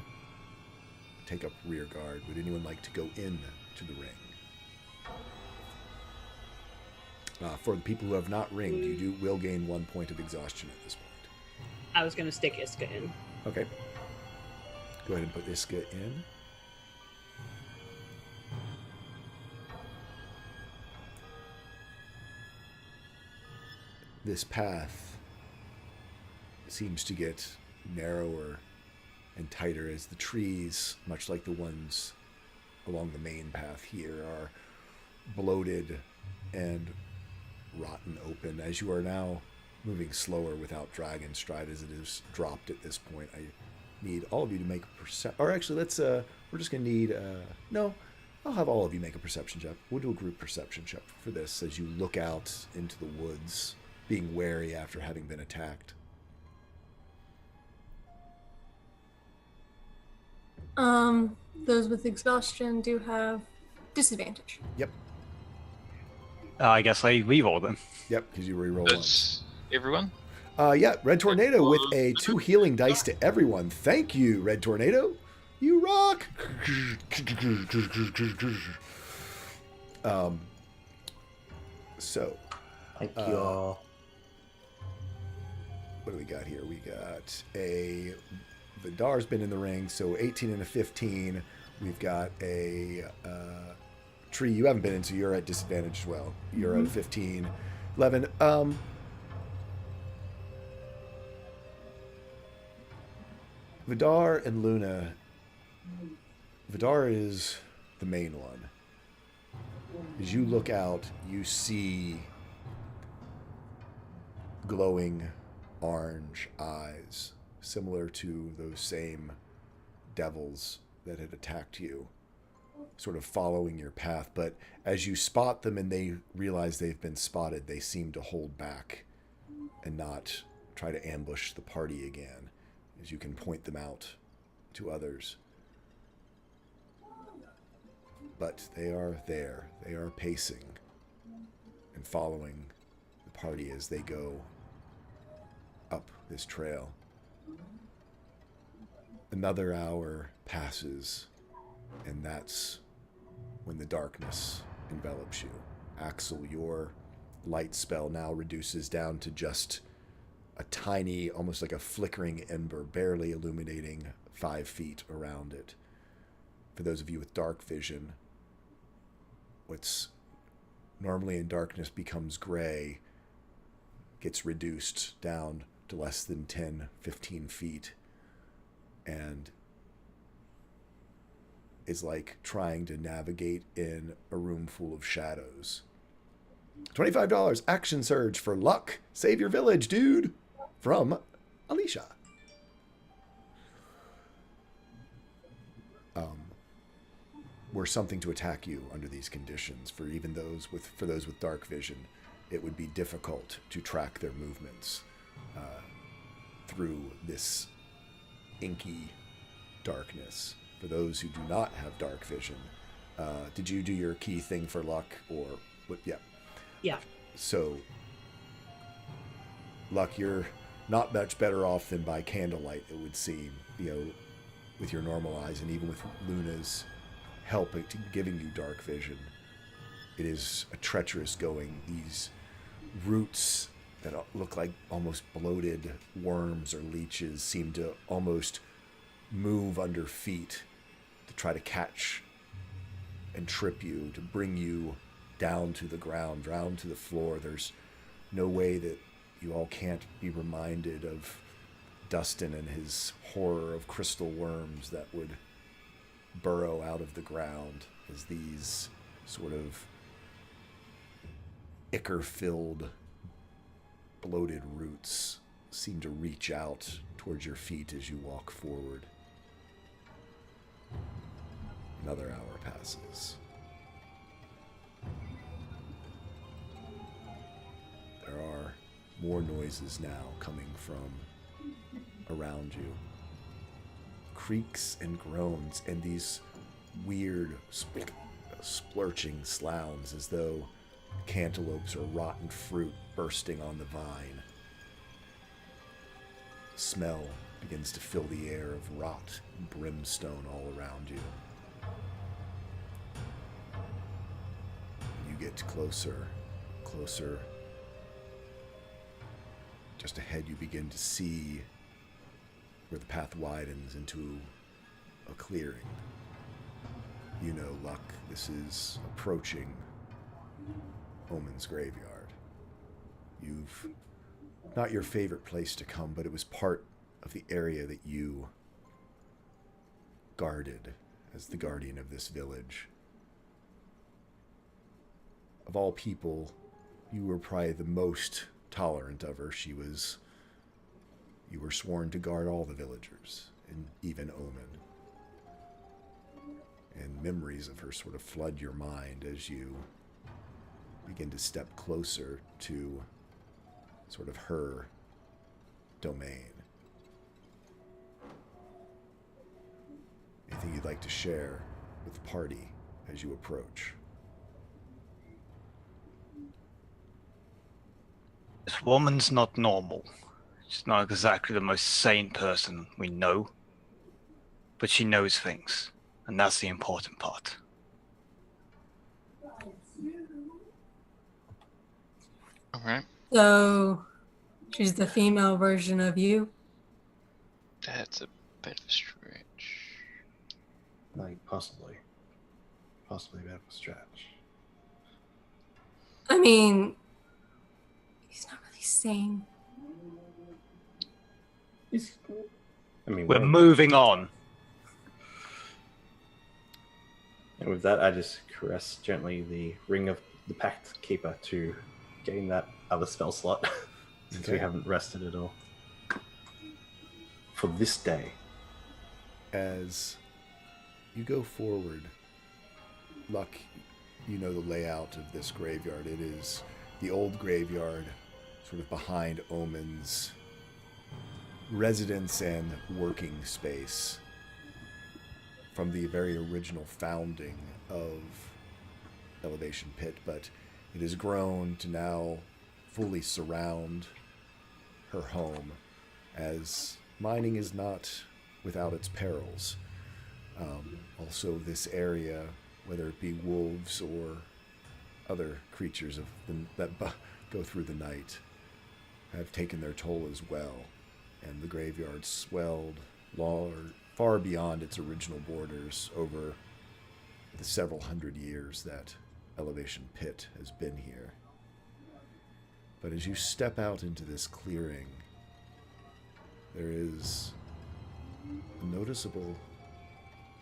Speaker 1: take up rear guard. Would anyone like to go in to the ring? For the people who have not ringed, you will gain 1 point of exhaustion at this point.
Speaker 4: I was gonna stick Iska in.
Speaker 1: Okay. Go ahead and put Iska in. This path seems to get narrower and tighter as the trees, much like the ones along the main path here, are bloated and rotten open. As you are now moving slower without dragon stride, as it is dropped at this point, I need all of you to make a perception. Or actually, let's we're just gonna need no, I'll have all of you make a perception check. We'll do a group perception check for this as you look out into the woods, being wary after having been attacked.
Speaker 6: Those with exhaustion do have disadvantage.
Speaker 1: Yep.
Speaker 5: I guess I re-roll them.
Speaker 1: Yep, because you re-roll once.
Speaker 3: Does everyone?
Speaker 1: Yeah, Red Tornado with a 2 healing dice to everyone. Thank you, Red Tornado. You rock. So,
Speaker 2: Thank you all.
Speaker 1: what do we got here? We got a Vidar's been in the ring, so 18 and a 15. We've got a Tree you haven't been in, so you're at disadvantage as well. You're at 15. 11. Vidar and Luna. Vidar is the main one. As you look out, you see glowing orange eyes, similar to those same devils that had attacked you, sort of following your path. But as you spot them and they realize they've been spotted, they seem to hold back and not try to ambush the party again, as you can point them out to others. But they are there. They are pacing and following the party as they go up this trail. Another hour passes, and that's when the darkness envelops you. Axel, your light spell now reduces down to just a tiny, almost like a flickering ember, barely illuminating 5 feet around it. For those of you with dark vision, what's normally in darkness becomes gray, gets reduced down to less than 10, 15 feet, and is like trying to navigate in a room full of shadows. $25 action surge for luck. Save your village, dude. From Alicia. Were something to attack you under these conditions, for those with dark vision, it would be difficult to track their movements through this inky darkness. For those who do not have dark vision, did you do your key thing for luck, or what? Yeah.
Speaker 4: Yeah.
Speaker 1: So, luck, you're not much better off than by candlelight, it would seem. With your normal eyes, and even with Luna's help giving you dark vision, it is a treacherous going. These roots that look like almost bloated worms or leeches seem to almost move under feet to try to catch and trip you, to bring you down to the ground, down to the floor. There's no way that you all can't be reminded of Dustin and his horror of crystal worms that would burrow out of the ground as these sort of ichor-filled, bloated roots seem to reach out towards your feet as you walk forward. Another hour passes. There are more noises now coming from around you. Creaks and groans and these weird splurching sounds, as though cantaloupes or rotten fruit bursting on the vine. Smell begins to fill the air of rot and brimstone all around you. You get closer. Just ahead you begin to see where the path widens into a clearing. You know, Luck, this is approaching Omen's graveyard. Not your favorite place to come, but it was part of the area that you guarded as the guardian of this village. Of all people, you were probably the most tolerant of her. You were sworn to guard all the villagers, and even Omen. And memories of her sort of flood your mind as you begin to step closer to sort of her domain. Anything you'd like to share with the party as you approach?
Speaker 5: This woman's not normal. She's not exactly the most sane person we know, but she knows things, and that's the important part.
Speaker 3: All right.
Speaker 6: So, she's the female version of you?
Speaker 3: That's a bit of a stretch.
Speaker 2: Like, possibly a bit of a stretch.
Speaker 6: I mean, he's not really sane.
Speaker 5: We're moving on.
Speaker 2: And with that, I just caress gently the ring of the Pact Keeper to gain that other spell slot, since we haven't rested at all. For this day.
Speaker 1: As you go forward, Luck, you know the layout of this graveyard. It is the old graveyard, sort of behind Omen's residence and working space from the very original founding of Elevation Pit, but it has grown to now fully surround her home, as mining is not without its perils. Also, this area, whether it be wolves or other creatures that go through the night, have taken their toll as well, and the graveyard swelled far beyond its original borders over the several hundred years that Elevation Pit has been here. But as you step out into this clearing, there is a noticeable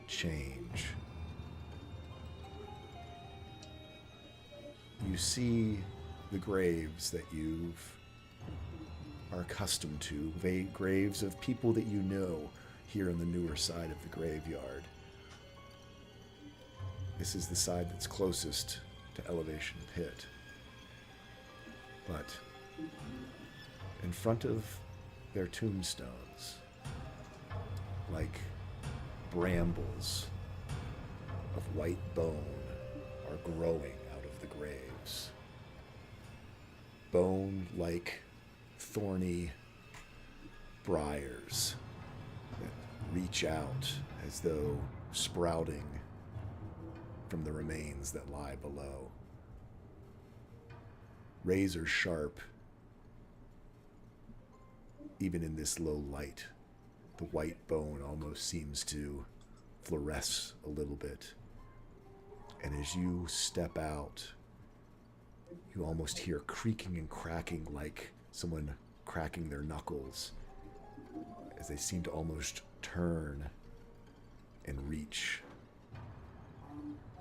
Speaker 1: change. You see the graves that you are accustomed to, graves of people that you know here on the newer side of the graveyard. This is the side that's closest to Elevation Pit. But in front of their tombstones, like brambles of white bone, are growing out of the graves. Bone like thorny briars that reach out as though sprouting from the remains that lie below. Razor sharp, even in this low light. The white bone almost seems to fluoresce a little bit. And as you step out, you almost hear creaking and cracking like someone cracking their knuckles, as they seem to almost turn and reach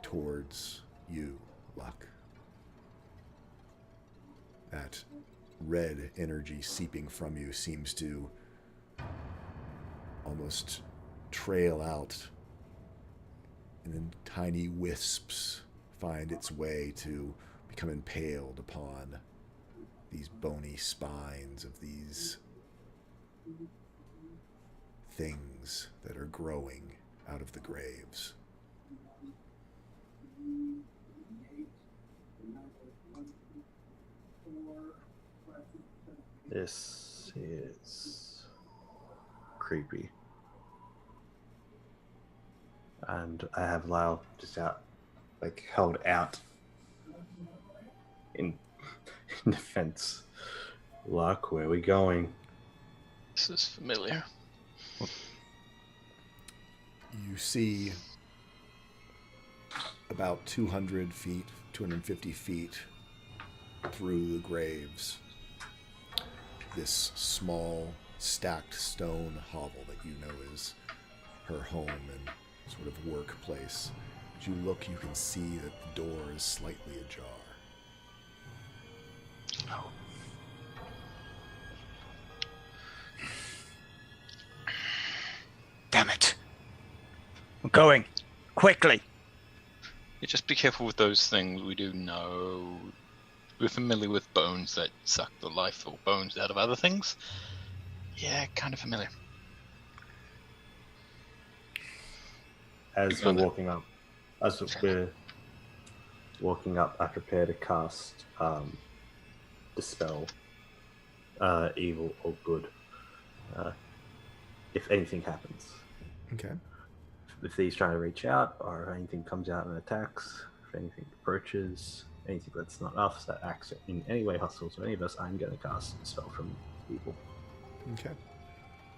Speaker 1: towards you, Luck. That red energy seeping from you seems to almost trail out, and then tiny wisps find its way to become impaled upon these bony spines of these things that are growing out of the graves.
Speaker 2: This is creepy. And I have Lyle just held out in defense. Luck, where are we going?
Speaker 3: This is familiar.
Speaker 1: You see about 200 feet, 250 feet through the graves, this small stacked stone hovel that you know is her home and sort of workplace. As you look, you can see that the door is slightly ajar.
Speaker 5: Oh. Damn it. I'm going. Quickly.
Speaker 3: Yeah, just be careful with those things. We do know. We're familiar with bones that suck the life or bones out of other things. Yeah, kind of familiar.
Speaker 2: As we're walking up, I prepare to cast Dispel evil or good. If anything happens.
Speaker 1: Okay.
Speaker 2: If these try to reach out, or if anything comes out and attacks, if anything approaches, anything that's not us that acts in any way hostile to any of us, I'm going to cast a spell from evil.
Speaker 1: Okay.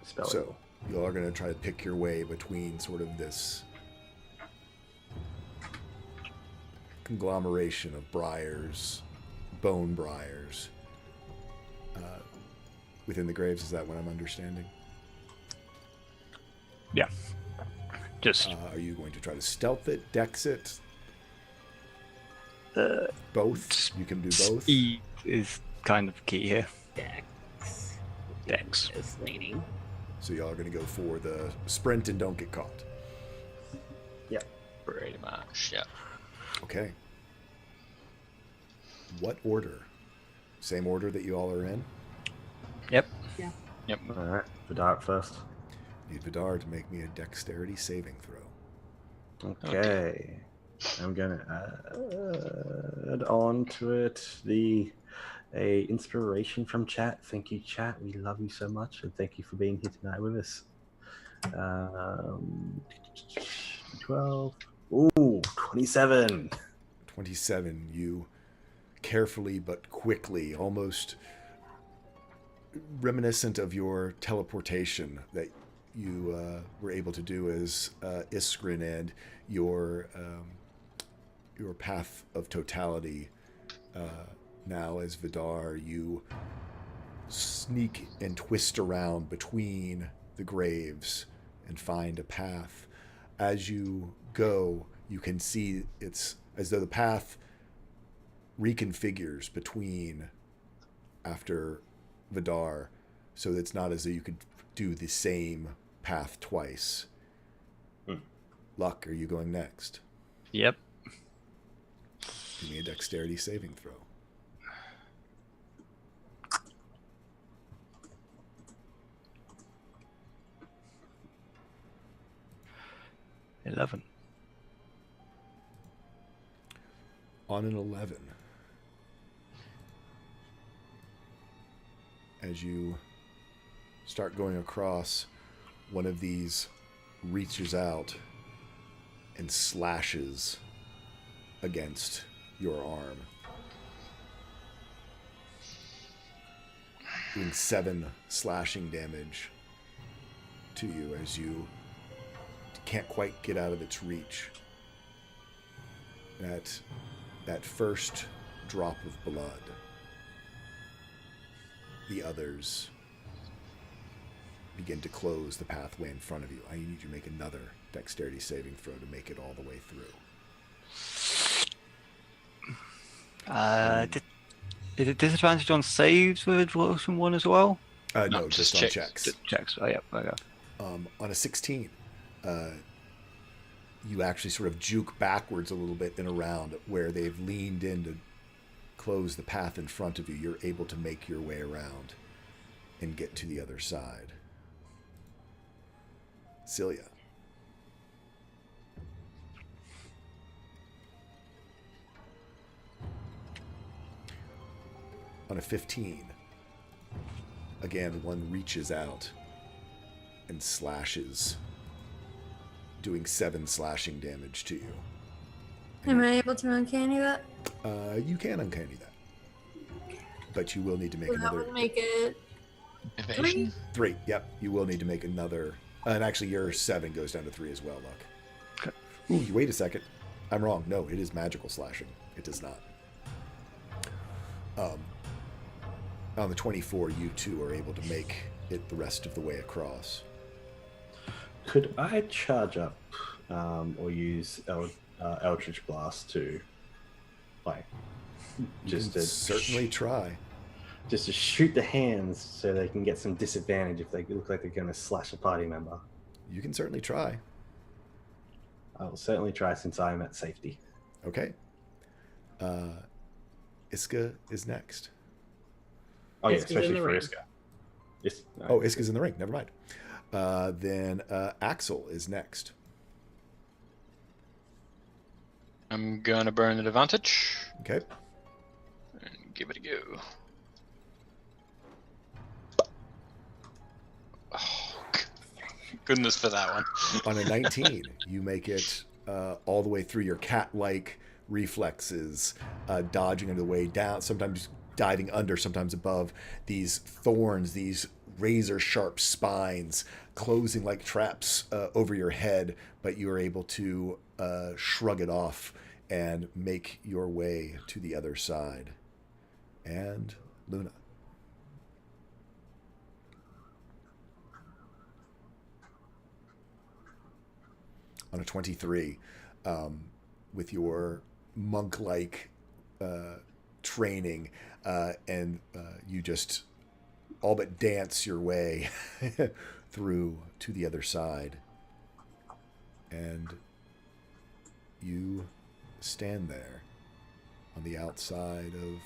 Speaker 2: Spell
Speaker 1: So
Speaker 2: evil.
Speaker 1: you are going to try to pick your way between sort of this conglomeration of briars, bone briars, within the graves. Is that what I'm understanding?
Speaker 5: Yeah. Just
Speaker 1: Are you going to try to stealth it, dex it? Both? You can do both?
Speaker 5: speed is kind of key here.
Speaker 4: Dex.
Speaker 5: Dex.
Speaker 4: Is leaning.
Speaker 1: So y'all are going to go for the sprint and don't get caught.
Speaker 3: Pretty much, yeah.
Speaker 1: Okay. What order? Same order that you all are in?
Speaker 5: Yep.
Speaker 2: Alright, Vidar first.
Speaker 1: Need Vidar to make me a dexterity saving throw.
Speaker 2: Okay. I'm gonna add on to it a inspiration from chat. Thank you, chat. We love you so much, and thank you for being here tonight with us. 12. Ooh, 27.
Speaker 1: 27. You carefully but quickly, almost reminiscent of your teleportation that you were able to do as Iskrin, and your path of totality now as Vidar, you sneak and twist around between the graves and find a path. As you go, you can see it's as though the path reconfigures between after Vidar, so it's not as though you could do the same path twice. Luck, are you going next?
Speaker 5: Yep.
Speaker 1: Give me a dexterity saving throw.
Speaker 5: 11.
Speaker 1: On an 11, as you start going across, one of these reaches out and slashes against your arm, doing 7 slashing damage to you as you can't quite get out of its reach. That first drop of blood, the others begin to close the pathway in front of you. I need you to make another dexterity saving throw to make it all the way through.
Speaker 5: Is it disadvantage on saves with Exhaustion 1 as well?
Speaker 1: No, just on checks.
Speaker 5: Checks. Oh, yeah. Okay.
Speaker 1: On a 16, you actually sort of juke backwards a little bit and around where they've leaned in to close the path in front of you. You're able to make your way around and get to the other side. Celia. On a 15, again, one reaches out and slashes, doing 7 slashing damage to you.
Speaker 6: Am I able to uncanny that?
Speaker 1: You can uncanny that, but you will need to make
Speaker 6: Well, that
Speaker 1: another
Speaker 6: would make it
Speaker 3: Evasion.
Speaker 1: 3. Yep, you will need to make another, and actually your 7 goes down to 3 as well. Luck.
Speaker 5: Okay.
Speaker 1: Ooh, wait a second. I'm wrong. No, it is magical slashing. It does not. On the 24, you two are able to make it the rest of the way across.
Speaker 2: Could I charge up or use Eldritch Blast to, like, just
Speaker 1: You
Speaker 2: to
Speaker 1: can certainly try.
Speaker 2: just to shoot the hands so they can get some disadvantage if they look like they're going to slash a party member.
Speaker 1: You can certainly try.
Speaker 2: I will certainly try since I am at safety.
Speaker 1: Okay. Iska is next.
Speaker 2: Oh yeah,
Speaker 4: Iska's in
Speaker 2: especially
Speaker 4: the
Speaker 2: for
Speaker 4: ring.
Speaker 2: Iska. Yes. No.
Speaker 1: Oh, Iska's in the ring. Never mind. Then Axel is next.
Speaker 3: I'm gonna burn at advantage
Speaker 1: Okay.
Speaker 3: and give it a go. Oh, goodness for that one.
Speaker 1: On a 19, you make it all the way through your cat-like reflexes, dodging under the way down, sometimes diving under, sometimes above these thorns, these razor-sharp spines, closing like traps over your head, but you are able to shrug it off and make your way to the other side. And Luna. On a 23, with your monk-like training, and you just all but dance your way through to the other side. And you stand there on the outside of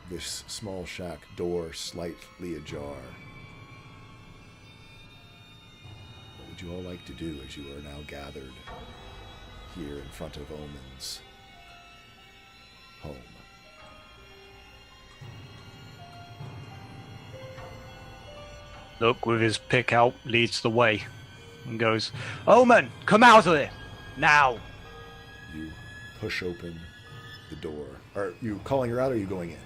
Speaker 1: this small shack, door slightly ajar. What would you all like to do as you are now gathered here in front of Omen's home?
Speaker 5: Look with his pick out, leads the way, and goes, Omen, come out of there! Now!
Speaker 1: You push open the door. Are you calling her out, or are you going in?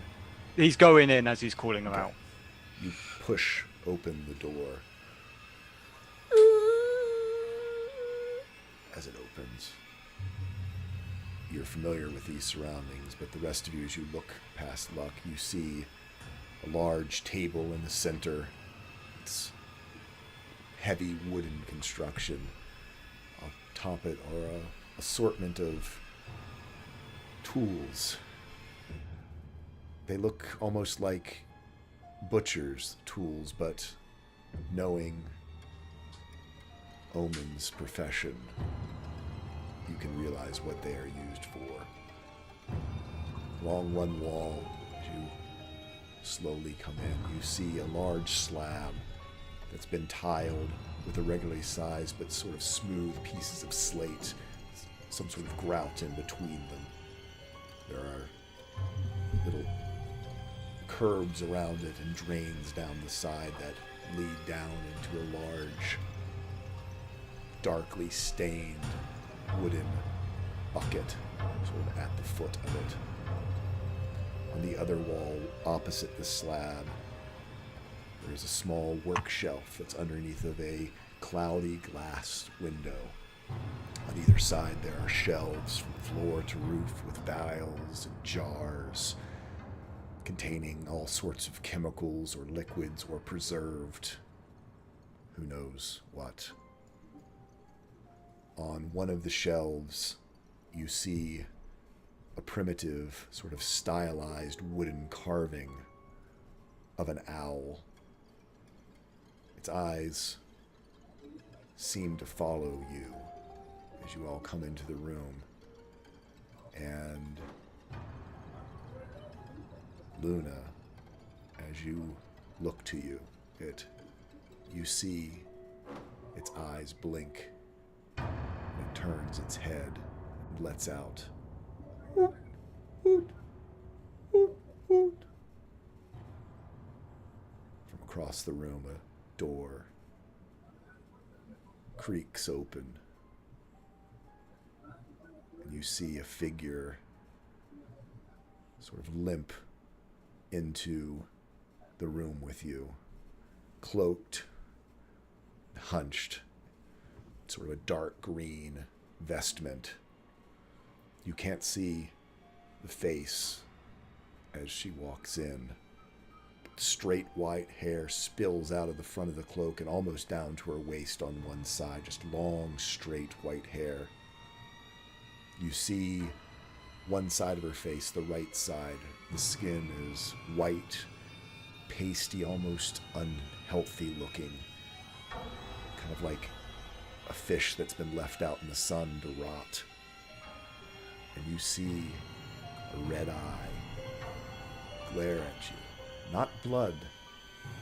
Speaker 5: He's going in as he's calling him out.
Speaker 1: You push open the door. As it opens, you're familiar with these surroundings, but the rest of you, as you look past Luck, you see a large table in the center. It's heavy wooden construction. Atop it are an assortment of tools. They look almost like butcher's tools, but knowing Omen's profession, you can realize what they are used for. Along one wall, as you slowly come in, you see a large slab that's been tiled with irregularly sized but sort of smooth pieces of slate, some sort of grout in between them. There are little curbs around it and drains down the side that lead down into a large, darkly stained wooden bucket sort of at the foot of it. On the other wall, opposite the slab, there's a small work shelf that's underneath of a cloudy glass window. On either side, there are shelves from floor to roof with vials and jars containing all sorts of chemicals or liquids or preserved who knows what. On one of the shelves, you see a primitive, sort of stylized wooden carving of an owl. Its eyes seem to follow you as you all come into the room. And Luna, as you look to you, you see its eyes blink. It turns its head and lets out hoot, hoot, hoot, hoot. From across the room, a door creaks open, and you see a figure sort of limp into the room with you, cloaked, hunched, sort of a dark green vestment. You can't see the face as she walks in, but straight white hair spills out of the front of the cloak and almost down to her waist on one side. Just long, straight white hair. You see one side of her face, the right side. The skin is white, pasty, almost unhealthy looking. Kind of like a fish that's been left out in the sun to rot. And you see a red eye glare at you. Not blood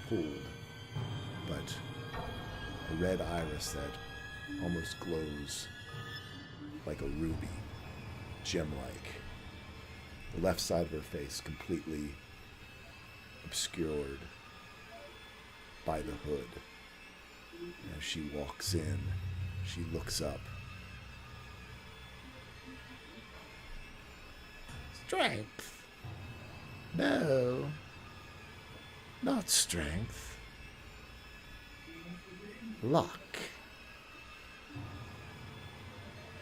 Speaker 1: pooled, but a red iris that almost glows like a ruby, gem-like. The left side of her face completely obscured by the hood. As she walks in, she looks up. Strength? No, not strength. Luck.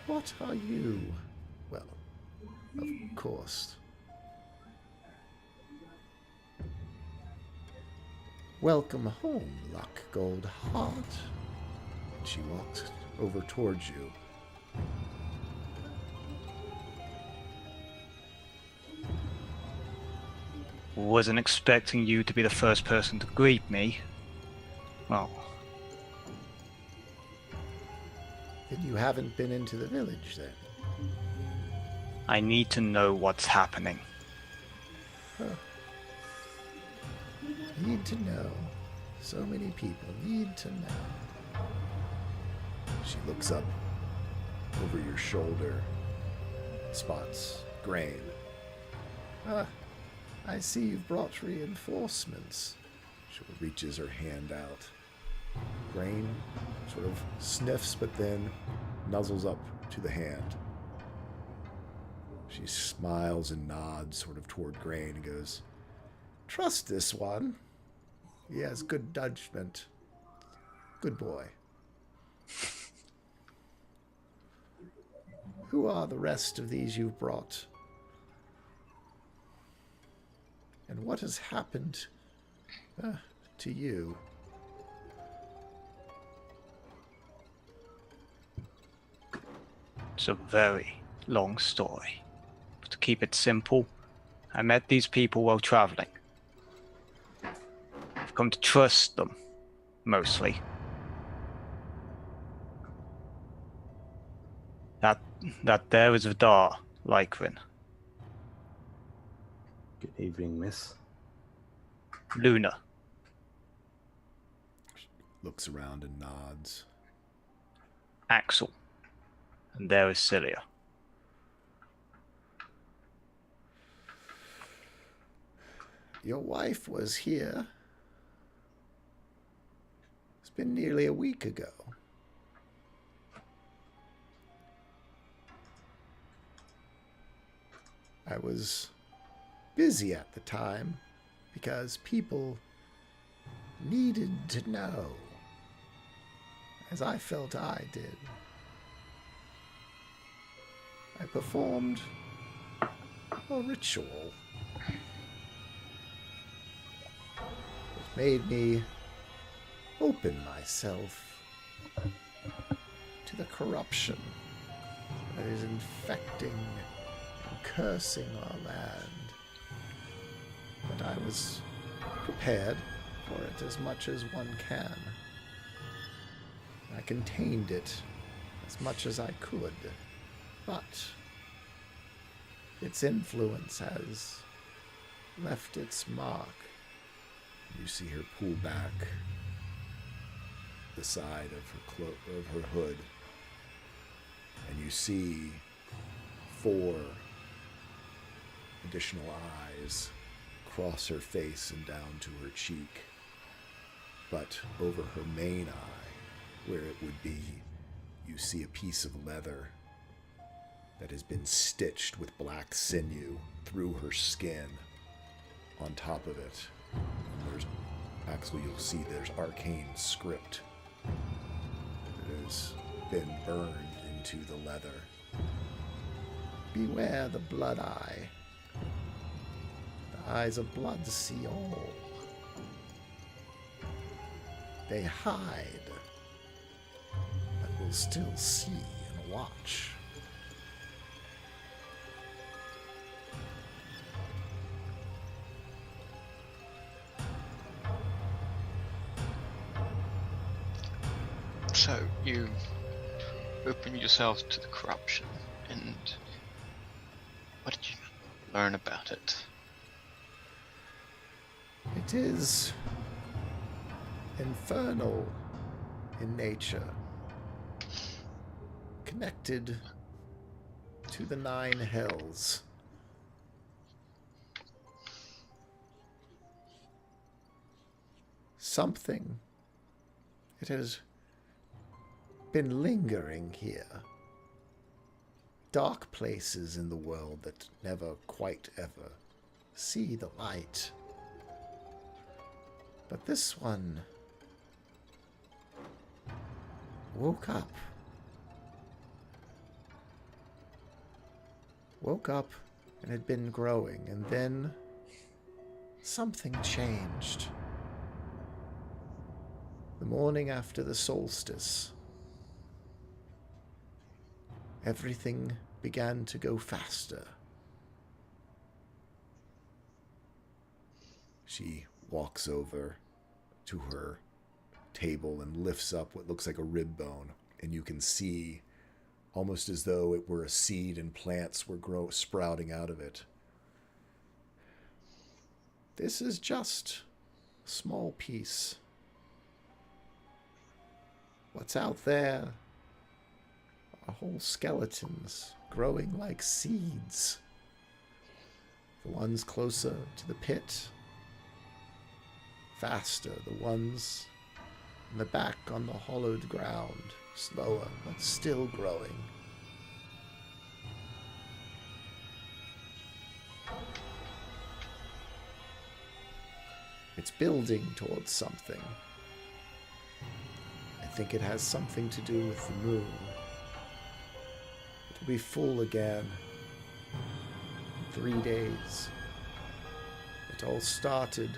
Speaker 1: What are you? Well, of course. Welcome home, Luck Goldheart. She walks over towards you.
Speaker 5: Wasn't expecting you to be the first person to greet me. Well,
Speaker 1: Then you haven't been into the village, then?
Speaker 5: I need to know what's happening.
Speaker 1: Need to know. So many people need to know. She looks up over your shoulder, spots grain. I see you've brought reinforcements. She reaches her hand out. Grain sort of sniffs, but then nuzzles up to the hand. She smiles and nods sort of toward Grain and goes, "Trust this one. He has good judgment. Good boy." Who are the rest of these you've brought? And what has happened to you?
Speaker 5: It's a very long story. But to keep it simple, I met these people while traveling. I've come to trust them, mostly. That there is Vidar Lycrin.
Speaker 2: Good evening, miss.
Speaker 5: Luna.
Speaker 1: Looks around and nods.
Speaker 5: Axel. And there is Cilia.
Speaker 1: Your wife was here. It's been nearly a week ago. I was busy at the time because people needed to know, as I felt I did. I performed a ritual. It made me open myself to the corruption that is infecting and cursing our land. But I was prepared for it as much as one can. I contained it as much as I could. But its influence has left its mark. You see her pull back the side of her hood, and you see 4 additional eyes cross her face and down to her cheek. But over her main eye, where it would be, you see a piece of leather that has been stitched with black sinew through her skin. On top of it, you'll see there's arcane script that has been burned into the leather. Beware the blood eye. The eyes of blood see all. They hide, but will still see and watch.
Speaker 3: So you open yourself to the corruption, and what did you learn about it?
Speaker 1: It is infernal in nature, connected to the 9 hells. Something. It has been lingering here. Dark places in the world that never quite ever see the light. But this one woke up. Woke up and had been growing, and then something changed. The morning after the solstice, everything began to go faster. She walks over to her table and lifts up what looks like a rib bone, and you can see, almost as though it were a seed and plants were sprouting out of it. This is just a small piece. What's out there are whole skeletons growing like seeds. The ones closer to the pit, faster. The ones in the back on the hollowed ground, slower, but still growing. It's building towards something. I think it has something to do with the moon. It'll be full again in 3 days. It all started.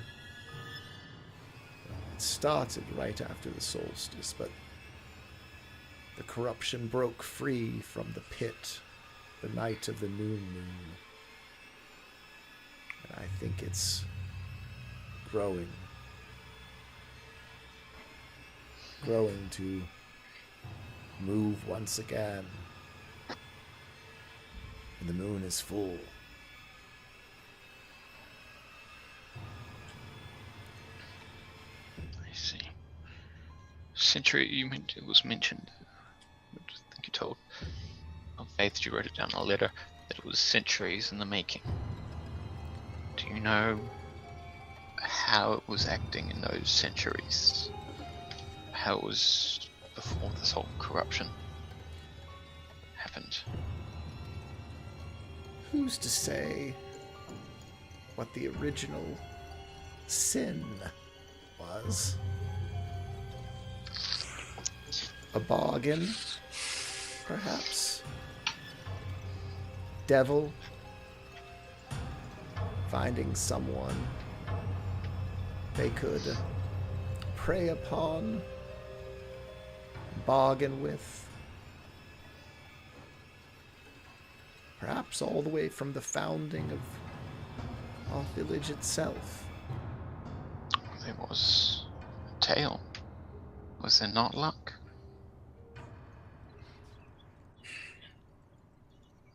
Speaker 1: It started right after the solstice, but the corruption broke free from the pit the night of the new moon. And I think it's growing. Growing to move once again. And the moon is full.
Speaker 3: I see. Century, it was mentioned, I think you told of Faith, you wrote it down in a letter, that it was centuries in the making. Do you know how it was acting in those centuries? How it was before this whole corruption happened?
Speaker 1: Who's to say what the original sin was? A bargain, perhaps? Devil finding someone they could prey upon, bargain with. Perhaps all the way from the founding of our village itself.
Speaker 3: There was a tale. Was there not, Luck?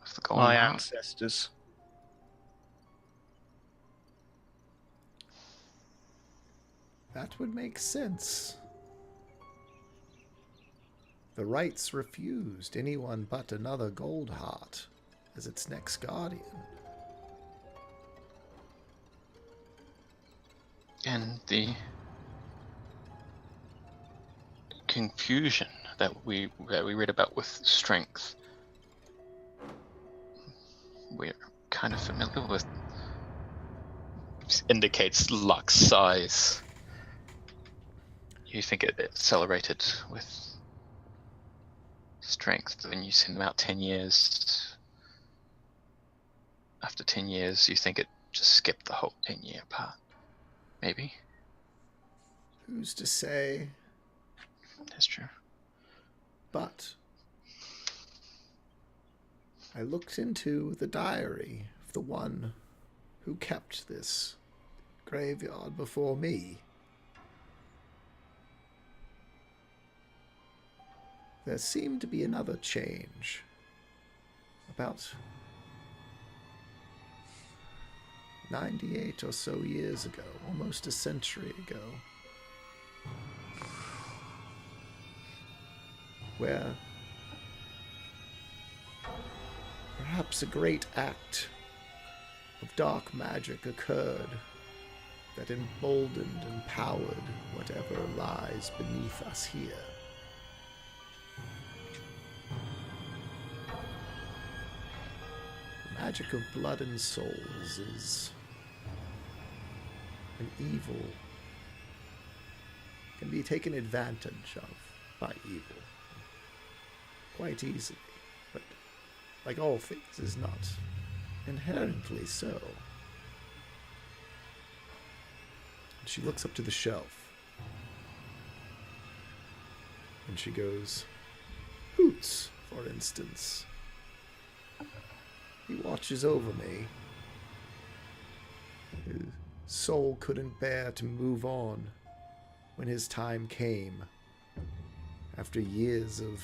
Speaker 3: Of the Golden
Speaker 5: My
Speaker 3: Heart?
Speaker 5: ancestors.
Speaker 1: That would make sense. The rites refused anyone but another Goldheart as its next guardian.
Speaker 3: And the confusion that we read about with strength, we're kind of familiar with. It indicates Luck's size. You think it accelerated with strength when you send them out 10 years. After 10 years, you think it just skipped the whole 10-year part. Maybe.
Speaker 1: Who's to say?
Speaker 3: That's true.
Speaker 1: But I looked into the diary of the one who kept this graveyard before me. There seemed to be another change. About 98 or so years ago, almost a century ago, where perhaps a great act of dark magic occurred that emboldened and powered whatever lies beneath us here. The magic of blood and souls is an evil, can be taken advantage of by evil quite easily, but like all things is not inherently so. And she looks up to the shelf and she goes, Hoots, for instance. He watches over me. His soul couldn't bear to move on when his time came. After years of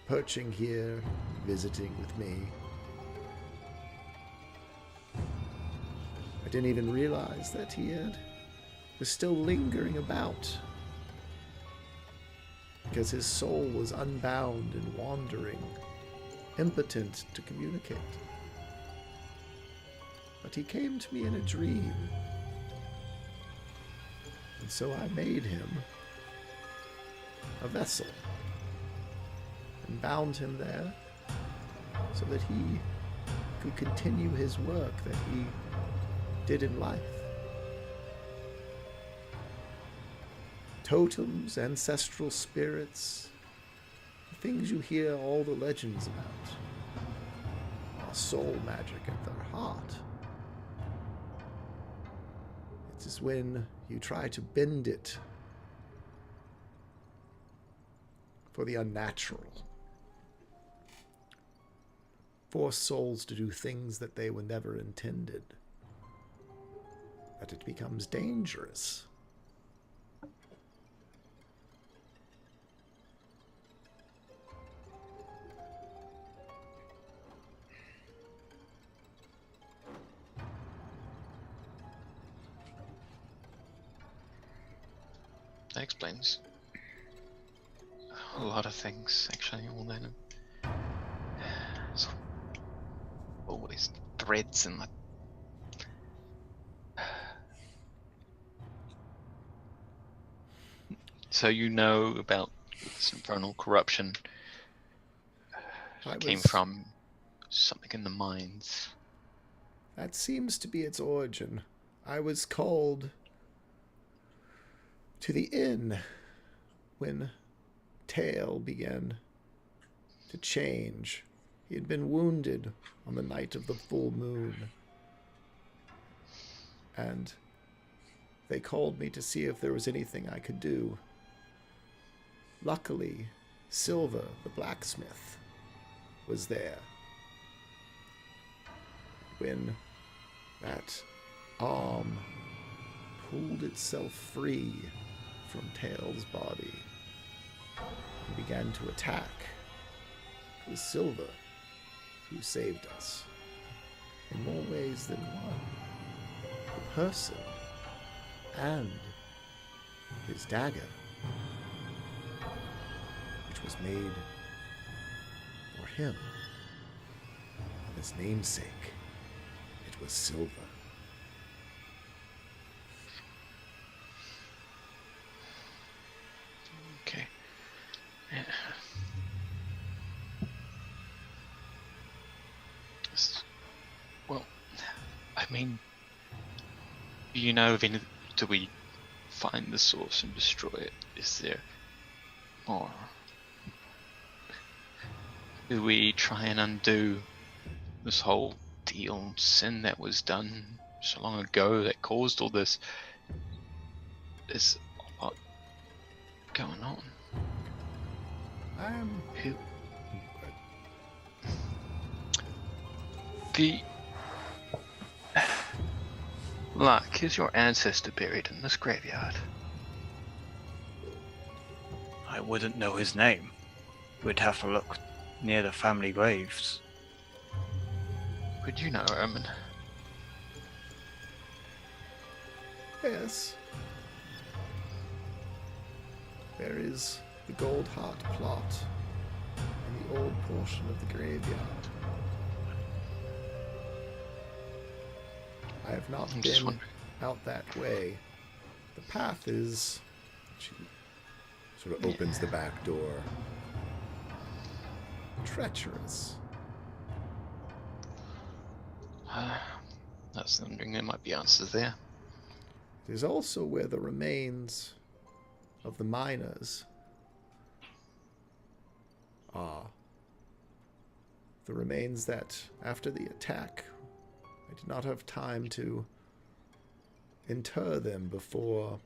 Speaker 1: perching here, visiting with me, I didn't even realize that he was still lingering about, because his soul was unbound and wandering, impotent to communicate. But he came to me in a dream, and so I made him a vessel and bound him there so that he could continue his work that he did in life. Totems, ancestral spirits, the things you hear all the legends about, are soul magic at their heart. It is when you try to bend it for the unnatural, force souls to do things that they were never intended, that it becomes dangerous.
Speaker 3: That explains a lot of things, actually. All that, so, all these threads and like. So you know about this infernal corruption came from something in the mines.
Speaker 1: That seems to be its origin. I was called to the inn when Tail began to change. He had been wounded on the night of the full moon, and they called me to see if there was anything I could do. Luckily, Silva, the blacksmith, was there. When that arm pulled itself free from Tail's body and began to attack, it was Silva who saved us. In more ways than one. The person and his dagger, which was made for him, of his namesake. It was Silva.
Speaker 3: Okay. Yeah. Well, I mean, do you know of any? Do we find the source and destroy it? Is there more? Do we try and undo this whole deal, sin that was done so long ago that caused all this? There's a lot going on.
Speaker 1: I'm.
Speaker 3: Who- The Luck, is your ancestor buried in this graveyard?
Speaker 5: I wouldn't know his name. We'd have to look near the family graves.
Speaker 3: Would you know, Ermin?
Speaker 1: Yes. There is the Gold Heart plot in the old portion of the graveyard. I have not
Speaker 3: I'm just
Speaker 1: been
Speaker 3: wondering.
Speaker 1: out that way. The path is. She sort of opens the back door. Treacherous.
Speaker 3: I was wondering there might be answers there.
Speaker 1: It is also where the remains of the miners are. The remains that, after the attack, I did not have time to inter them before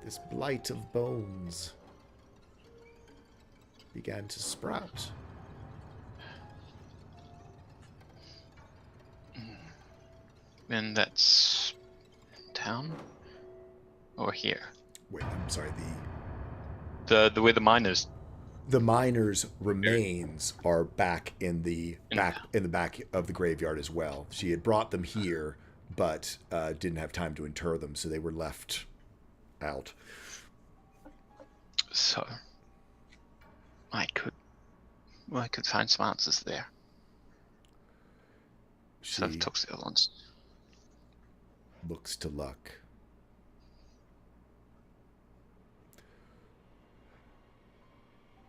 Speaker 1: this blight of bones began to sprout.
Speaker 3: And that's town? Or here?
Speaker 1: Wait, I'm sorry,
Speaker 3: The where the miners.
Speaker 1: the miners' remains are back in the back of the graveyard as well. She had brought them here, but didn't have time to inter them, so they were left out.
Speaker 3: So I could find some answers there.
Speaker 1: She
Speaker 3: So I've talked to the other ones.
Speaker 1: looks to Luck.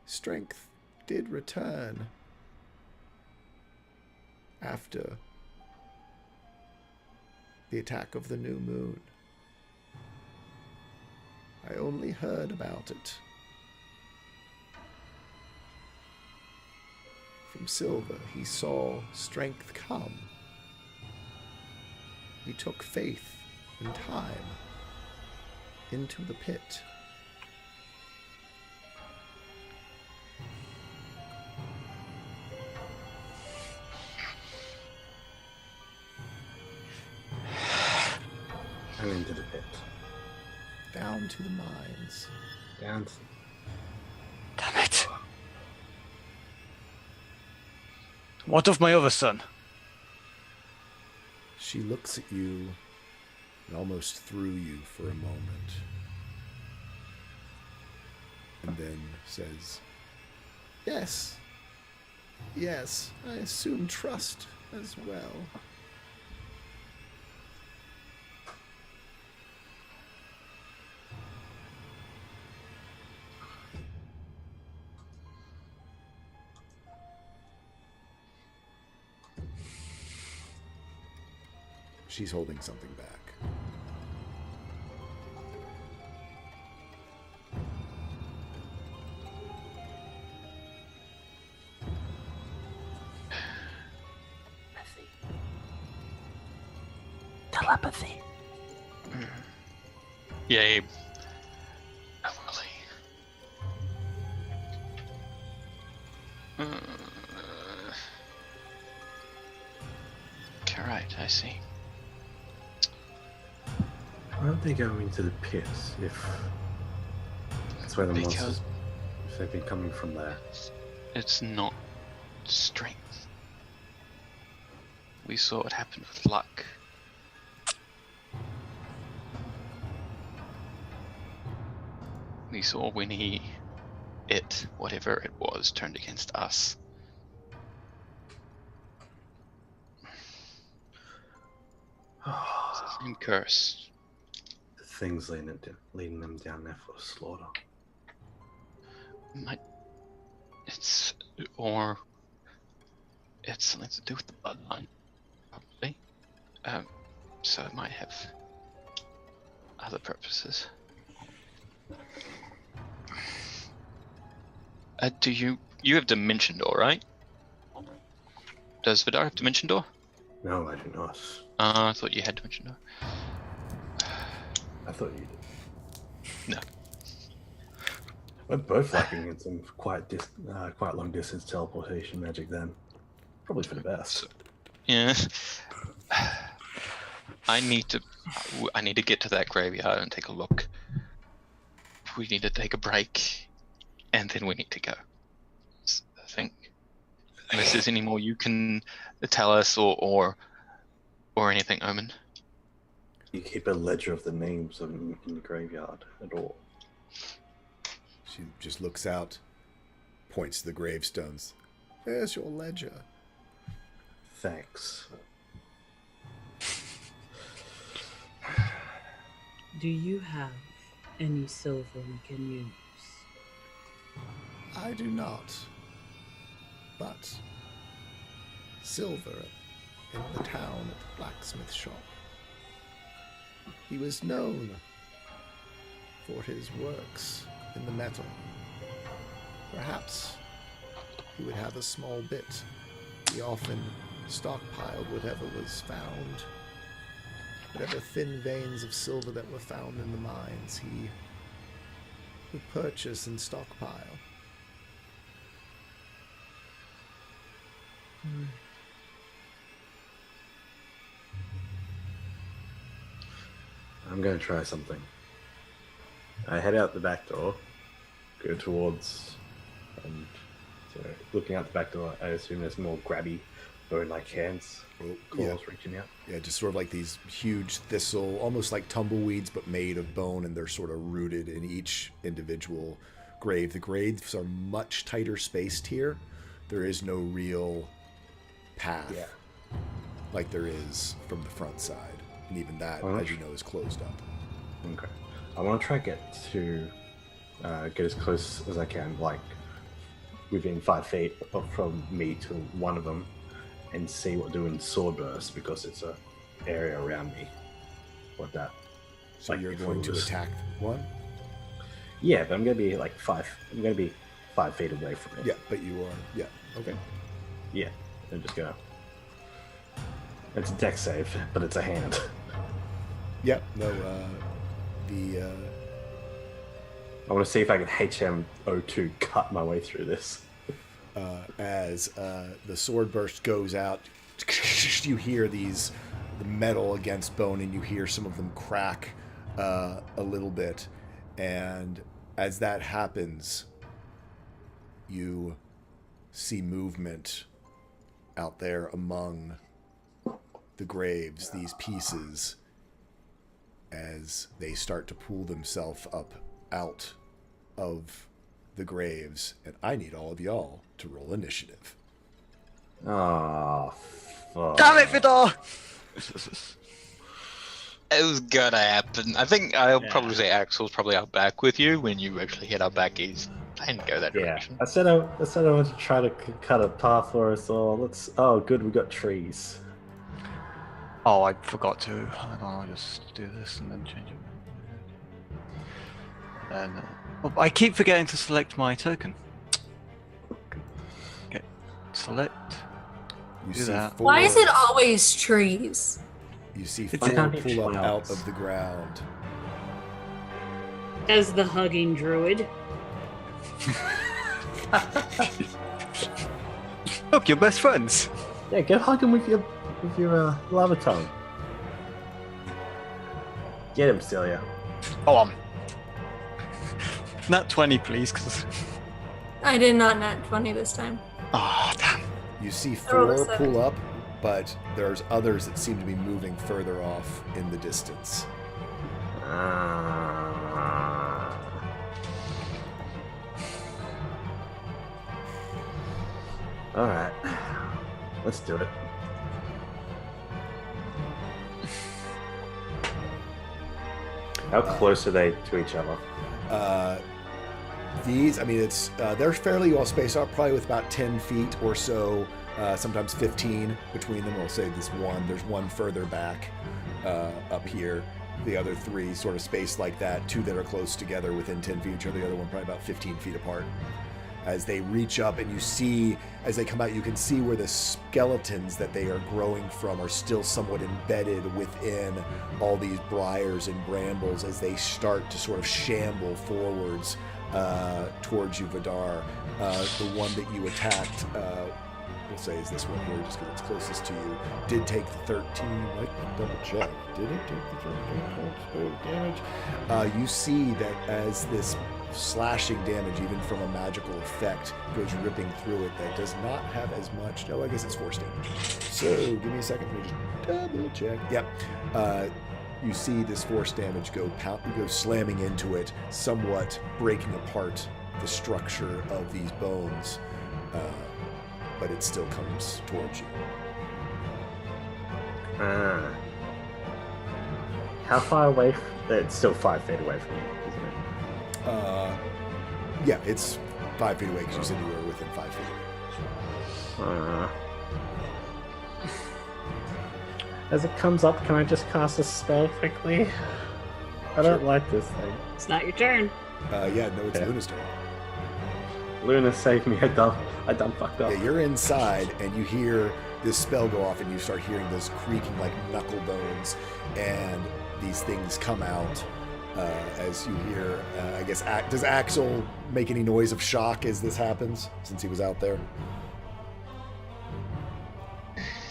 Speaker 1: Strength did return after the attack of the new moon. I only heard about it from Silver. He saw strength come. He took faith and time into the pit.
Speaker 2: And into the pit.
Speaker 1: Down to the mines.
Speaker 2: Down to...
Speaker 5: Damn it. What of my other son?
Speaker 1: She looks at you and almost through you for a moment. And then says, Yes. Yes, I assume trust as well. She's holding something back.
Speaker 5: Telepathy.
Speaker 3: Yeah, Abe. Really. Right, I see.
Speaker 2: Why aren't they going into the pits if that's where the monsters, if they've been coming from there?
Speaker 3: It's not strength. We saw what happened with Luck. We saw when whatever it was, turned against us. It's the same curse.
Speaker 2: The things leading them down there for slaughter.
Speaker 3: It's something to do with the bloodline, probably. So it might have other purposes. Do you have Dimension Door, right? Does Vidar have Dimension Door?
Speaker 2: No, I do not.
Speaker 3: I thought you had Dimension Door.
Speaker 2: I thought you did.
Speaker 3: No.
Speaker 2: We're both lacking in some quite long distance teleportation magic. Then, probably for the best.
Speaker 3: Yeah. I need to get to that graveyard and take a look. We need to take a break, and then we need to go. I think. Unless there's any more you can tell us, or anything, Omen.
Speaker 2: You keep a ledger of the names in the graveyard at all?
Speaker 1: She just looks out, points to the gravestones. There's your ledger.
Speaker 2: Thanks.
Speaker 4: Do you have any silver we can use?
Speaker 1: I do not. But silver in the town at the blacksmith shop. He was known for his works in the metal. Perhaps he would have a small bit. He often stockpiled whatever was found. Whatever thin veins of silver that were found in the mines, he would purchase and stockpile.
Speaker 2: I'm going to try something. I head out the back door, go towards, and so looking out the back door, I assume there's more grabby, bone-like hands, claws reaching out.
Speaker 1: Yeah, just sort of like these huge thistle, almost like tumbleweeds, but made of bone, and they're sort of rooted in each individual grave. The graves are much tighter spaced here. There is no real path like there is from the front side. And even that, as you know, is closed up.
Speaker 2: Okay. I want to try to get as close as I can, like within 5 feet from me to one of them, and see what doing sword burst, because it's a area around me. What that?
Speaker 1: So
Speaker 2: like,
Speaker 1: you're going to attack one?
Speaker 2: Yeah, but I'm gonna be like 5. I'm gonna be 5 feet away from it.
Speaker 1: Yeah, but you are. Yeah. Okay.
Speaker 2: Yeah. I'm just gonna. It's a dex save, but it's a hand.
Speaker 1: Yeah. No.
Speaker 2: I want to see if I can HM02 cut my way through this.
Speaker 1: As the sword burst goes out, you hear the metal against bone, and you hear some of them crack a little bit. And as that happens, you see movement out there among the graves, these pieces, as they start to pull themselves up out of the graves. And I need all of y'all to roll initiative.
Speaker 2: Oh, fuck.
Speaker 5: Damn it, Vidar!
Speaker 3: It was gonna happen. I think I'll probably say Axel's probably out back with you when you actually hit out back. He's planning to go that direction.
Speaker 2: I said I wanted to try to cut a path for us all. Oh, good, we got trees.
Speaker 5: Oh, I forgot to. Hang on, I'll just do this and then change it. And I keep forgetting to select my token. Okay, select.
Speaker 1: You
Speaker 5: Do
Speaker 1: see
Speaker 5: that.
Speaker 1: four,
Speaker 6: Why is it always trees?
Speaker 1: You see
Speaker 5: It's
Speaker 1: four
Speaker 2: down to
Speaker 1: pull up
Speaker 2: 12.
Speaker 1: out of the ground.
Speaker 4: As the hugging druid.
Speaker 5: Look, you're best friends.
Speaker 2: Yeah, go hug him with your lava tongue. Get him, Celia.
Speaker 5: Oh, Nat 20, please, because.
Speaker 6: I did not nat 20 this time.
Speaker 5: Oh, damn.
Speaker 1: You see
Speaker 6: I rolled a
Speaker 1: four
Speaker 6: 7.
Speaker 1: pull up, but there's others that seem to be moving further off in the distance.
Speaker 2: Alright. Let's do it. How close are they to each other?
Speaker 1: These, I mean, it's they're fairly well spaced out, probably with about 10 feet or so, sometimes 15 between them. We'll say this one. There's one further back up here. The other 3 sort of spaced like that. 2 that are close together within 10 feet of each other. The other one probably about 15 feet apart. As they reach up, and you see, as they come out, you can see where the skeletons that they are growing from are still somewhat embedded within all these briars and brambles as they start to sort of shamble forwards towards you, Vidar. The one that you attacked, we'll say is this one here, just because it's closest to you, did take the 13. Like, double check. Did it take the 13 points of damage? You see that as this slashing damage, even from a magical effect, goes ripping through it, that does not have as much. Oh, I guess it's force damage. So, give me a second. Let me just double check. Yep. You see this force damage go slamming into it, somewhat breaking apart the structure of these bones, but it still comes towards you.
Speaker 7: How far away? It's still 5 feet away from me, isn't it?
Speaker 1: Yeah, it's 5 feet away because you said you were within 5 feet.
Speaker 7: As it comes up, can I just cast a spell quickly? I don't like this thing.
Speaker 4: It's not your turn.
Speaker 1: Yeah, no, it's
Speaker 7: Yeah.
Speaker 1: Luna's turn.
Speaker 7: Luna, save me. I done fucked up.
Speaker 1: Yeah, you're inside, and you hear this spell go off, and you start hearing those creaking like knuckle bones, and these things come out as you hear. I guess does Axel make any noise of shock as this happens, since he was out there?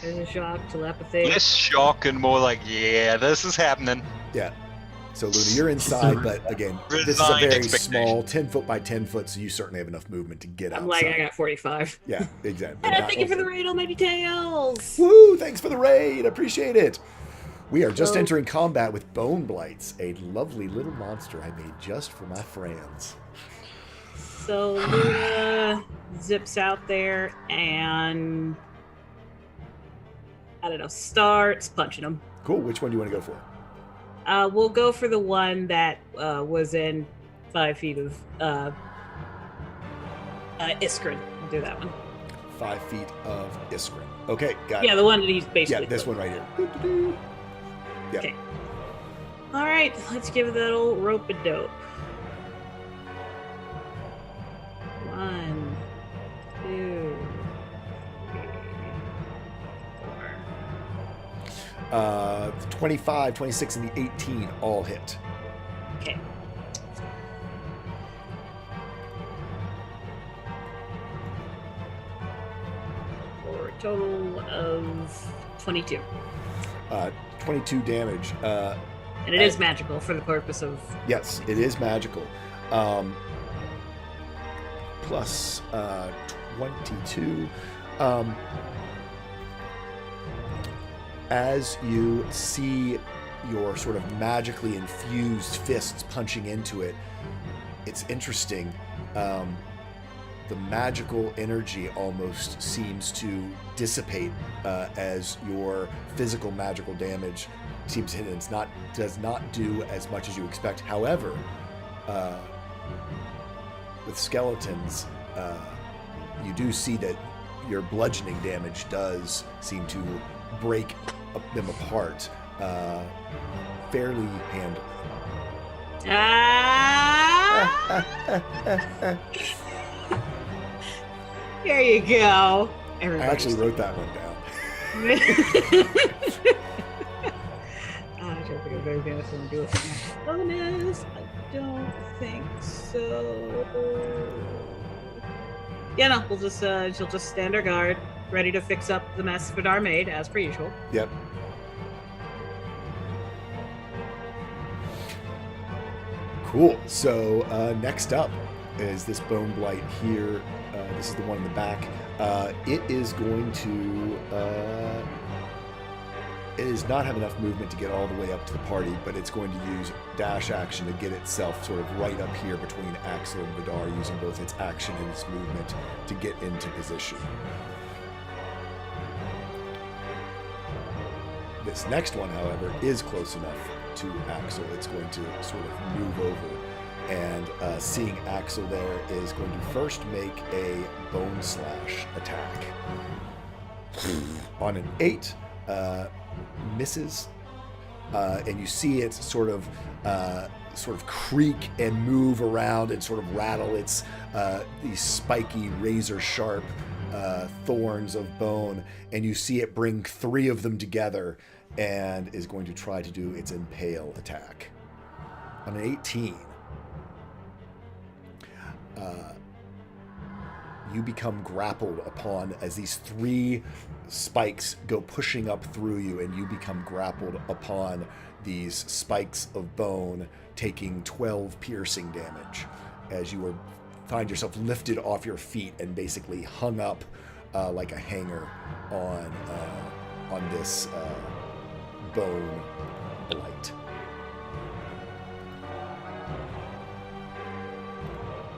Speaker 4: There's a shock, telepathy.
Speaker 3: Less shock and more like, yeah, this is happening.
Speaker 1: Yeah. So Luna, you're inside, but again, this is a
Speaker 3: Resigned
Speaker 1: very
Speaker 3: expectation.
Speaker 1: small, 10 foot by 10 foot, so you certainly have enough movement to get
Speaker 4: I'm
Speaker 1: outside.
Speaker 4: like, I got 45.
Speaker 1: Yeah, exactly.
Speaker 4: And
Speaker 1: Not
Speaker 4: thank you for the
Speaker 1: over-
Speaker 4: raid, Almighty Tails.
Speaker 1: Woo! Thanks for the raid. Appreciate it. We are just
Speaker 4: So-
Speaker 1: entering combat with Bone Blights, a lovely little monster I made just for my friends.
Speaker 4: So Luna zips out there and I don't know, starts punching him.
Speaker 1: Cool. Which one do you want to go for?
Speaker 4: We'll go for the one that was in 5 feet of Iskrin. We'll do that one.
Speaker 1: 5 feet of Iskrin. Okay, got
Speaker 4: Yeah,
Speaker 1: it.
Speaker 4: the one that he's
Speaker 1: Yeah,
Speaker 4: basically.
Speaker 1: this one right here. Yep.
Speaker 4: Okay. All right, let's give it that old rope a dope. 1, 2, 3, 4.
Speaker 1: 25, 26, and the 18 all hit.
Speaker 4: Okay. For a total of 22.
Speaker 1: 22 damage.
Speaker 4: And it is magical for the purpose of.
Speaker 1: Yes, it is magical. Plus 22. As you see your sort of magically infused fists punching into it, it's interesting. The magical energy almost seems to dissipate as your physical magical damage seems to hit. It does not do as much as you expect. However, with skeletons, you do see that your bludgeoning damage does seem to break them apart fairly handily.
Speaker 4: Ah! Here you go.
Speaker 1: I
Speaker 4: Everybody.
Speaker 1: actually wrote that one down.
Speaker 4: I don't think I'm very good at to do it for my bonus. I don't think so. Yeah, no, we'll just she'll just stand her guard, ready to fix up the mess Vidar made, as per usual.
Speaker 1: Yep. Cool. So next up is this Bone Blight here. This is the one in the back. It is going to. It does not have enough movement to get all the way up to the party, but it's going to use dash action to get itself sort of right up here between Axel and Vidar, using both its action and its movement to get into position. This next one, however, is close enough to Axel. It's going to sort of move over, and seeing Axel there is going to first make a bone slash attack. On an 8, misses, and you see it sort of creak and move around and sort of rattle its these spiky, razor sharp thorns of bone, and you see it bring 3 of them together and is going to try to do its impale attack on an 18. you become grappled upon as these 3 spikes go pushing up through you, and you become grappled upon these spikes of bone, taking 12 piercing damage as you find yourself lifted off your feet and basically hung up like a hanger on this bone blight.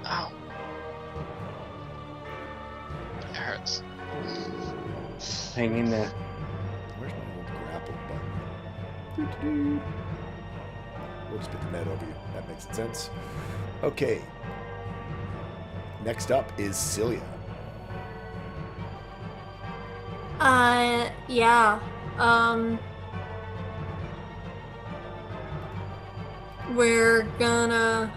Speaker 3: Ow. It hurts.
Speaker 5: Hang in there.
Speaker 1: Where's my old grapple button? Doo-doo-doo. We'll just put the net over you. That makes sense. Okay. Next up is Celia.
Speaker 6: Yeah. We're gonna.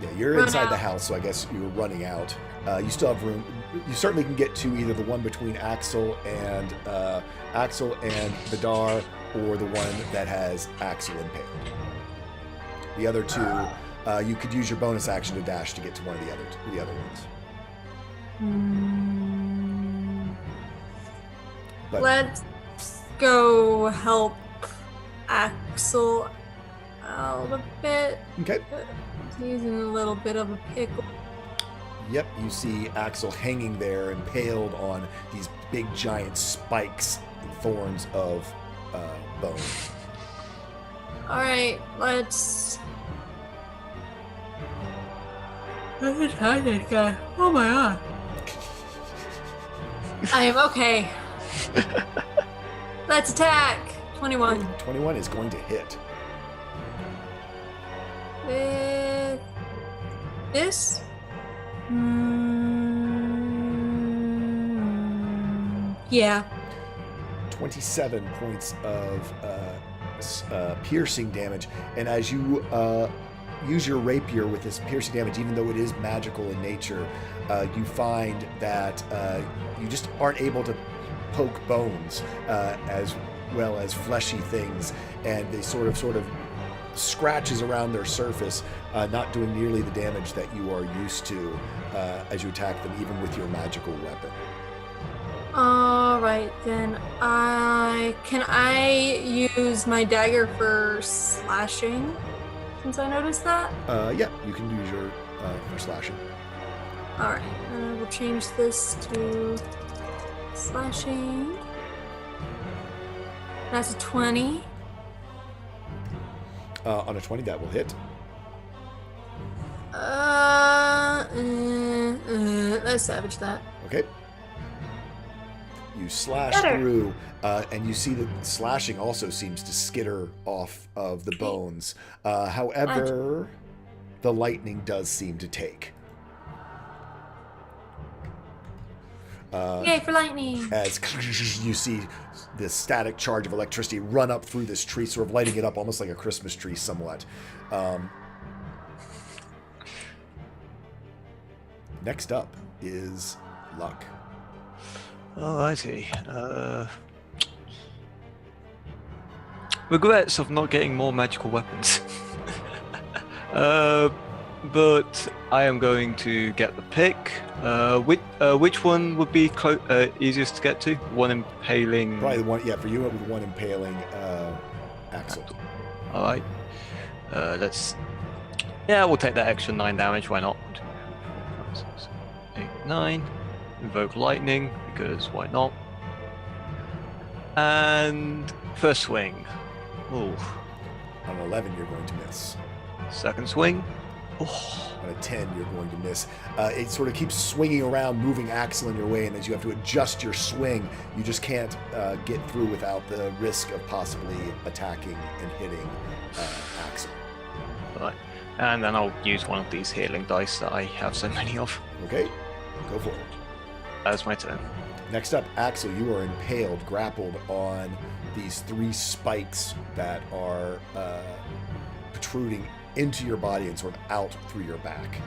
Speaker 1: Yeah, you're
Speaker 6: Run
Speaker 1: inside the
Speaker 6: out.
Speaker 1: house, so I guess you were running out. You still have room. You certainly can get to either the one between Axel and Vidar, or the one that has Axel impaled. The other two, you could use your bonus action to dash to get to one of the other ones. But
Speaker 6: Let's go help Axel out a bit.
Speaker 1: okay.
Speaker 6: He's in a little bit of a pickle.
Speaker 1: Yep, you see Axel hanging there, impaled on these big giant spikes and thorns of bone.
Speaker 6: Alright, let's. Let's hide this guy. Oh my god. I am okay. Let's attack! 21.
Speaker 1: 21 is going to hit.
Speaker 6: With this? Yeah.
Speaker 1: 27 points of piercing damage, and as you use your rapier with this piercing damage, even though it is magical in nature, you find that you just aren't able to poke bones as well as fleshy things, and they sort of scratches around their surface, not doing nearly the damage that you are used to as you attack them, even with your magical weapon.
Speaker 6: Alright, then can I use my dagger for slashing? Since I noticed that?
Speaker 1: Yeah, you can use your for slashing.
Speaker 6: Alright, we'll change this to slashing. That's a 20.
Speaker 1: On a 20, that will hit.
Speaker 6: Let's savage that.
Speaker 1: Okay. You slash
Speaker 6: Better.
Speaker 1: through, and you see that slashing also seems to skitter off of the bones. However, the lightning does seem to take.
Speaker 6: Yay for lightning!
Speaker 1: As you see the static charge of electricity run up through this tree, sort of lighting it up almost like a Christmas tree somewhat. Next up is Luck.
Speaker 5: Oh, I see. Regrets of not getting more magical weapons. But I am going to get the pick. Which one would be easiest to get to? One impaling.
Speaker 1: Probably the one, yeah, for you it would be one impaling Axel.
Speaker 5: All right. Yeah, we'll take that extra 9 damage. Why not? 1, 2, 3, 4, 5, 6, 7, 8, 9. Invoke lightning because why not? And first swing. Ooh.
Speaker 1: On an 11, you're going to miss.
Speaker 5: Second swing. Oh.
Speaker 1: On a 10, you're going to miss. It sort of keeps swinging around, moving Axel in your way, and as you have to adjust your swing, you just can't get through without the risk of possibly attacking and hitting Axel.
Speaker 5: Right. And then I'll use one of these healing dice that I have so many of.
Speaker 1: Okay, go for it.
Speaker 5: That's my turn.
Speaker 1: Next up, Axel, you are impaled, grappled on these 3 spikes that are protruding into your body and sort of out through your back.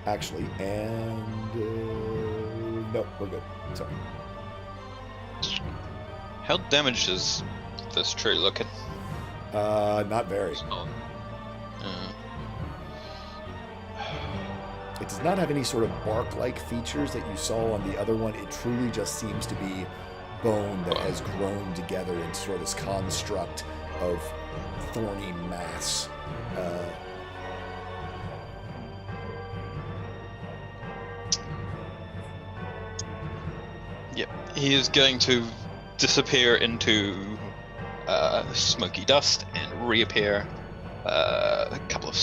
Speaker 1: Actually, and no, we're good. Sorry.
Speaker 3: How damaged is this tree looking?
Speaker 1: Not very. It does not have any sort of bark-like features that you saw on the other one. It truly just seems to be bone that has grown together into sort of this construct of thorny mass.
Speaker 3: Yep, he is going to disappear into smoky dust and reappear a couple of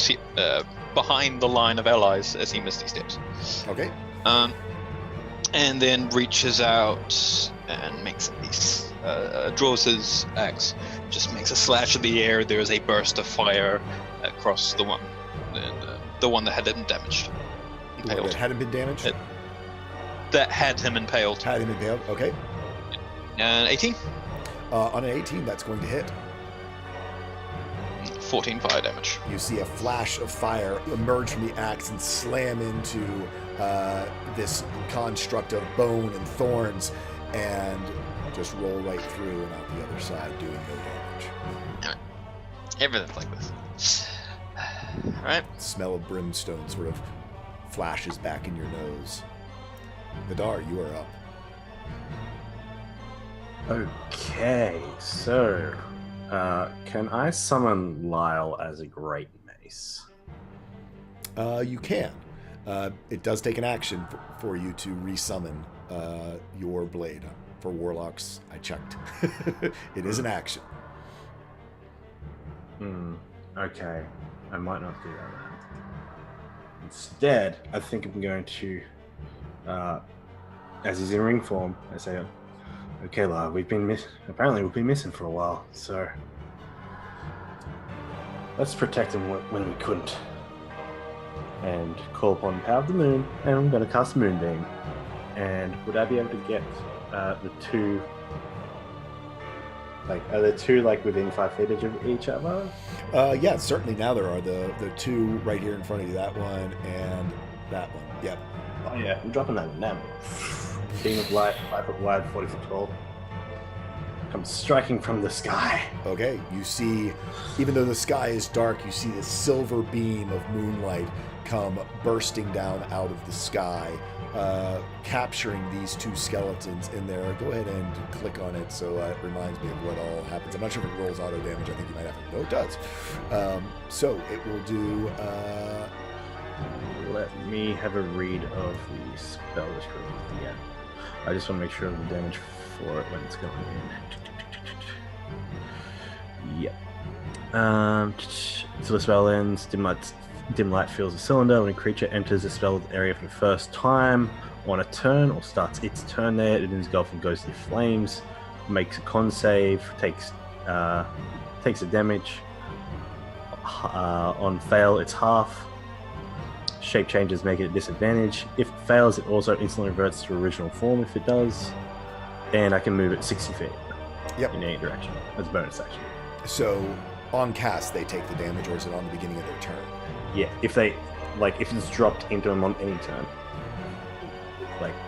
Speaker 3: behind the line of allies as he misty steps.
Speaker 1: Okay.
Speaker 3: And then reaches out and makes draws his axe, just makes a slash in the air. There is a burst of fire across the one that had him damaged,
Speaker 1: The one
Speaker 3: impaled.
Speaker 1: that hadn't been damaged?
Speaker 3: That had him impaled.
Speaker 1: Had him impaled. Okay.
Speaker 3: And 18,
Speaker 1: On an 18, that's going to hit.
Speaker 3: 14 fire damage.
Speaker 1: You see a flash of fire emerge from the axe and slam into this construct of bone and thorns, and just roll right through and out the other side, doing no damage.
Speaker 3: Everything's like this. All right.
Speaker 1: Smell of brimstone sort of flashes back in your nose. Vidar, you are up.
Speaker 7: Okay, so can I summon Lyle as a great mace?
Speaker 1: You can. It does take an action for you to resummon your blade. For warlocks, I checked. It is an action.
Speaker 7: Okay, I might not do that then. Instead, I think I'm going to, as he's in ring form, I say, okay, Lyle, apparently we've been missing for a while, so let's protect him when we couldn't. And call upon Power of the Moon, and I'm going to cast Moonbeam. And would I be able to get the two, are the two within 5 feet of each other?
Speaker 1: Yeah, certainly now there are the two right here in front of you, that one and that one. Yep.
Speaker 7: Oh yeah, I'm dropping that one now. Beam of light, 5 foot wide, 40 foot tall. Comes striking from the sky.
Speaker 1: Okay, you see, even though the sky is dark, you see this silver beam of moonlight come bursting down out of the sky, capturing these two skeletons in there. Go ahead and click on it so it reminds me of what all happens. I'm not sure if it rolls auto damage. I think you might have to. No, it does. So it will do.
Speaker 7: Let me have a read of the spell description again. I just want to make sure of the damage for it when it's going in. Yep. So the spell ends. Dim light fills the cylinder. When a creature enters the spell area for the first time on a turn or starts its turn there, it is engulfed in ghostly flames. Makes a con save. Takes a damage. On fail, it's half. Shape changes make it a disadvantage. If it fails, it also instantly reverts to original form if it does. And I can move it 60 feet.
Speaker 1: Yep.
Speaker 7: In any direction. That's a bonus action.
Speaker 1: So on cast, they take the damage, or is it on the beginning of their turn?
Speaker 7: Yeah, if it's dropped into them on any turn.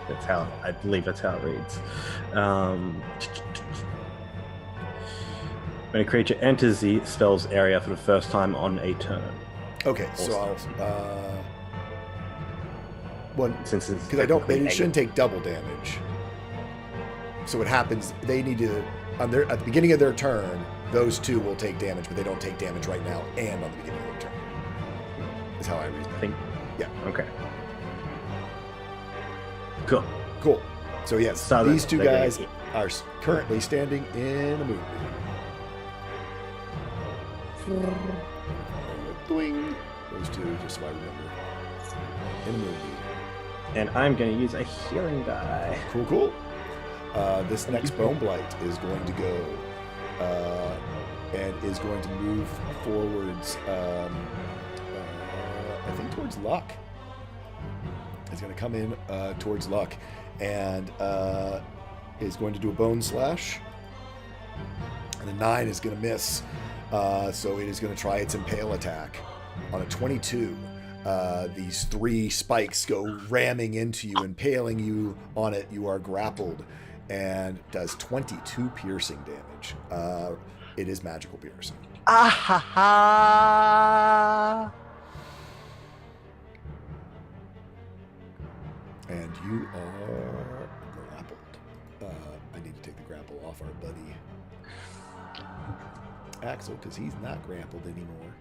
Speaker 7: That's how, I believe that's how it reads. When a creature enters the spell's area for the first time on a turn.
Speaker 1: Okay, so I'll.
Speaker 7: Since it's
Speaker 1: Because they
Speaker 7: technically
Speaker 1: shouldn't take double damage. So what happens? They need to at the beginning of their turn. Those two will take damage, but they don't take damage right now and on the beginning of their turn. Is how I read that. Yeah.
Speaker 7: Okay. Cool.
Speaker 1: Cool. So yes,
Speaker 7: So
Speaker 1: these two
Speaker 7: they're gonna
Speaker 1: guys are currently standing in a moonbeam. Doing those two, just so I remember. In a moonbeam.
Speaker 7: And I'm going to use a healing die.
Speaker 1: Cool. This next Bone Blight is going to go and is going to move forwards, I think towards Luck. It's going to come in towards Luck and is going to do a Bone Slash. And the 9 is going to miss. So it is going to try its Impale attack. On a 22, these 3 spikes go ramming into you, impaling you on it. You are grappled and does 22 piercing damage. It is magical piercing.
Speaker 5: Ah ha ha!
Speaker 1: you are grappled. I need to take the grapple off our buddy Axel because he's not grappled anymore.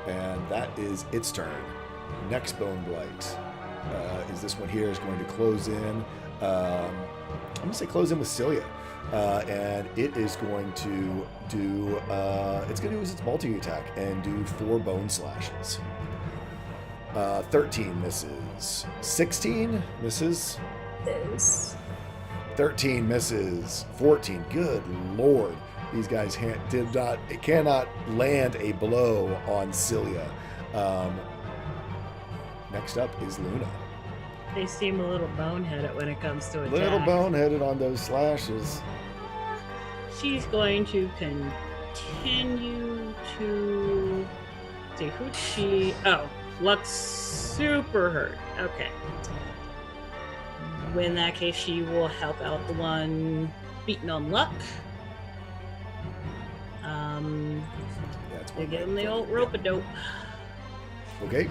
Speaker 1: And that is its turn. Next Bone Blight is this one here is going to close in. I'm going to say close in with Celia. And it is going to do, it's going to use its multi-attack and do 4 bone slashes. 13 misses. 16 misses.
Speaker 6: This.
Speaker 1: 13 misses. 14. Good lord. These guys cannot land a blow on Celia. Next up is Luna.
Speaker 4: They seem a little boneheaded when it comes to attack.
Speaker 1: Little boneheaded on those slashes.
Speaker 4: She's going to continue to see who'd she. Oh, Lux super hurt. Okay. In that case, she will help out the one beaten on luck.
Speaker 1: That's
Speaker 4: They
Speaker 1: one
Speaker 4: give him
Speaker 1: right
Speaker 4: the
Speaker 1: there.
Speaker 4: old rope-a-dope.
Speaker 1: Okay.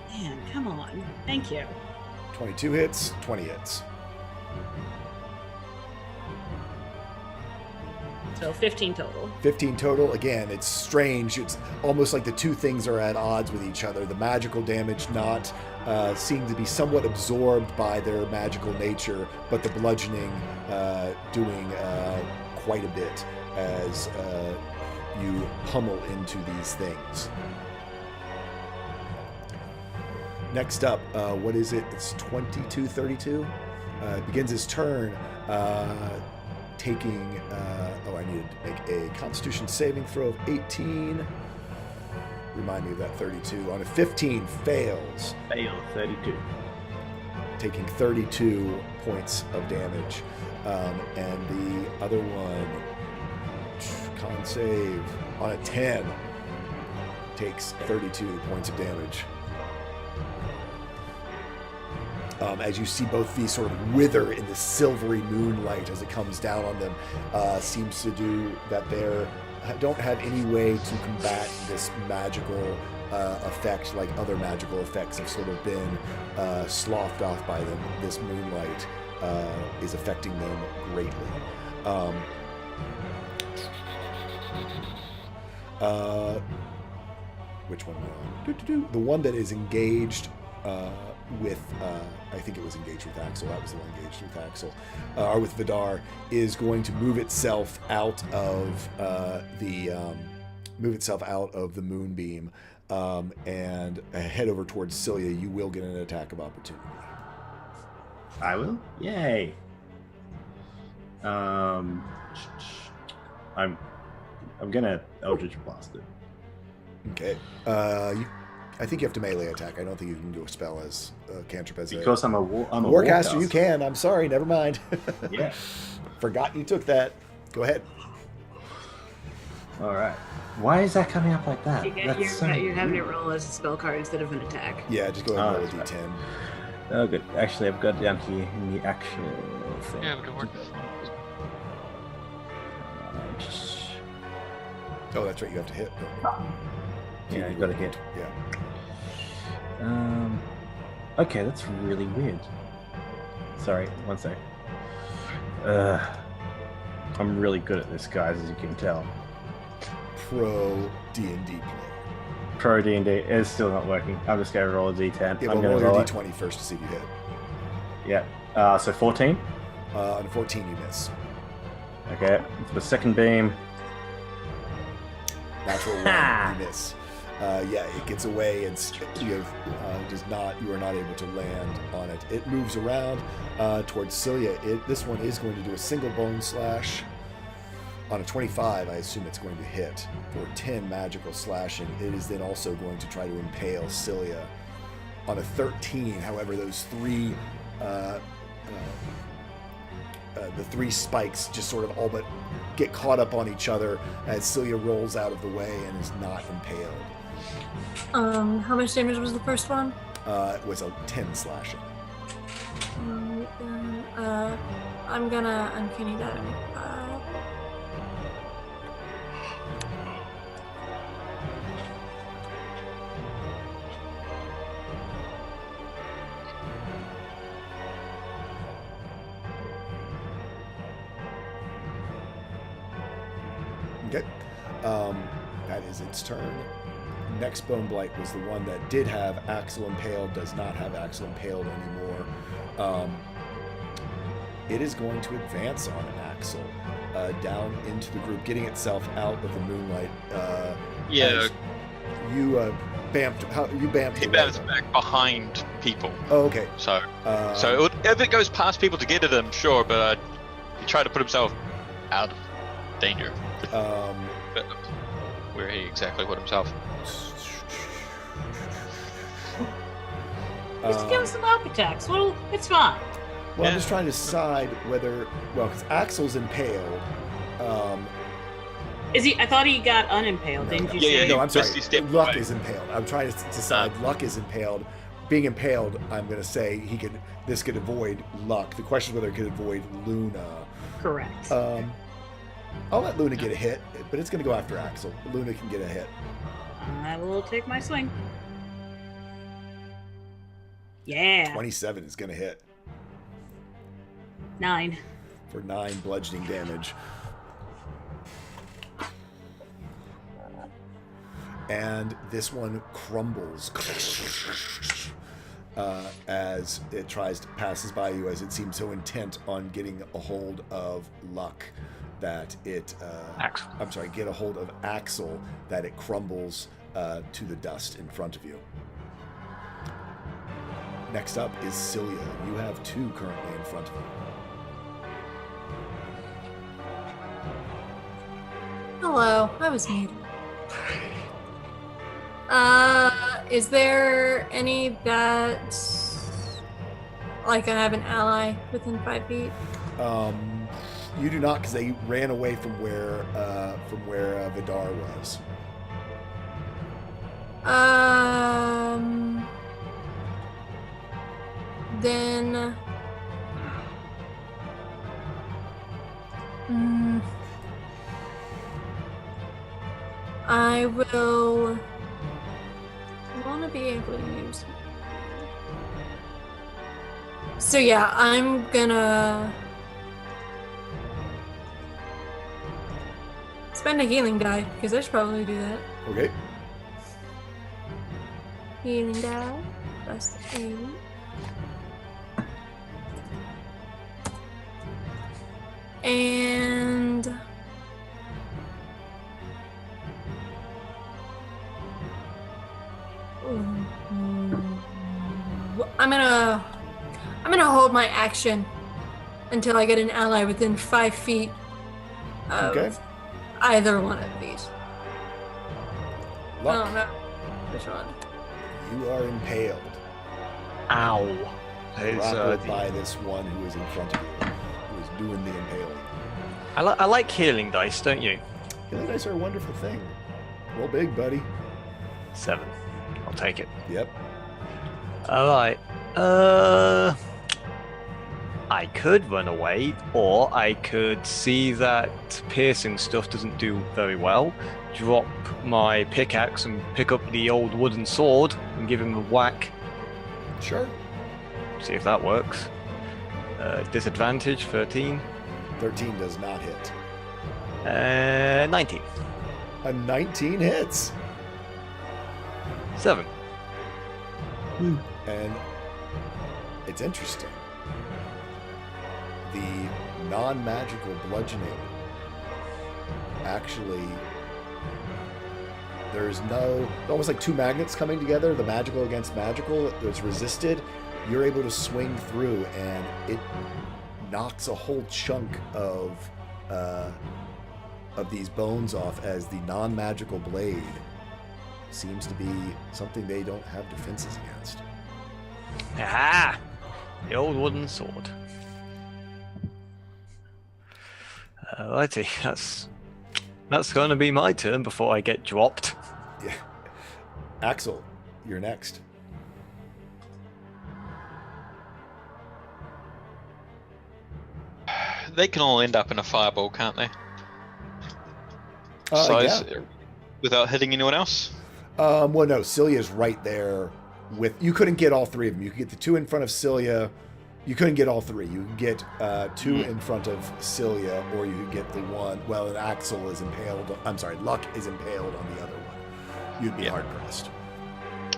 Speaker 4: Man, come on. Thank you.
Speaker 1: 22 hits, 20 hits.
Speaker 4: So 15 total.
Speaker 1: 15 total. Again, it's strange. It's almost like the two things are at odds with each other. The magical damage not seem to be somewhat absorbed by their magical nature, but the bludgeoning doing quite a bit as you pummel into these things. Next up, what is it? It's 22-32. It begins his turn taking... I needed to make a Constitution saving throw of 18. Remind me of that 32. On a 15, fails.
Speaker 7: Fail 32.
Speaker 1: Taking 32 points of damage. And the other one, con save, on a 10, takes 32 points of damage. As you see both these sort of wither in the silvery moonlight as it comes down on them, seems to do that they don't have any way to combat this magical effect like other magical effects have sort of been sloughed off by them. This moonlight is affecting them greatly. Which one am I on? The one that is engaged with, I think it was engaged with Axel. That was the one engaged with Axel, or with Vidar, is going to move itself out of the moonbeam and head over towards Celia. You will get an attack of opportunity.
Speaker 7: I will? Yay. I'm gonna Eldritch Blast it.
Speaker 1: Okay. I think you have to melee attack. I don't think you can do a spell as a cantrip as
Speaker 7: Because I'm a
Speaker 1: Warcaster.
Speaker 7: warcaster.
Speaker 1: You can. I'm sorry. Never mind.
Speaker 7: Yeah.
Speaker 1: Forgot you took that. Go ahead.
Speaker 7: All right. Why is that coming up like that?
Speaker 4: You're having it roll as a spell card instead of an attack.
Speaker 1: Yeah, just go ahead and roll a
Speaker 7: that's
Speaker 1: d10.
Speaker 7: Oh, good. Actually, I've got it down here in the action thing.
Speaker 3: Yeah, but it worked.
Speaker 1: Oh, that's right. You have to hit.
Speaker 7: Yeah, I've got to hit.
Speaker 1: Yeah.
Speaker 7: Okay, that's really weird. Sorry, one sec. I'm really good at this, guys, as you can tell.
Speaker 1: Pro D&D play.
Speaker 7: Pro D&D is still not working. I'm just going to roll a d10.
Speaker 1: Yeah,
Speaker 7: I'm
Speaker 1: but
Speaker 7: going
Speaker 1: roll
Speaker 7: to
Speaker 1: your
Speaker 7: roll it.
Speaker 1: d20 first to see if you hit.
Speaker 7: Yeah. So 14.
Speaker 1: On a 14, you miss.
Speaker 7: Okay. For the second beam.
Speaker 1: Natural one, you miss. Yeah, it gets away and you are not able to land on it. It moves around towards Celia. This one is going to do a single bone slash. On a 25, I assume it's going to hit for 10 magical slashing. It is then also going to try to impale Celia. On a 13, however, those three, the three spikes just sort of all but get caught up on each other as Celia rolls out of the way and is not impaled.
Speaker 6: How much damage was the first one?
Speaker 1: It was a 10 slashing.
Speaker 6: I'm gonna uncanny that.
Speaker 1: Okay. That is its turn. Next Bone Blight was the one that did have Axel impaled, does not have Axel impaled anymore. It is going to advance on Axel down into the group, getting itself out of the moonlight.
Speaker 3: Yeah.
Speaker 1: You bamped. You bamped.
Speaker 3: He bounces back behind people.
Speaker 1: Oh, okay.
Speaker 3: So if it goes past people to get at him, sure, but he tried to put himself out of danger. But where he exactly put himself?
Speaker 4: Just give him some up attacks. Well, it's fine.
Speaker 1: Well, I'm
Speaker 3: Yeah.
Speaker 1: just trying to decide whether, because Axel's impaled.
Speaker 4: Is he? I thought he got unimpaled. Didn't you
Speaker 3: Yeah,
Speaker 4: say?
Speaker 1: No, I'm sorry.
Speaker 3: He stepped
Speaker 1: Luck
Speaker 3: away.
Speaker 1: is impaled. I'm trying to decide. Luck is impaled. Being impaled, I'm going to say this could avoid Luck. The question is whether it could avoid Luna.
Speaker 4: Correct.
Speaker 1: I'll let Luna get a hit, but it's going to go after Axel. Luna can get a hit.
Speaker 4: I will take my swing. Yeah.
Speaker 1: 27 is going to hit
Speaker 4: 9.
Speaker 1: for 9 bludgeoning damage. And this one crumbles as it passes by you, as it seems so intent on getting a hold of Luck that it
Speaker 5: Axel.
Speaker 1: I'm sorry, get a hold of Axel that it crumbles to the dust in front of you. Next up is Cilia. You have 2 currently in front of you.
Speaker 6: Hello, I was muted. Is there any that like I have an ally within 5 feet?
Speaker 1: You do not, because they ran away from where Vidar was.
Speaker 6: Then. I will want to be able to use. So yeah, I'm gonna spend a healing die because I should probably do that.
Speaker 1: Okay.
Speaker 6: Healing die. That's 8. And I'm gonna hold my action until I get an ally within 5 feet of
Speaker 1: Okay.
Speaker 6: either one of these. I
Speaker 1: Luck,
Speaker 6: don't know which one.
Speaker 1: you are impaled.
Speaker 5: Ow. It's,
Speaker 1: Grappled by this one who is in front of you, who is doing the impaling.
Speaker 5: I like healing dice, don't you?
Speaker 1: Healing dice are a wonderful thing. Roll big, buddy.
Speaker 5: 7. I'll take it.
Speaker 1: Yep.
Speaker 5: Alright. I could run away, or I could see that piercing stuff doesn't do very well, drop my pickaxe and pick up the old wooden sword and give him a whack,
Speaker 1: Sure.
Speaker 5: see if that works. Disadvantage, 13.
Speaker 1: 13 does not hit.
Speaker 5: 19.
Speaker 1: A 19 hits.
Speaker 5: 7.
Speaker 1: And it's interesting. The non-magical bludgeoning actually, there's almost like 2 magnets coming together, the magical against magical, that's resisted. You're able to swing through and it knocks a whole chunk of these bones off, as the non-magical blade seems to be something they don't have defenses against.
Speaker 5: Ah! The old wooden sword. Righty, that's going to be my turn before I get dropped.
Speaker 1: Yeah. Axel, you're next.
Speaker 3: They can all end up in a fireball, can't they?
Speaker 1: Yeah.
Speaker 3: Without hitting anyone else?
Speaker 1: Well, no, Cilia's right there with. You couldn't get all 3 of them. You could get the 2 in front of Cilia. You couldn't get all three. You could get two in front of Cilia, or you could get the one. Well, an Axel is impaled. I'm sorry, Luck is impaled on the other one. You'd be hard pressed.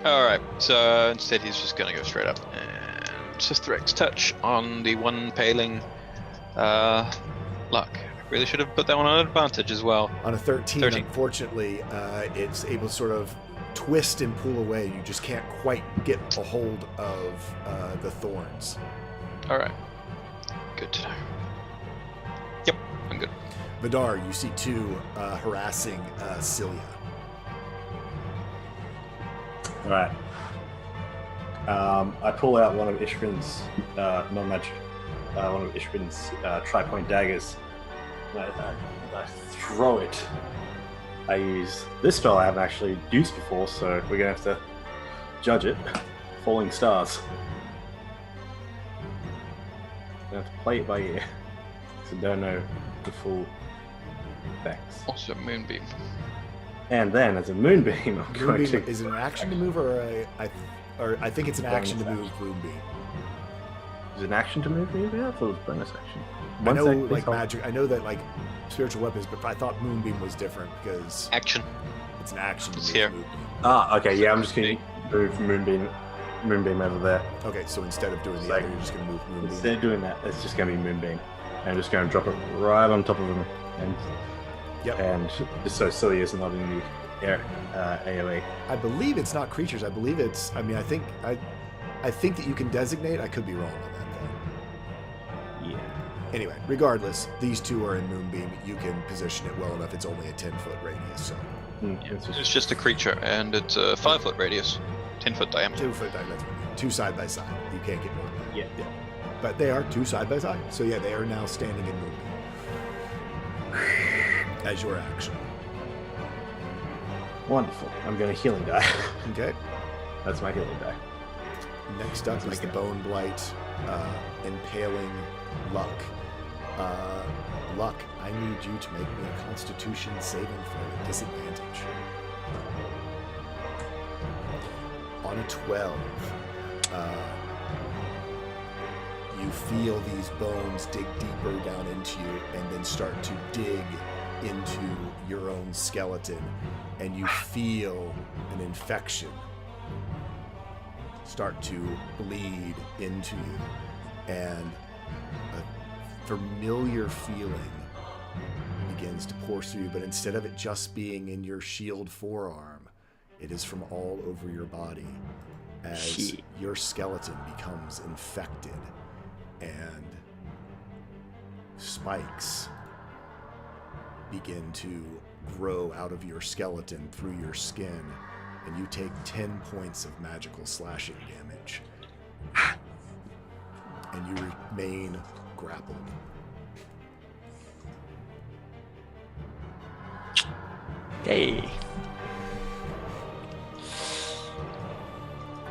Speaker 3: All right. So instead, he's just gonna go straight up and Sithrex touch on the one paling Luck. I really should have put that one on advantage as well.
Speaker 1: On a 13. Unfortunately, it's able to sort of twist and pull away. You just can't quite get a hold of the thorns.
Speaker 3: All right. Good to know. Yep, I'm good.
Speaker 1: Vidar, you see two harassing Cilia.
Speaker 7: All right. I pull out one of Ishrin's non-magic, one of Ishrin's tri-point daggers. And I throw it. I use this spell I haven't actually used before, so we're gonna have to judge it. Falling Stars. I have to play it by ear, so don't know the full effects.
Speaker 3: Also, Moonbeam.
Speaker 7: And then, as a Moonbeam, I'm going
Speaker 1: Moonbeam,
Speaker 7: to...
Speaker 1: is it an action to move, or I think it's an action to move Moonbeam.
Speaker 7: Is it an action to move me? Yeah, I thought it was bonus action.
Speaker 1: I know,
Speaker 7: second,
Speaker 1: like
Speaker 7: please.
Speaker 1: magic. I know that like spiritual weapons, but I thought Moonbeam was different because
Speaker 3: Action.
Speaker 1: it's an action to
Speaker 3: It's
Speaker 1: move
Speaker 3: here.
Speaker 1: Moonbeam.
Speaker 7: Ah, okay, yeah, I'm just going to move Moonbeam over there.
Speaker 1: Okay, so instead of doing the
Speaker 7: Like,
Speaker 1: other, you're just gonna move Moonbeam.
Speaker 7: Instead of doing that, it's just going to be Moonbeam. And I'm just going to drop it right on top of him. And just so Silly is not in the air AoE.
Speaker 1: I believe it's not creatures. I believe it's. I mean, I think that you can designate. I could be wrong on that though.
Speaker 7: Yeah.
Speaker 1: Anyway, regardless, these two are in Moonbeam. You can position it well enough. It's only a 10-foot radius, so
Speaker 3: It's just a creature, and it's a 5-foot radius, 10-foot diameter.
Speaker 1: 2-foot. That's what I mean. Two side by side. You can't get more than that.
Speaker 7: Yeah.
Speaker 1: But they are two side by side. So yeah, they are now standing in Moonbeam as your action.
Speaker 7: Wonderful. I'm going to healing die.
Speaker 1: Okay.
Speaker 7: That's my healing die.
Speaker 1: Next up is the Bone Blight, impaling Luck. Luck, I need you to make me a Constitution saving throw at disadvantage. On a 12, you feel these bones dig deeper down into you and then start to dig into your own skeleton, and you feel an infection start to bleed into you, and a familiar feeling begins to course through you, but instead of it just being in your shield forearm, it is from all over your body as your skeleton becomes infected and spikes begin to grow out of your skeleton through your skin, and you take 10 points of magical slashing damage. And you remain grappled.
Speaker 5: Hey.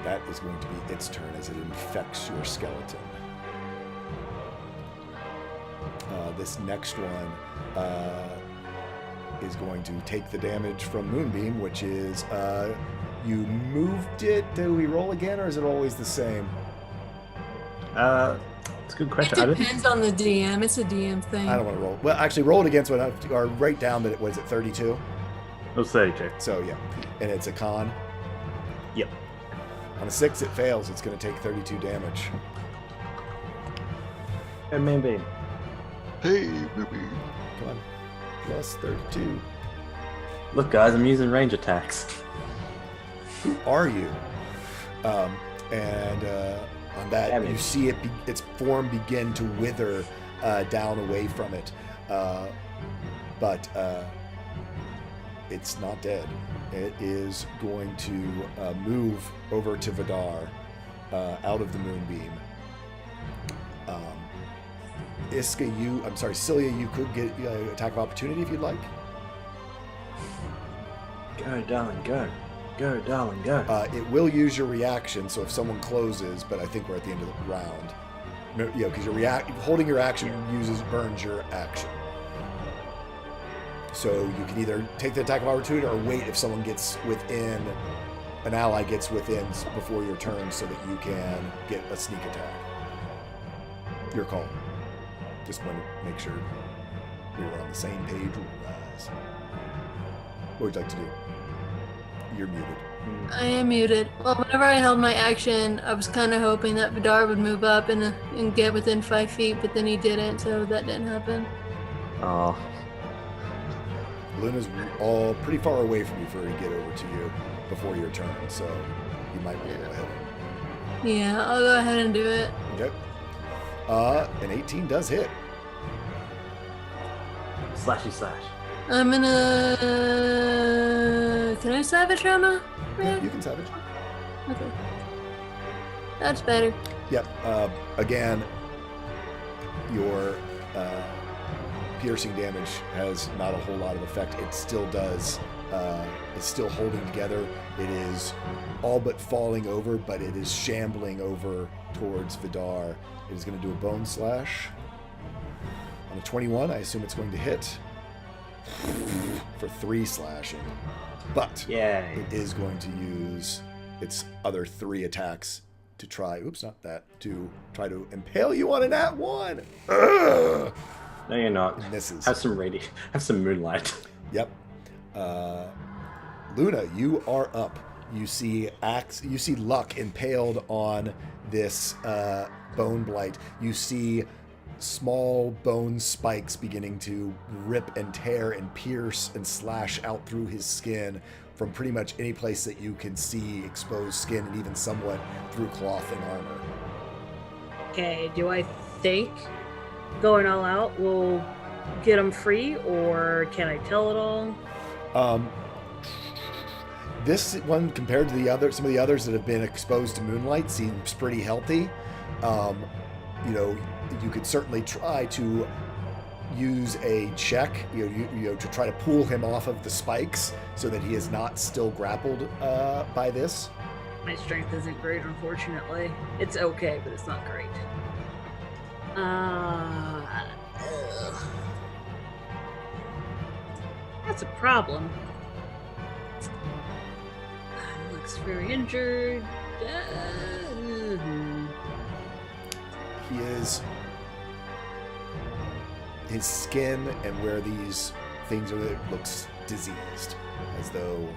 Speaker 1: That is going to be its turn as it infects your skeleton. This next one is going to take the damage from Moonbeam, which is you moved it. Do we roll again, or is it always the same?
Speaker 7: It's a good question.
Speaker 6: It depends on the DM. It's a DM thing.
Speaker 1: I don't want to roll. Well, actually, roll it against what or write down that it was at 32.
Speaker 7: It was 32.
Speaker 1: So yeah, and it's a con.
Speaker 7: Yep.
Speaker 1: On a 6, it fails. It's going to take 32 damage.
Speaker 7: And Moonbeam.
Speaker 3: Hey, baby.
Speaker 1: Come on, plus 32.
Speaker 7: Look, guys, I'm using range attacks.
Speaker 1: Who are you? And on that,
Speaker 7: Damage.
Speaker 1: you see its form begin to wither down away from it, but it's not dead. It is going to move over to Vidar out of the Moonbeam. Cilia, you could get attack of opportunity if you'd like.
Speaker 7: Go, darling, go. Go, darling, go.
Speaker 1: It will use your reaction, so if someone closes, but I think we're at the end of the round. No, yeah, because holding your action burns your action. So you can either take the attack of opportunity or wait if someone gets within, an ally gets within before your turn, so that you can get a sneak attack. Your call. Just want to make sure we were on the same page. What would you like to do? You're muted.
Speaker 6: I am muted. Well, whenever I held my action, I was kind of hoping that Vidar would move up and get within 5 feet, but then he didn't, so that didn't happen.
Speaker 7: Oh,
Speaker 1: Luna's all pretty far away from you for her to get over to you before your turn, so you might want to go ahead.
Speaker 6: Yeah, I'll go ahead and do it.
Speaker 1: Okay. An 18 does hit.
Speaker 7: slashy slash.
Speaker 6: I'm gonna. Can I savage Rama?
Speaker 1: Yeah, you can savage.
Speaker 6: Okay. That's better.
Speaker 1: Yep. Again, your piercing damage has not a whole lot of effect. It still does. It's still holding together. It is all but falling over, but it is shambling over towards Vidar. It is going to do a bone slash. On a 21, I assume it's going to hit for 3 slashing. But
Speaker 7: Yay.
Speaker 1: it is going to use its other 3 attacks to try, to try to impale you on a nat 1. Ugh!
Speaker 7: No, you're not.
Speaker 1: Misses.
Speaker 7: Have some moonlight.
Speaker 1: Yep. Luna, you are up. You see Luck impaled on this bone blight. You see small bone spikes beginning to rip and tear and pierce and slash out through his skin from pretty much any place that you can see exposed skin, and even somewhat through cloth and armor.
Speaker 4: Okay, do I think going all out will get him free, or can I tell it all?
Speaker 1: This one, compared to some of the others that have been exposed to moonlight, seems pretty healthy. You could certainly try to use a check, to try to pull him off of the spikes so that he is not still grappled by this.
Speaker 4: My strength isn't great, unfortunately. It's okay, but it's not great. That's a problem. Looks very injured.
Speaker 1: He is. His skin and where these things are, it looks diseased, as though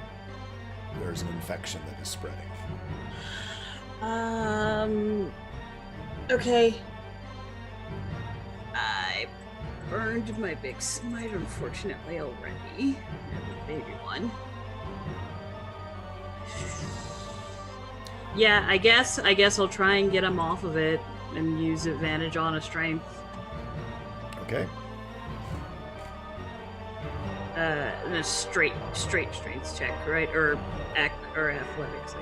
Speaker 1: there's an infection that is spreading.
Speaker 4: Okay. I burned my big smite, unfortunately, already. The baby one. Yeah, I guess I'll try and get him off of it and use advantage on a strength.
Speaker 1: Okay.
Speaker 4: A straight strength check, right? Or athletics, I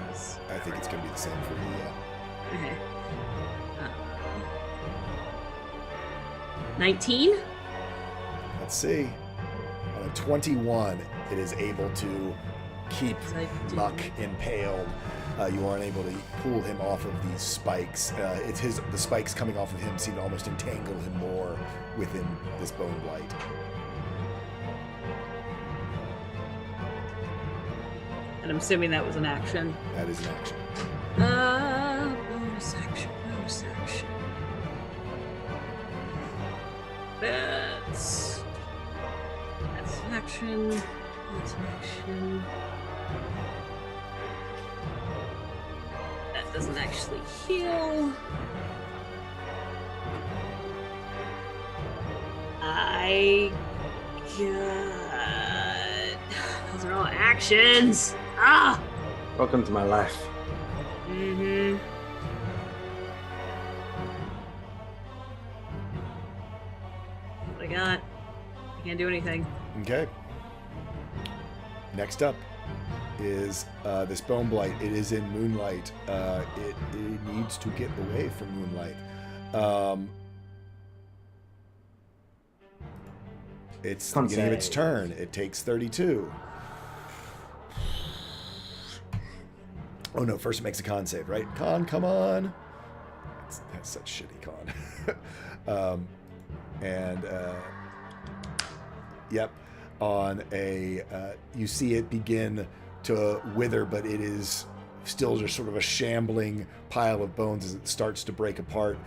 Speaker 4: guess.
Speaker 1: I think it's going to be the same for you, yeah.
Speaker 4: Okay. 19?
Speaker 1: Let's see. On a 21, it is able to keep
Speaker 4: Yes, I do.
Speaker 1: Luck impaled. You aren't able to pull him off of these spikes. The spikes coming off of him seem to almost entangle him more within this bone blight.
Speaker 4: And I'm assuming that was an action.
Speaker 1: That is an action.
Speaker 4: Bonus action. That's an action. That's an action. That doesn't actually heal. Those are all actions. Ah!
Speaker 7: Welcome to my life.
Speaker 4: Mm-hmm. What I got? I can't do anything.
Speaker 1: Okay. Next up is this bone blight. It is in moonlight. It needs to get away from moonlight. It's the beginning of its
Speaker 7: save.
Speaker 1: turn. It takes 32. Oh no, first it makes a con save, right? Con, come on. That's such shitty con. Yep. On a, you see it begin to wither, but it is still just sort of a shambling pile of bones as it starts to break apart.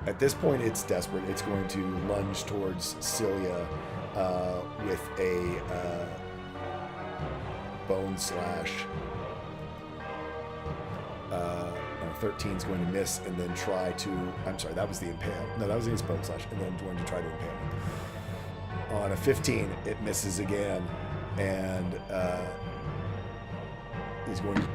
Speaker 1: at this point, it's desperate. It's going to lunge towards Celia with a bone slash. 13 is going to miss, and then try to. I'm sorry, that was the impale. No, that was his bone slash, and then going to try to impale him. On a 15, it misses again, and is going to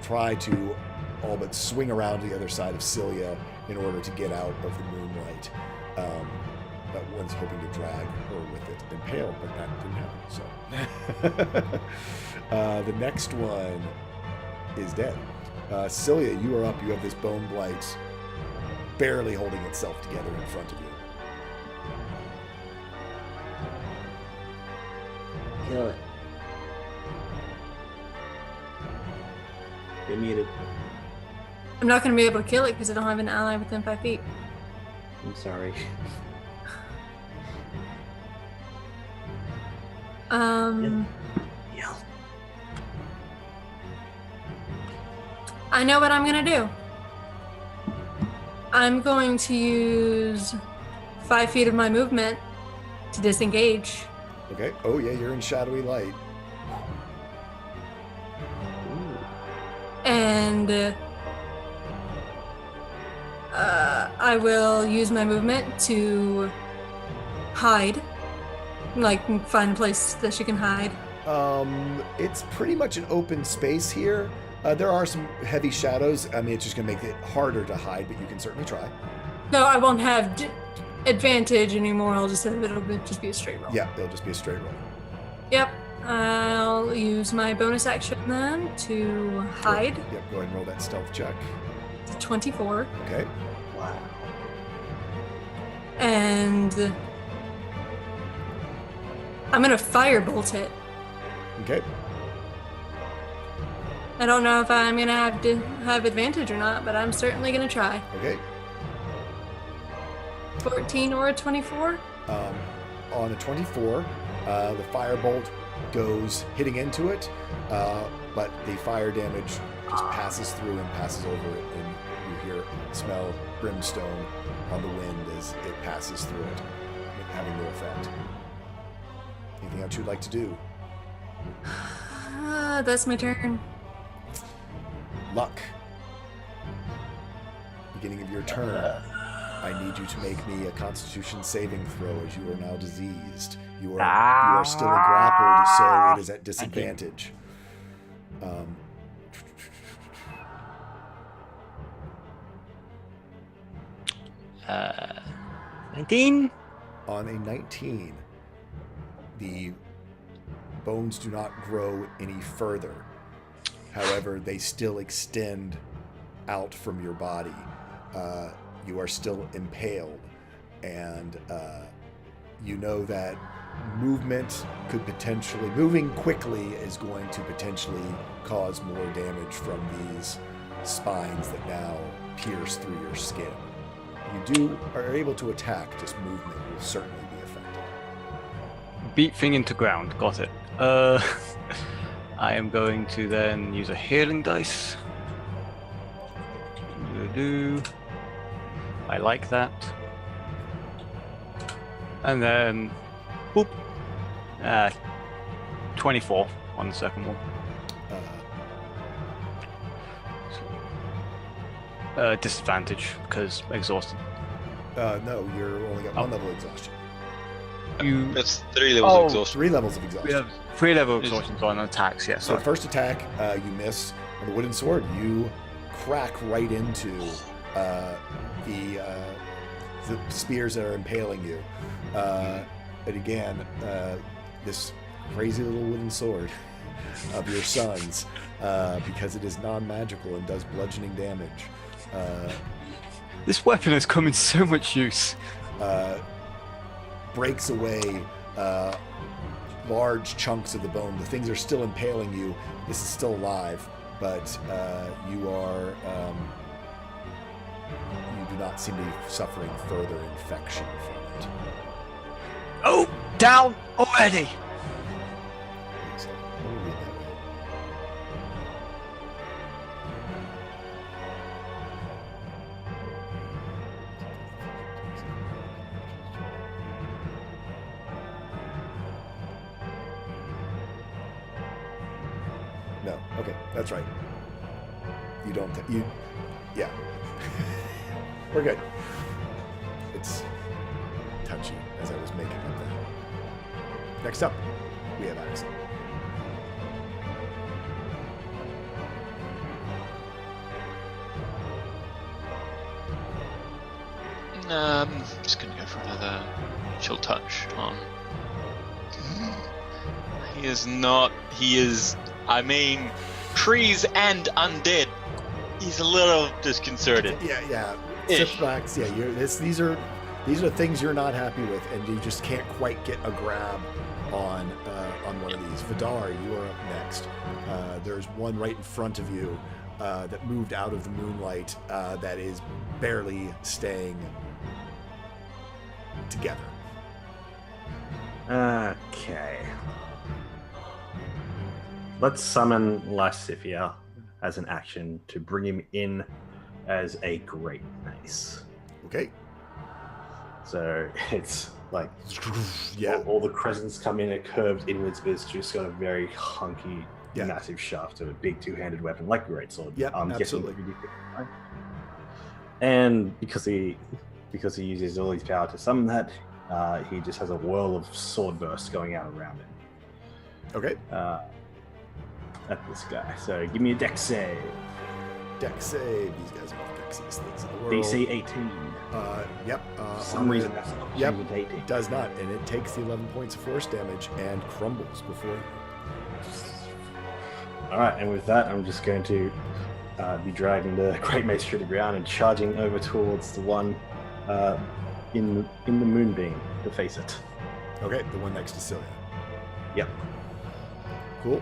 Speaker 1: try to all but swing around to the other side of Celia in order to get out of the moonlight. But one's hoping to drag her with it impaled, but that didn't happen. So the next one is dead. Celia, you are up. You have this bone blight barely holding itself together in front of you.
Speaker 8: Kill it. You're muted.
Speaker 6: I'm not going to be able to kill it because I don't have an ally within 5 feet.
Speaker 8: I'm sorry. Yell.
Speaker 6: I know what I'm going to do. I'm going to use 5 feet of my movement to disengage.
Speaker 1: Okay. Oh, yeah, you're in shadowy light.
Speaker 6: And I will use my movement to hide. Like, find a place that she can hide.
Speaker 1: It's pretty much an open space here. There are some heavy shadows. I mean, it's just going to make it harder to hide, but you can certainly try.
Speaker 6: No, I won't have advantage anymore. It'll just be a straight roll.
Speaker 1: Yeah, it'll just be a straight roll.
Speaker 6: Yep. I'll use my bonus action then to hide.
Speaker 1: Yep, go ahead and roll that stealth check.
Speaker 6: 24.
Speaker 1: Okay.
Speaker 8: Wow.
Speaker 6: And I'm gonna firebolt it.
Speaker 1: Okay.
Speaker 6: I don't know if I'm gonna have advantage or not, but I'm certainly gonna try.
Speaker 1: Okay.
Speaker 6: 14 or a 24?
Speaker 1: On a 24, the firebolt goes hitting into it, but the fire damage just passes through and passes over it, and you smell brimstone on the wind as it passes through it, having no effect. Anything else you'd like to do?
Speaker 6: That's my turn.
Speaker 1: Luck. Beginning of your turn. I need you to make me a Constitution saving throw, as you are now diseased. You are still grappled, so it is at disadvantage.
Speaker 5: 19?
Speaker 1: On a 19, the bones do not grow any further. However, they still extend out from your body. You are still impaled, and you know that moving quickly is going to potentially cause more damage from these spines that now pierce through your skin. You are able to attack, just movement will certainly be affected.
Speaker 5: Beat thing into ground. Got it. I am going to then use a healing dice. I like that. And then, boop. 24 on the second one. Disadvantage because exhausted.
Speaker 1: No, you're only got one level of exhaustion.
Speaker 3: That's 3 levels of exhaustion.
Speaker 1: 3 levels of exhaustion.
Speaker 5: Three level exhaustions on attacks, yes.
Speaker 1: So first attack, you miss. On the wooden sword, you crack right into the spears that are impaling you. And again, this crazy little wooden sword of your son's, because it is non-magical and does bludgeoning damage.
Speaker 5: This weapon has come in so much use.
Speaker 1: Breaks away large chunks of the bone. The things are still impaling you. This is still alive, but you do not seem to be suffering further infection from it.
Speaker 5: Oh, down already!
Speaker 1: So, let me read that way. Okay, that's right. You don't. Yeah. We're good. It's touchy as I was making up that. Next up, we have Axel.
Speaker 3: Just gonna go for another chill touch on. He is not. He is. I mean, trees and undead. He's a little disconcerted.
Speaker 1: Yeah.
Speaker 3: Ish.
Speaker 1: Sifrax, yeah. These are things you're not happy with, and you just can't quite get a grab on one of these. Vidar, you are up next. There's one right in front of you that moved out of the moonlight that is barely staying together.
Speaker 7: Okay. Let's summon Lysithea as an action to bring him in as a great mace.
Speaker 1: Okay.
Speaker 7: So it's like
Speaker 1: Yeah.
Speaker 7: all the crescents come in, it curves inwards, but it's just got a very hunky,
Speaker 1: Yeah.
Speaker 7: massive shaft of a big two-handed weapon, like a greatsword.
Speaker 1: Yep,
Speaker 7: I'm guessing
Speaker 1: absolutely.
Speaker 7: 3D, right? And because he uses all his power to summon that, he just has a whirl of sword bursts going out around him.
Speaker 1: Okay.
Speaker 7: At this guy. So give me a dex save.
Speaker 1: Dex save. These guys are the dexiest things in the world.
Speaker 7: DC 18.
Speaker 1: Yep.
Speaker 7: For some reason that's not
Speaker 1: Yep.
Speaker 7: changing to 18.
Speaker 1: It does not, and it takes the 11 points of force damage and crumbles before.
Speaker 7: Alright, and with that, I'm just going to be dragging the Great Mace through the ground and charging over towards the one in the moonbeam to face it.
Speaker 1: Okay, the one next to Cilia.
Speaker 7: Yep.
Speaker 1: Cool.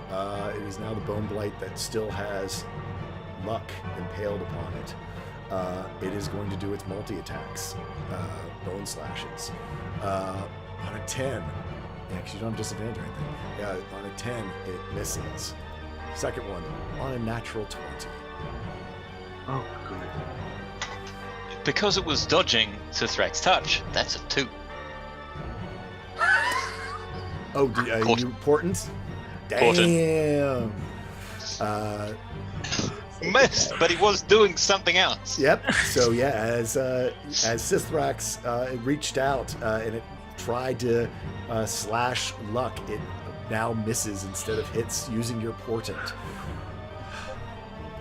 Speaker 1: It is now the Bone Blight that still has luck impaled upon it. It is going to do its multi-attacks, bone slashes. On a 10, actually you don't have disadvantage or anything. Yeah, on a 10, it misses. Second one, on a natural 20.
Speaker 7: Oh, good.
Speaker 3: Because it was dodging Sithrak's touch, that's a 2.
Speaker 1: Oh,
Speaker 3: Port-
Speaker 1: you portent?
Speaker 3: Portent.
Speaker 1: Damn.
Speaker 3: Missed, but he was doing something else.
Speaker 1: Yep. So yeah, as Sithrax reached out and it tried to slash Luck, it now misses instead of hits using your portent.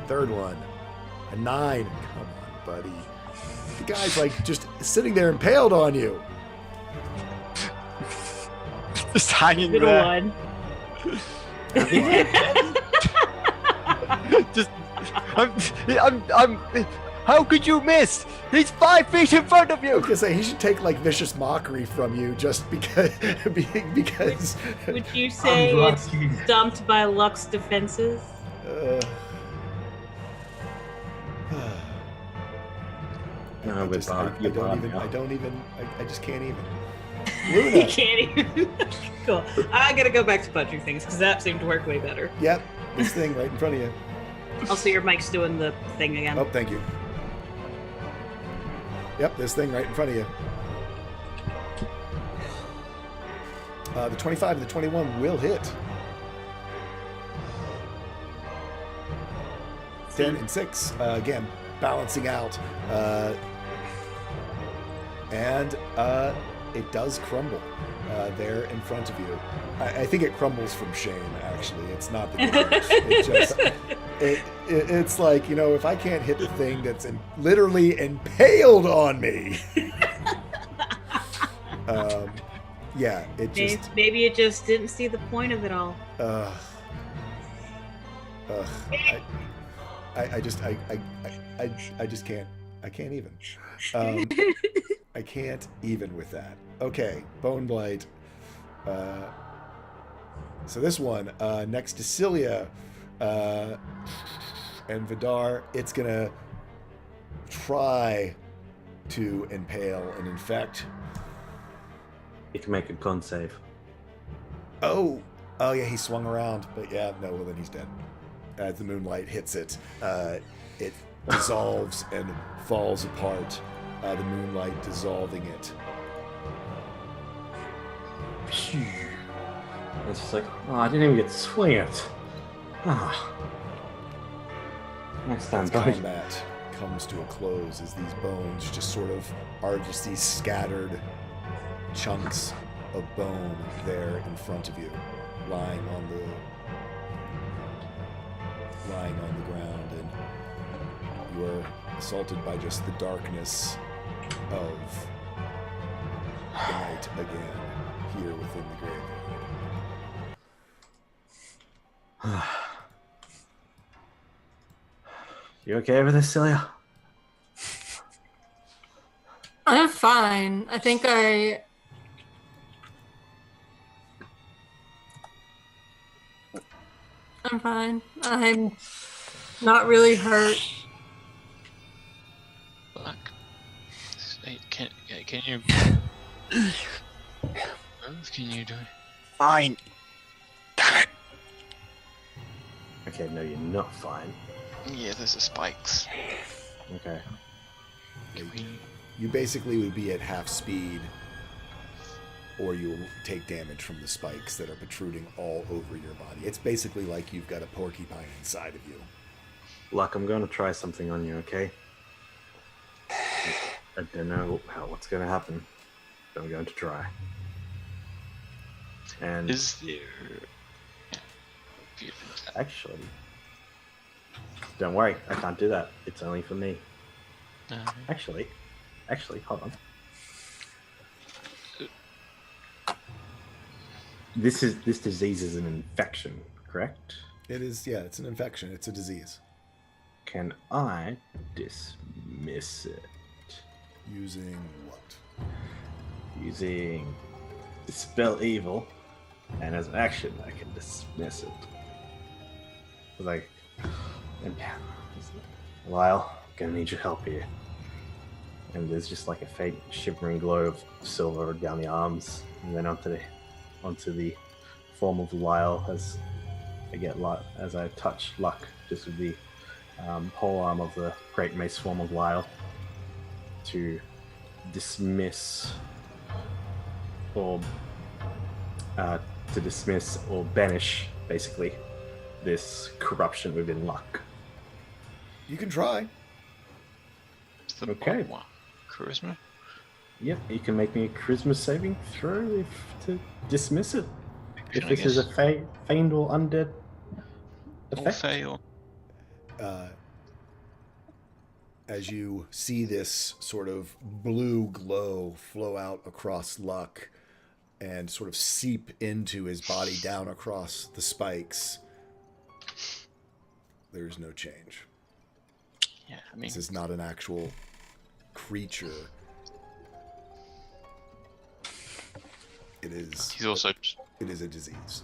Speaker 1: Third one, a 9. Come on, buddy. The guy's like just sitting there impaled on you.
Speaker 5: Just hanging
Speaker 4: Good
Speaker 5: there.
Speaker 4: one.
Speaker 5: Just, I'm. How could you miss? He's 5 feet in front of
Speaker 1: I
Speaker 5: you.
Speaker 1: was gonna say he should take like vicious mockery from you just because because.
Speaker 4: Would you say it's stumped by Luck's defenses?
Speaker 7: No,
Speaker 1: I
Speaker 7: we're
Speaker 1: just,
Speaker 7: barred. You're barred now.
Speaker 1: I just can't even.
Speaker 4: You
Speaker 1: Luna.
Speaker 4: can't even. Cool. I gotta go back to punching things because that seemed to work way better.
Speaker 1: Yep, this thing right in front of you.
Speaker 4: Also, your mic's doing the thing again.
Speaker 1: Oh, thank you. Yep, this thing right in front of you. The 25 and the 21 will hit. 10 and 6, again, balancing out. And it does crumble there in front of you. I think it crumbles from shame, actually. It's not the damage. It just... It's like, you know, if I can't hit the thing that's literally impaled on me. Yeah, it just.
Speaker 4: Maybe it just didn't see the point of it all.
Speaker 1: I just can't. I can't even. I can't even with that. Okay, Bone Blight. So this one next to Cilia. And Vidar, it's gonna try to impale and infect.
Speaker 7: You can make a con save.
Speaker 1: Oh yeah, he swung around, but yeah, no, well then he's dead. As the moonlight hits it, it dissolves and falls apart. The moonlight dissolving it.
Speaker 7: Phew. It's just like, oh, I didn't even get to swing it. Ah. Next time,
Speaker 1: As
Speaker 7: don't.
Speaker 1: combat comes to a close, as these bones just sort of are just these scattered chunks of bone there in front of you, lying on the ground, and you are assaulted by just the darkness of the night again here within the graveyard.
Speaker 7: You okay with this, Celia?
Speaker 6: I'm fine. I think I'm fine. I'm not really hurt.
Speaker 3: Black. Can you? What can you do?
Speaker 5: Fine. Damn it.
Speaker 7: Okay, no, you're not fine.
Speaker 3: Yeah, there's the spikes.
Speaker 7: Okay.
Speaker 3: Can we?
Speaker 1: You basically would be at half speed, or you will take damage from the spikes that are protruding all over your body. It's basically like you've got a porcupine inside of you.
Speaker 7: Luck, I'm going to try something on you, okay? I don't know what's going to happen, but I'm going to try. And
Speaker 3: Is there? Yeah.
Speaker 7: actually, don't worry, I can't do that. It's only for me. Actually, hold on. This disease is an infection, correct?
Speaker 1: It is, yeah, it's an infection. It's a disease.
Speaker 7: Can I dismiss it
Speaker 1: Using what?
Speaker 7: using Dispel Evil, and as an action, I can dismiss it. Like, and Lyle, gonna need your help here. And there's just like a faint shivering glow of silver down the arms, and then onto the form of Lyle as I touch Luck, just with the whole arm of the Great Mace form of Lyle, to dismiss or banish basically this corruption within Luck.
Speaker 1: You can try.
Speaker 7: Okay.
Speaker 3: Charisma.
Speaker 7: Yep, you can make me a charisma saving throw to dismiss it. If
Speaker 3: I
Speaker 7: this is a
Speaker 3: guess.
Speaker 7: feigned or undead
Speaker 3: Or
Speaker 7: effect.
Speaker 3: fail.
Speaker 1: As you see this sort of blue glow flow out across Luck and sort of seep into his body down across the spikes, there's no change.
Speaker 3: Yeah, I mean,
Speaker 1: This is not an actual creature. It is.
Speaker 3: he's also.
Speaker 1: It is a disease.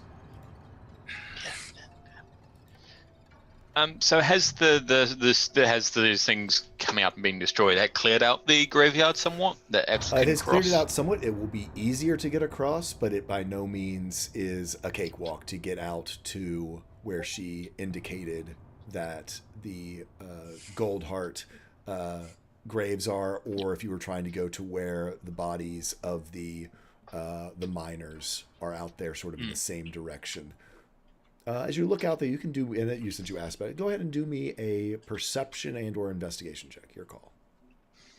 Speaker 3: So has has these things coming up and being destroyed? That cleared out the graveyard somewhat. That actually
Speaker 1: It has cleared it out somewhat. It will be easier to get across, but it by no means is a cakewalk to get out to where she indicated that the Goldheart graves are, or if you were trying to go to where the bodies of the miners are out there, sort of in the same direction. As you look out there, you can do, and since you asked about it, go ahead and do me a perception and/or investigation check. Your call.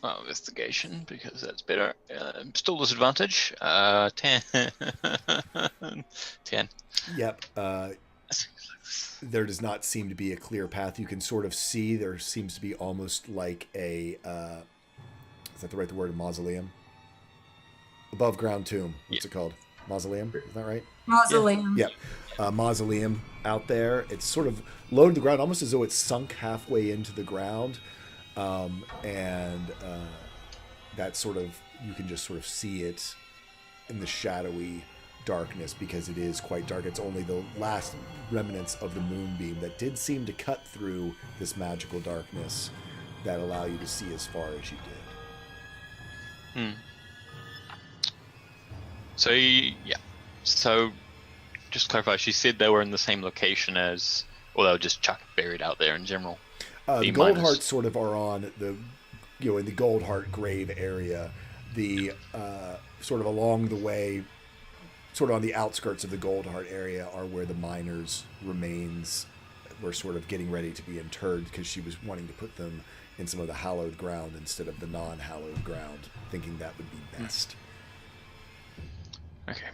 Speaker 3: Well, investigation, because that's better. Still disadvantage. 10. 10.
Speaker 1: Yep. There does not seem to be a clear path. You can sort of see there seems to be almost like a is that the right word? A mausoleum? Above ground tomb. What's it called? Mausoleum? Is that right?
Speaker 6: Mausoleum.
Speaker 1: Yep. Mausoleum out there. It's sort of low to the ground, almost as though it's sunk halfway into the ground. That sort of, you can just sort of see it in the shadowy darkness because it is quite dark. It's only the last remnants of the moonbeam that did seem to cut through this magical darkness that allow you to see as far as you did.
Speaker 3: So yeah. So just to clarify, she said they were in the same location as, or they were just buried out there in general.
Speaker 1: The
Speaker 3: miners.
Speaker 1: Goldhearts sort of are on the, in the Goldheart grave area. The sort of along the way, sort of on the outskirts of the Goldheart area, are where the miners' remains were sort of getting ready to be interred because she was wanting to put them in some of the hallowed ground instead of the non-hallowed ground, thinking that would be best.
Speaker 3: Okay.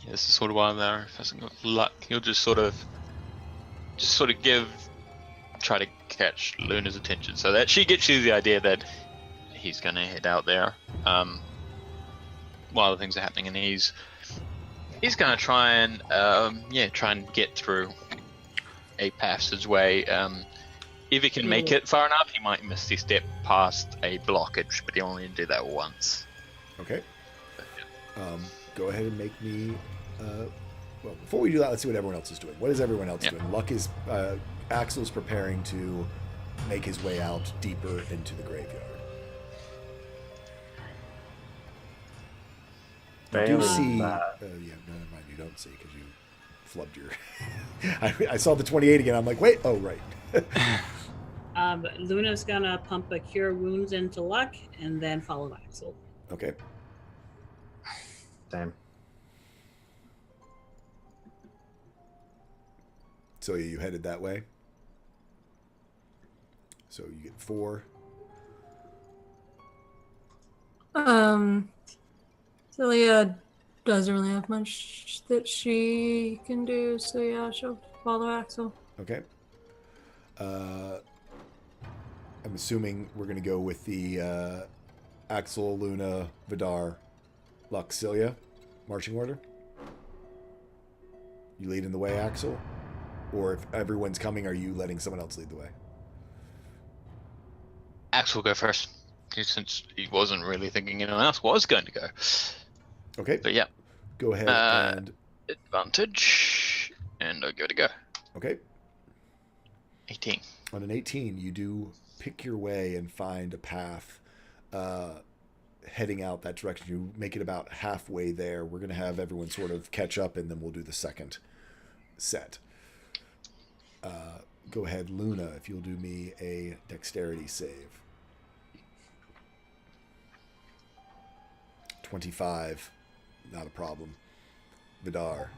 Speaker 3: Yeah, this is sort of why there. If hasn't got luck, he'll just sort of try to catch Luna's attention so that she gets you the idea that he's gonna head out there while the things are happening, and he's gonna try and get through a passageway. If he can make it far enough, he might miss the step past a blockage, but he'll only do that once.
Speaker 1: Okay. Go ahead and make me. Well, before we do that, let's see what everyone else is doing. What is everyone else doing? Luck is Axel's preparing to make his way out deeper into the graveyard. You do see. Never mind. You don't see because you flubbed your. I saw the 28 again. I'm like, wait. Oh, right.
Speaker 4: Luna's gonna pump a cure wounds into Luck and then follow Axel.
Speaker 1: Okay.
Speaker 7: Same.
Speaker 1: So you headed that way. So you get 4.
Speaker 6: Celia doesn't really have much that she can do, so yeah, she'll follow Axel.
Speaker 1: Okay. I'm assuming we're going to go with the Axel, Luna, Vidar, Lux, Celia marching order. You leading the way, Axel? Or if everyone's coming, are you letting someone else lead the way?
Speaker 3: Axel will go first, since he wasn't really thinking anyone else was going to go.
Speaker 1: Okay.
Speaker 3: But yeah.
Speaker 1: Go ahead and...
Speaker 3: Advantage. And I'll give it a go.
Speaker 1: Okay.
Speaker 3: 18.
Speaker 1: On an 18, you do pick your way and find a path heading out that direction. You make it about halfway there. We're going to have everyone sort of catch up, and then we'll do the second set. Go ahead, Luna, if you'll do me a dexterity save. 25. Not a problem. Vidar.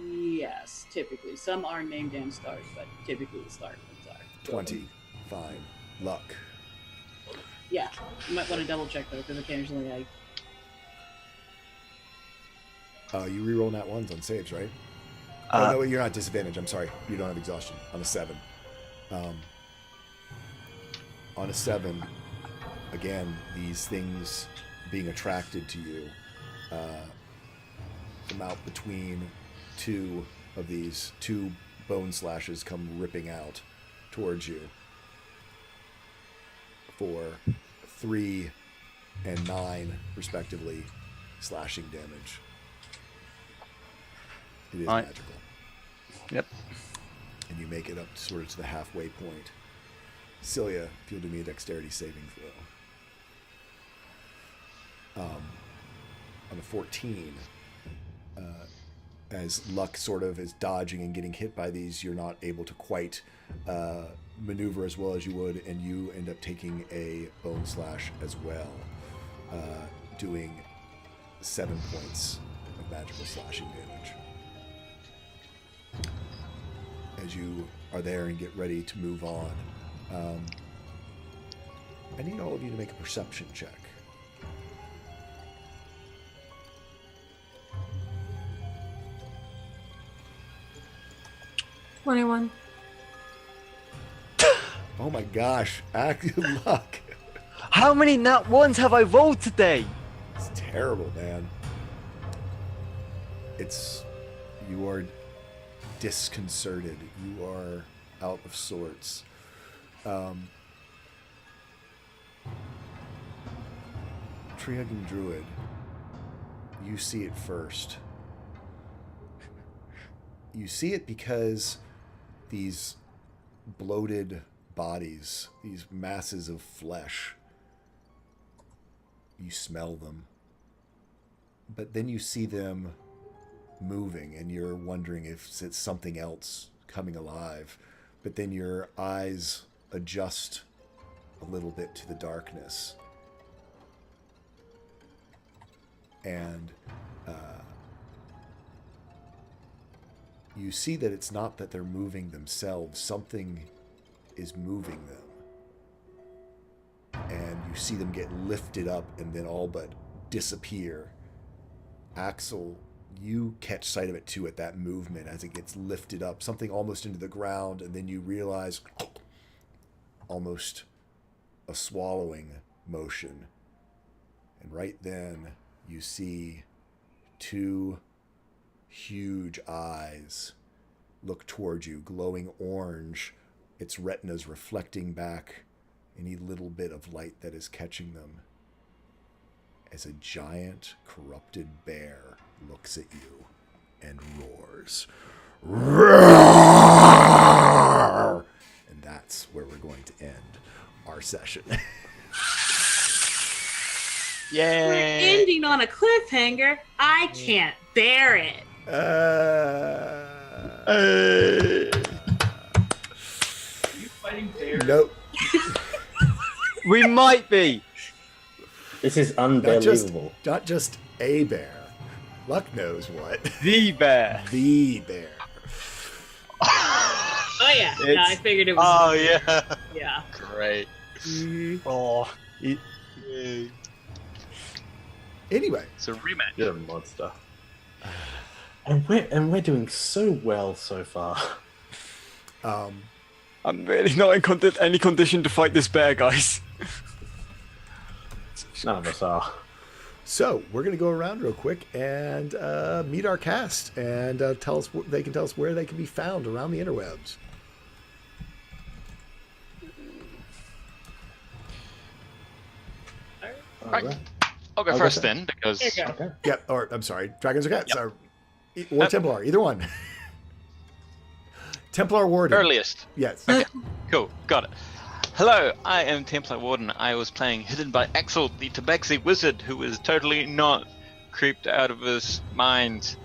Speaker 4: Yes, typically. Some are named and stars, but typically the start ones are.
Speaker 1: 20. Fine. Luck.
Speaker 4: Yeah, you might want to double check though, because occasionally I.
Speaker 1: You reroll nat ones on saves, right? Oh, no, you're not disadvantaged. I'm sorry. You don't have exhaustion. On a 7. On a 7, again, these things being attracted to you from out between 2 of these 2 bone slashes come ripping out towards you for 3 and 9, respectively, slashing damage. It is magical.
Speaker 5: Yep.
Speaker 1: And you make it up sort of to the halfway point. Celia, if you'll do me a dexterity saving throw. On a 14, as Luck sort of is dodging and getting hit by these, you're not able to quite maneuver as well as you would, and you end up taking a bone slash as well, doing 7 points of magical slashing damage. As you are there and get ready to move on, I need all of you to make a perception check.
Speaker 6: $21.
Speaker 1: Oh my gosh, active Luck.
Speaker 5: How many nat ones have I rolled today?
Speaker 1: It's terrible, man. You are disconcerted. You are out of sorts. Treehugging Druid, you see it first. You see it because these bloated bodies, these masses of flesh, you smell them. But then you see them moving and you're wondering if it's something else coming alive. But then your eyes adjust a little bit to the darkness. And you see that it's not that they're moving themselves. Something is moving them. And you see them get lifted up and then all but disappear. Axel, you catch sight of it too at that movement as it gets lifted up, something almost into the ground, and then you realize almost a swallowing motion. And right then you see two huge eyes look towards you, glowing orange, its retinas reflecting back any little bit of light that is catching them, as a giant corrupted bear looks at you and roars. Roar! And that's where we're going to end our session.
Speaker 3: Yay!
Speaker 4: We're ending on a cliffhanger. I can't bear it.
Speaker 1: Nope.
Speaker 5: We might be.
Speaker 8: This is unbelievable.
Speaker 1: Not just a bear. Luck knows what.
Speaker 5: The bear.
Speaker 1: The bear.
Speaker 4: Oh yeah, no, I figured it was.
Speaker 3: Oh yeah.
Speaker 4: Yeah.
Speaker 3: Great.
Speaker 5: Oh.
Speaker 1: Anyway,
Speaker 3: It's a rematch.
Speaker 7: You're a monster. And we're doing so well so far.
Speaker 5: I'm really not in any condition to fight this bear, guys.
Speaker 7: None of us are.
Speaker 1: so we're going to go around real quick and meet our cast and tell us they can tell us where they can be found around the interwebs.
Speaker 3: Right. I'll go first then, because
Speaker 4: There you go.
Speaker 7: Okay.
Speaker 1: Yep, or I'm sorry, Dragons or Cats,
Speaker 3: Yep.
Speaker 1: or Templar, either one. Templar Warden.
Speaker 3: earliest.
Speaker 1: Yes.
Speaker 3: Cool, got it. Hello, I am Templar Warden. I was playing Hidden by Axel, the Tabaxi wizard, who is totally not creeped out of his mind,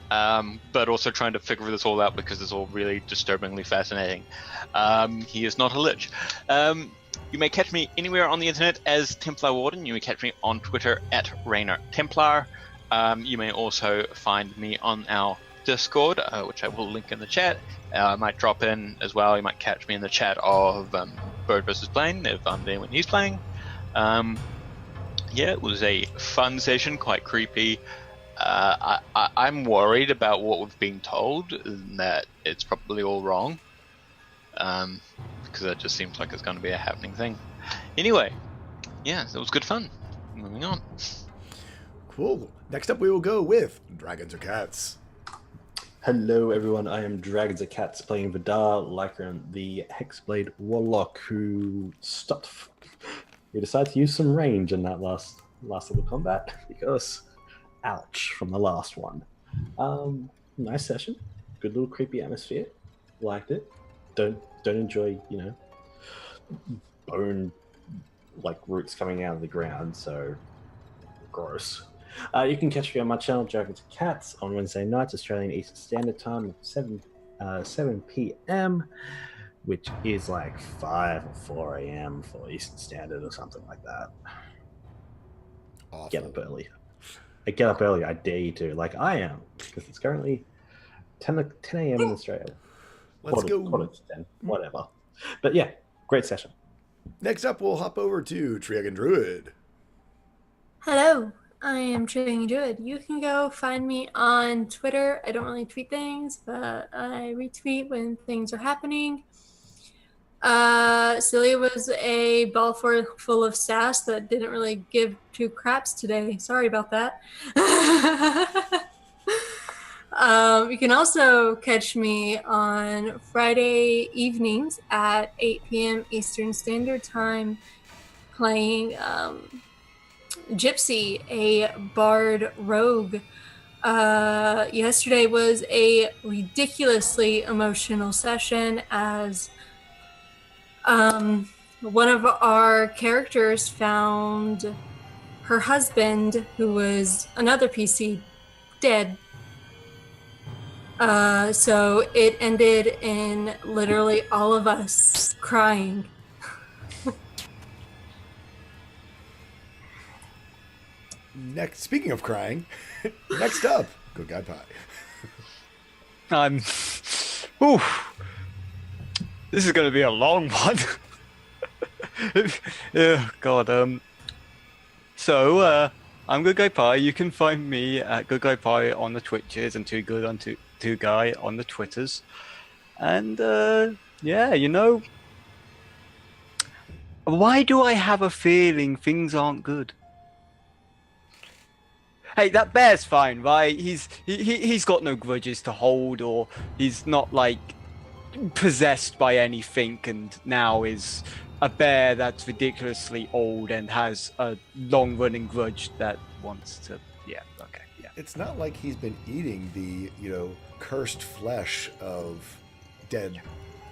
Speaker 3: but also trying to figure this all out because it's all really disturbingly fascinating. He is not a lich. You may catch me anywhere on the internet as Templar Warden. You may catch me on Twitter at Rainer Templar. You may also find me on our Discord, which I will link in the chat. I might drop in as well. You might catch me in the chat of Bird vs. Plane if I'm there when he's playing. Yeah, it was a fun session, quite creepy. I'm worried about what we've been told, and that it's probably all wrong. Because it just seems like it's going to be a happening thing. Anyway, yeah, it was good fun. Moving on.
Speaker 1: Cool. Next up, we will go with Dragons or Cats.
Speaker 7: Hello, everyone. I am Dragons of Cats playing Vidar Lycran, the Hexblade Warlock who stopped. We decided to use some range in that last little combat because, ouch, from the last one. Nice session. Good little creepy atmosphere. Liked it. Don't enjoy, bone like roots coming out of the ground. So gross. You can catch me on my channel, Dragons and Cats, on Wednesday nights, Australian Eastern Standard Time, at 7 p.m., which is like 5 or 4 a.m. for Eastern Standard or something like that.
Speaker 1: Awful.
Speaker 7: Get up early. I get up early. I dare you to, like I am, because it's currently 10 a.m. in Australia.
Speaker 1: Let's go.
Speaker 7: Quarter to 10, whatever. But yeah, great session.
Speaker 1: Next up, we'll hop over to Triagon Druid.
Speaker 6: Hello, I am Triagon Druid. You can go find me on Twitter. I don't really tweet things, but I retweet when things are happening. Celia was a ball full of sass that didn't really give two craps today. Sorry about that. You can also catch me on Friday evenings at 8 p.m. Eastern Standard Time playing Gypsy, a bard rogue. Yesterday was a ridiculously emotional session as one of our characters found her husband, who was another PC, dead. So it ended in literally all of us crying.
Speaker 1: Speaking of crying, next up, Good Guy Pie.
Speaker 5: Ooh, this is going to be a long one. Oh God. So I'm Good Guy Pie. You can find me at Good Guy Pie on the Twitches and Too Good on Two Guy on the Twitters. And yeah, you know, why do I have a feeling things aren't good? Hey, that bear's fine, right? He's got no grudges to hold, or he's not like possessed by anything, and now is a bear that's ridiculously old and has a long-running grudge that wants to. Yeah, okay, yeah.
Speaker 1: It's not like he's been eating the, cursed flesh of dead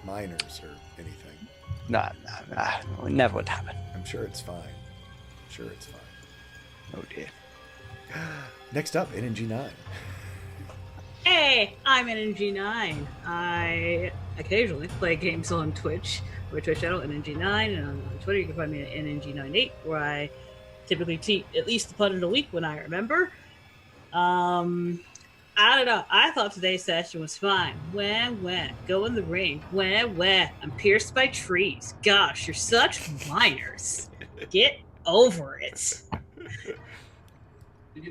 Speaker 1: miners or anything.
Speaker 5: Nah, it never would happen.
Speaker 1: I'm sure it's fine.
Speaker 5: Oh dear.
Speaker 1: Next up, NNG9.
Speaker 4: Hey, I'm NNG9. I occasionally play games on Twitch, or Twitch channel NNG9, and on Twitter you can find me at NNG98, where I typically tweet at least a pun in a week when I remember. I don't know. I thought today's session was fine. When? Go in the ring. When? I'm pierced by trees. Gosh, you're such minors. Get over it.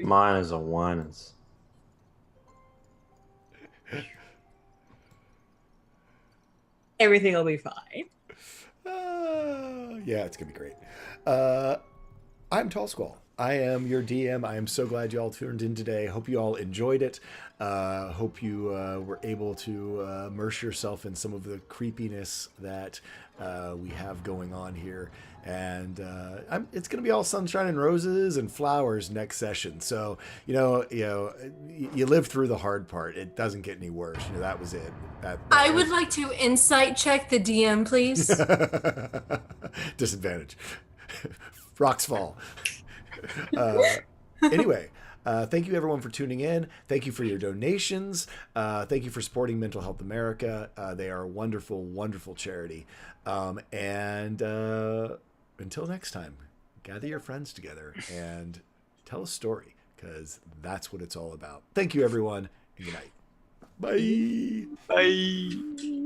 Speaker 8: Miners are whiners.
Speaker 4: Everything will be fine.
Speaker 1: Yeah, it's going to be great. I'm Tall Squall. I am your DM. I am so glad you all tuned in today. Hope you all enjoyed it. Hope you were able to immerse yourself in some of the creepiness that we have going on here. And it's going to be all sunshine and roses and flowers next session. So, you live through the hard part. It doesn't get any worse. That was it.
Speaker 6: I would like to insight check the DM, please.
Speaker 1: Disadvantage. Rocks fall. Anyway, thank you everyone for tuning in. Thank you for your donations. Thank you for supporting Mental Health America. They are a wonderful, wonderful charity. And until next time, gather your friends together and tell a story, because that's what it's all about. Thank you everyone, and good night. Bye.
Speaker 5: Bye.